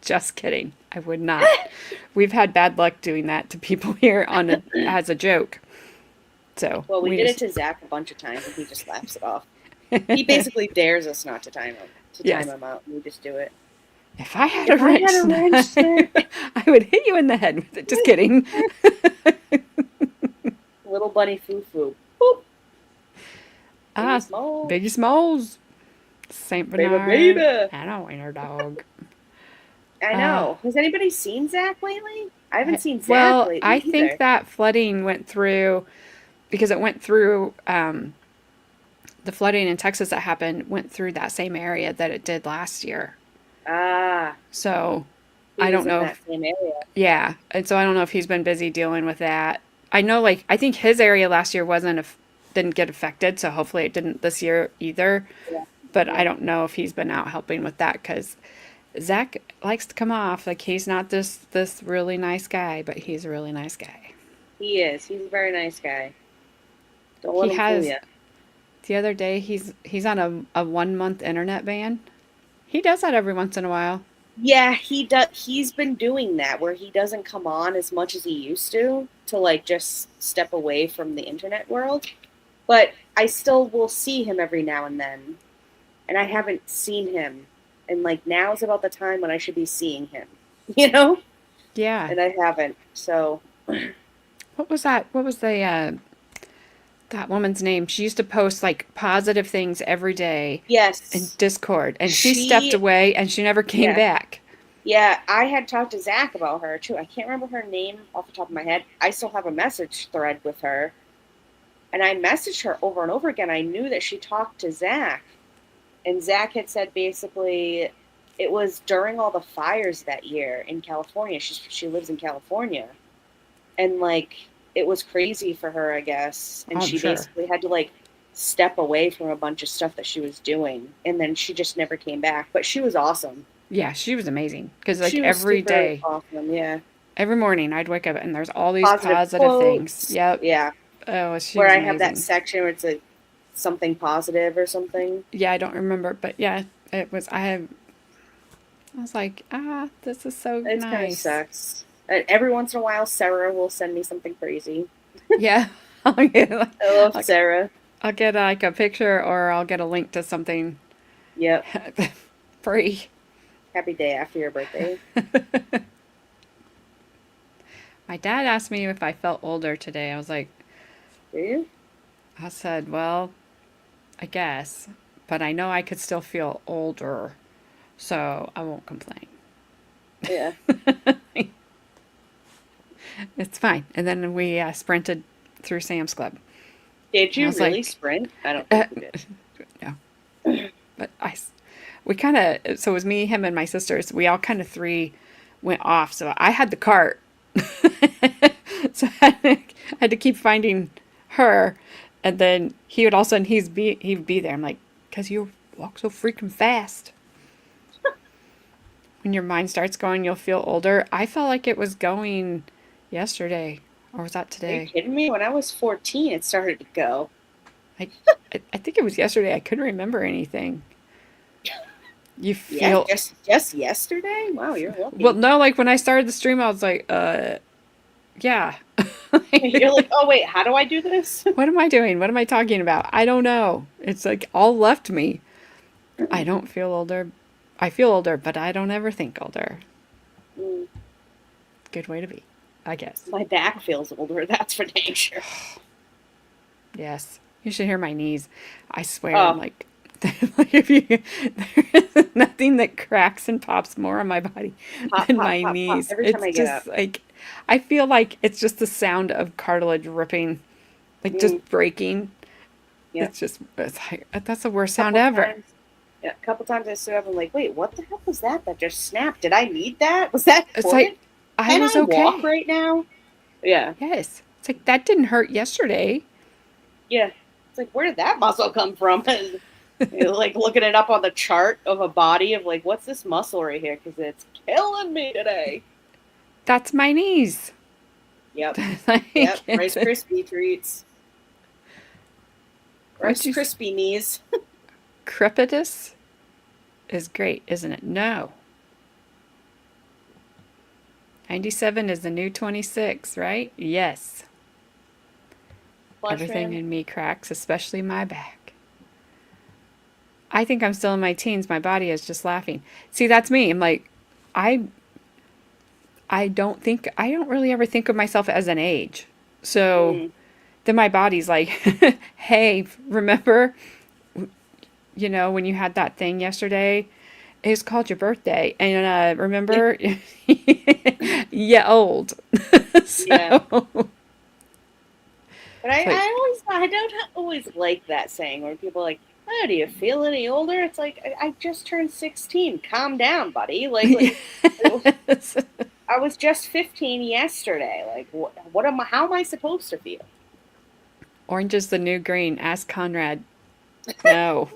Just kidding. I would not. We've had bad luck doing that to people here as a joke. So Well, we did it to Zach a bunch of times, and he just laughs it off. He basically dares us not to time him out, and we just do it. If I had a wrench, I would hit you in the head with it. Just kidding. Little bunny foo-foo. Boop. Biggie Smalls. St. Bernard. Baby. And a wiener dog. I know. Has anybody seen Zach lately? I haven't seen Zach well, lately I either. think that flooding went through, because it went through, the flooding in Texas that happened went through that same area that it did last year. So I don't know. In that same area. Yeah. And so I don't know if he's been busy dealing with that. I know, like, I think his area last year didn't get affected. So hopefully it didn't this year either. Yeah. But I don't know if he's been out helping with that, because Zach likes to come off like he's not this really nice guy, but he's a really nice guy. He is. He's a very nice guy. Don't let him fool you. The other day, he's on a 1 month internet ban. He does that every once in a while. Yeah, he does. He's been doing that where he doesn't come on as much as he used to like just step away from the internet world. But I still will see him every now and then, and I haven't seen him. And like now is about the time when I should be seeing him, you know? Yeah. And I haven't. So. What was that? What was the that woman's name? She used to post like positive things every day. Yes. In Discord, and she stepped away, and she never came back. Yeah, I had talked to Zach about her too. I can't remember her name off the top of my head. I still have a message thread with her, and I messaged her over and over again. I knew that she talked to Zach, and Zach had said basically it was during all the fires that year in California. She lives in California, and like it was crazy for her, I guess, and she basically had to like step away from a bunch of stuff that she was doing, and then she just never came back. But she was awesome. Yeah, she was amazing, because like every day, awesome, yeah. Every morning I'd wake up and there's all these positive things. Yep. Yeah. Oh, she where was I amazing. have that section where it's like something positive or something. Yeah, I don't remember, but yeah, it was. I was like, this is so nice. It kind of sucks. Every once in a while, Sarah will send me something crazy. Yeah. I love Sarah. I'll get like a picture, or I'll get a link to something. Yep. Free. Happy day after your birthday. My dad asked me if I felt older today. I was like, do you? I said, well, I guess, but I know I could still feel older, so I won't complain. Yeah. It's fine. And then we sprinted through Sam's Club. Did you really sprint? I don't think we did. No. But we kind of, so it was me, him, and my sisters. We all kind of three went off. So I had the cart. So I had to keep finding her. And then he would all of a sudden, he'd be there. I'm like, because you walk so freaking fast. When your mind starts going, you'll feel older. I felt like it was going yesterday. Or was that today? Are you kidding me? When I was 14, it started to go. I think it was yesterday. I couldn't remember anything. You feel... Yeah, just yesterday? Wow, you're lucky. Well, no, like when I started the stream, I was like, yeah. You're like, oh wait, how do I do this? What am I doing? What am I talking about? I don't know. It's like all left me. I don't feel older. I feel older, but I don't ever think older. Good way to be, I guess. My back feels older, that's for dang sure. Yes. You should hear my knees. I swear, I'm like, if you, there is nothing that cracks and pops more on my body than my knees. Every time I get up. Like, I feel like it's just the sound of cartilage ripping, like just breaking. Yep. It's like, that's the worst sound ever. A couple times I stood up and like, wait, what the heck was that? That just snapped. Did I need that? Was that important? It's like, I was okay. Walk right now? Yeah. Yes. It's like, that didn't hurt yesterday. Yeah. It's like, where did that muscle come from? You're like looking it up on the chart of a body of like, what's this muscle right here? Because it's killing me today. That's my knees. Yep. Like, yep. Rice Krispie treats. Rice Krispie knees. Crepitus? is great, isn't it? No. 97 is the new 26, right? Yes. Flush Everything man. in me cracks, especially my back. I think I'm still in my teens. My body is just laughing. See, that's me. I'm like, I I don't really ever think of myself as an age. So Mm. then my body's like, hey, remember, when you had that thing yesterday? It's called your birthday. And remember, yeah, old. Yeah. So, But it's like, I don't always like that saying where people are like, oh, do you feel any older? It's like, I just turned 16. Calm down, buddy. yes. I was just 15 yesterday. Like, how am I supposed to feel? Orange is the new green. Ask Conrad. No.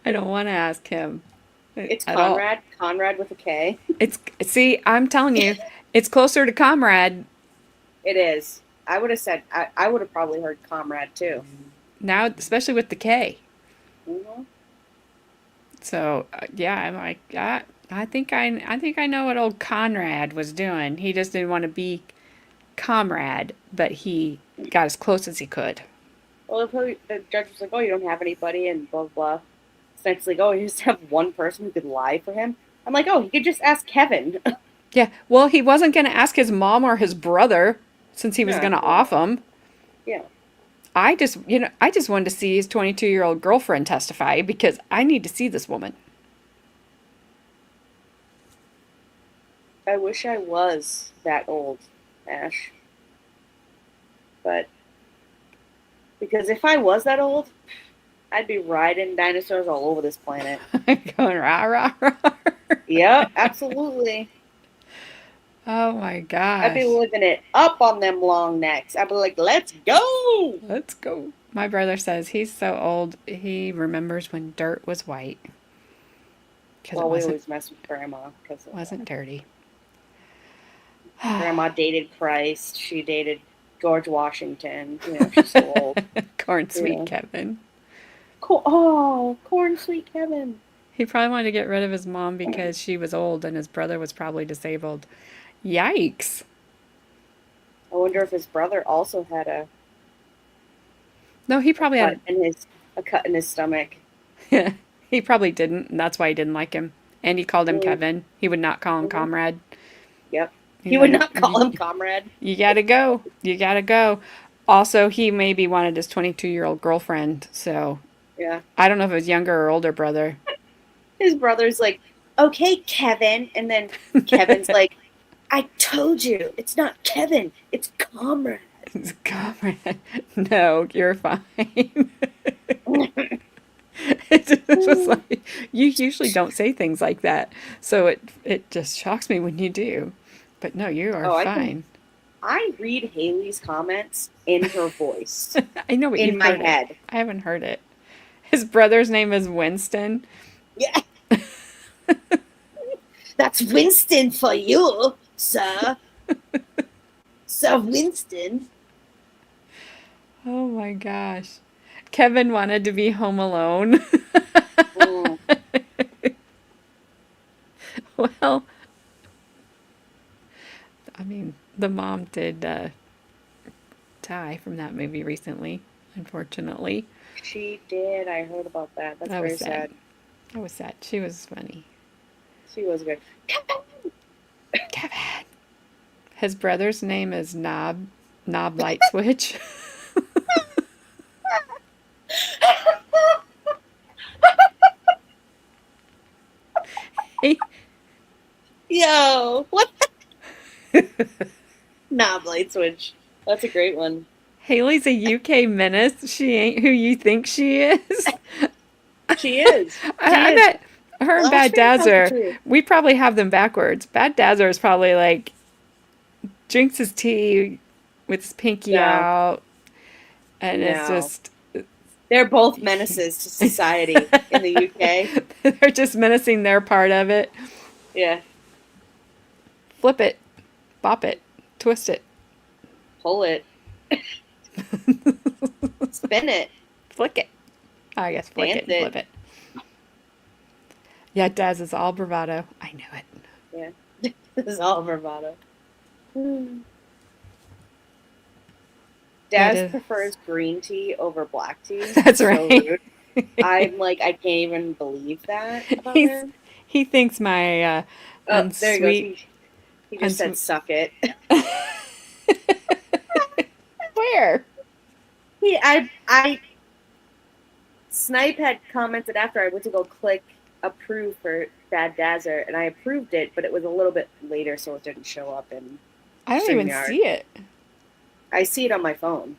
I don't want to ask him It's at all. Conrad with a K. See, I'm telling you, it's closer to comrade It is. I would have said, I would have probably heard comrade too. now, especially with the K. Mm-hmm. So yeah, I'm like, I think I know what old Conrad was doing. He just didn't want to be comrade, but he got as close as he could. Well, the judge was like, oh, you don't have anybody, and blah, blah, blah. So it's like, oh, you just have one person who could lie for him. I'm like, oh, he could just ask Kevin. Yeah, well, he wasn't going to ask his mom or his brother since he was Yeah. going to off him. Yeah. I just wanted to see his 22-year-old girlfriend testify because I need to see this woman. I wish I was that old, Ash. But because if I was that old, I'd be riding dinosaurs all over this planet. Going rah, rah, rah. Yep, absolutely. Oh my gosh. I'd be living it up on them long necks. I'd be like, let's go. Let's go. My brother says he's so old, he remembers when dirt was white. Because Well, it we always mess with Grandma. Because wasn't dirty. Grandma dated Christ. She dated George Washington. She's so old. Corn sweet Yeah. Kevin. Corn sweet Kevin. He probably wanted to get rid of his mom because she was old and his brother was probably disabled. Yikes. I wonder if his brother also had a No, he probably cut had. a cut in his stomach. He probably didn't, and that's why he didn't like him. And he called him Mm. Kevin. He would not call him Mhm. comrade. Yep. He's He would like, not call him comrade. You gotta go. You gotta go. Also, he maybe wanted his 22-year-old girlfriend, so Yeah. I don't know if it was younger or older brother. His brother's like, okay, Kevin. And then Kevin's like, I told you, it's not Kevin, it's comrade. He's comrade. No, you're fine. It just was like, you usually don't say things like that, so it just shocks me when you do. But no, you are Oh, fine. I read Haley's comments in her voice, I know what in you've my heard it. head. I haven't heard it. His brother's name is Winston. Yeah. That's Winston for you, sir. Sir Winston. Oh my gosh. Kevin wanted to be home alone. Mm. Well, I mean, the mom did die from that movie recently, unfortunately. She did. I heard about that. That's That very was sad. That was sad. She was funny. She was good. Kevin. His brother's name is Knob Light Switch. Hey, Yo, what? Knob light switch. That's a great one. Haley's a UK menace. She ain't who you think she is. She is. I bet her and Well, Bad that's very Dazzer, true. we probably have them backwards. Bad Dazzer is probably like drinks his tea with his pinky No. out, and it's No. just They're both menaces to society in the UK. they're just menacing their part of it. Yeah. Flip it, bop it, twist it, Pull it. Spin it. flick it. I guess flick it Dance and flip it. Yeah, Daz is all bravado. I knew it. Yeah. This is all bravado. It Daz is. prefers green tea over black tea. That's So right. rude. I'm like, I can't even believe that about He's him. he thinks my Oh, there he goes. unsweet. He just said, "Suck it." Where? Snipe had commented after I went to go click approve for Bad Dazzer, and I approved it, but it was a little bit later, so it didn't show up in I don't even StreamYard. see it. I see it on my phone.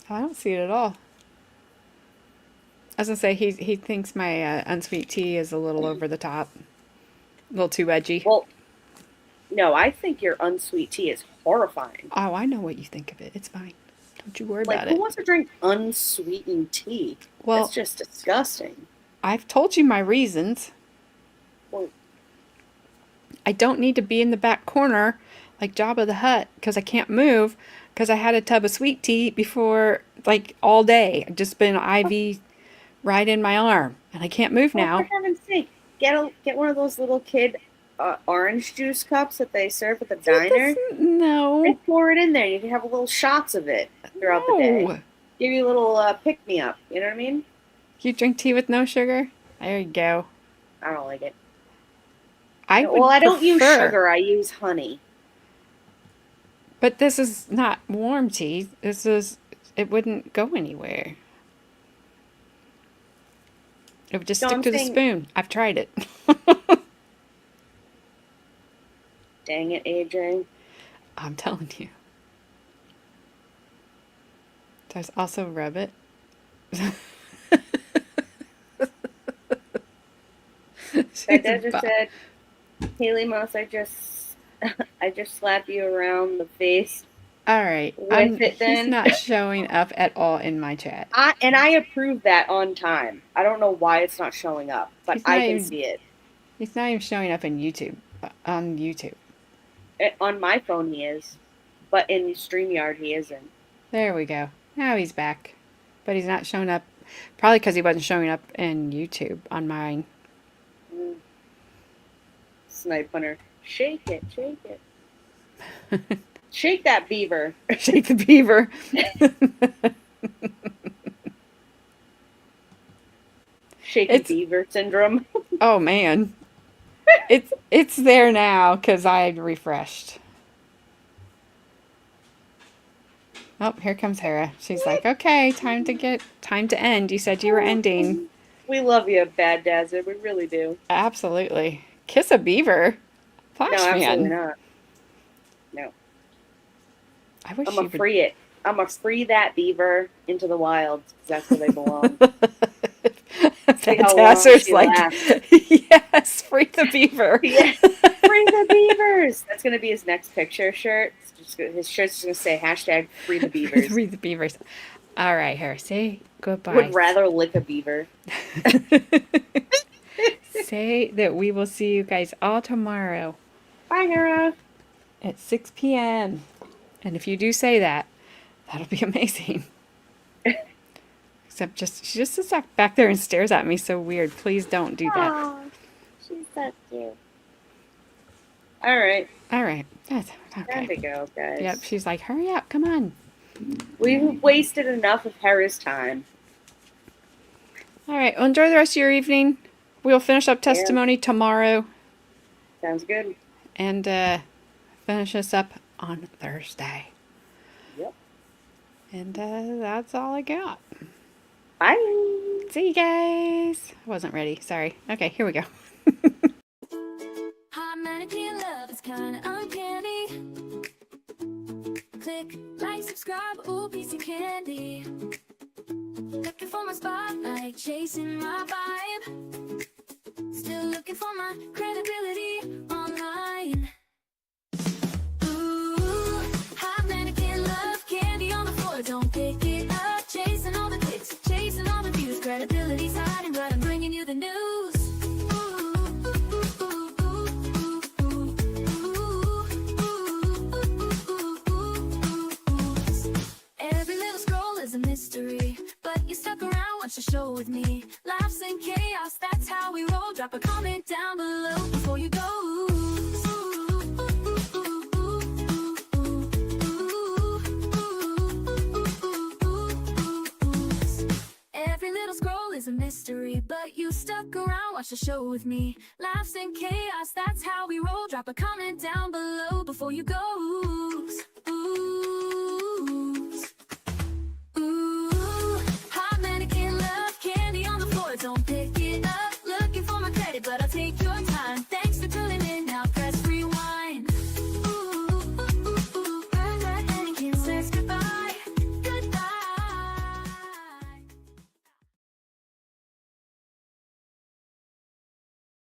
I don't see it at all. I was gonna say he thinks my unsweet tea is a little over the top, a little too edgy. Well, no, I think your unsweet tea is horrifying. Oh, I know what you think of it. It's fine. Don't you worry Like, about who it. wants to drink unsweetened tea? Well, That's just disgusting. I've told you my reasons. Well, I don't need to be in the back corner like Jabba the Hutt because I can't move because I had a tub of sweet tea before, like, all day. I've just been IV right in my arm and I can't move oh, now. for heaven's sake, get one of those little kid orange juice cups that they serve at the diner. No. And pour it in there. You can have little shots of it throughout the day. Give you a little pick-me-up. You know what I mean? You drink tea with no sugar? There you go. I don't like it. I don't use prefer- sugar. I use honey. But this is not warm tea. It wouldn't go anywhere. It would just No, stick I'm to the saying- spoon. I've tried it. Dang it, AJ. I'm telling you. There's also rub it. My dad just said, Haley Moss, I just slapped you around the face. All right. With it He's then. not showing up at all in my chat. I approved that on time. I don't know why it's not showing up, but He's I not can even- see it. He's not even showing up in YouTube. On YouTube. On my phone he is, but in StreamYard he isn't. There we go. Now he's back. But he's not showing up. Probably because he wasn't showing up in YouTube on mine. Snipe Hunter. Shake it, shake it. Shake that beaver. Shake the beaver. Shaky It's- beaver syndrome. Oh man. It's there now because I refreshed. Oh, here comes Hera. She's like, okay, time to end. You said you were ending. We love you, Bad Dazzler. We really do. Absolutely. Kiss a beaver. Flash No, absolutely man. not. No. I wish I'm you gonna would. free it. I'm gonna free that beaver into the wild. 'Cause that's where they belong. See how long Fantastic's she like, lasts. yes, free the beaver. Yeah. Free the beavers. That's gonna be his next picture shirt. His shirt's just gonna say hashtag free the beavers. Free the beavers. All right, Hera, say goodbye. Would rather lick a beaver. Say that we will see you guys all tomorrow Bye, Hera. at 6 p.m. And if you do say that, that'll be amazing. Except she just sits back there and stares at me so weird. Please don't do that. Aw, she's so cute. All right, All right. That's time okay. to go, guys. Yep, she's like, hurry up, come on. We've wasted enough of Hera's time. All right, well, enjoy the rest of your evening. We'll finish up testimony tomorrow Sounds good. and finish this up on Thursday. Yep. And that's all I got. Bye. See you guys. I wasn't ready. Sorry. Okay, here we go. Hot mannequin love is kinda uncanny. Click, like, subscribe, ooh, piece of candy. Looking for my spotlight, chasing my vibe. Still looking for my credibility online. Ooh, hot mannequin love, candy on the floor, don't pick it up. Chasing all the clicks, chasing all the views. Credibility's hiding, but I'm bringing you the news. Every little scroll is a mystery, but you stuck around. watch the show with me. Laughs and chaos, that's how we roll. Drop a comment down below before you go. Every little scroll is a mystery, but you stuck around, watch the show with me. Laughs and chaos, that's how we roll. Drop a comment down below before you go. Ooh.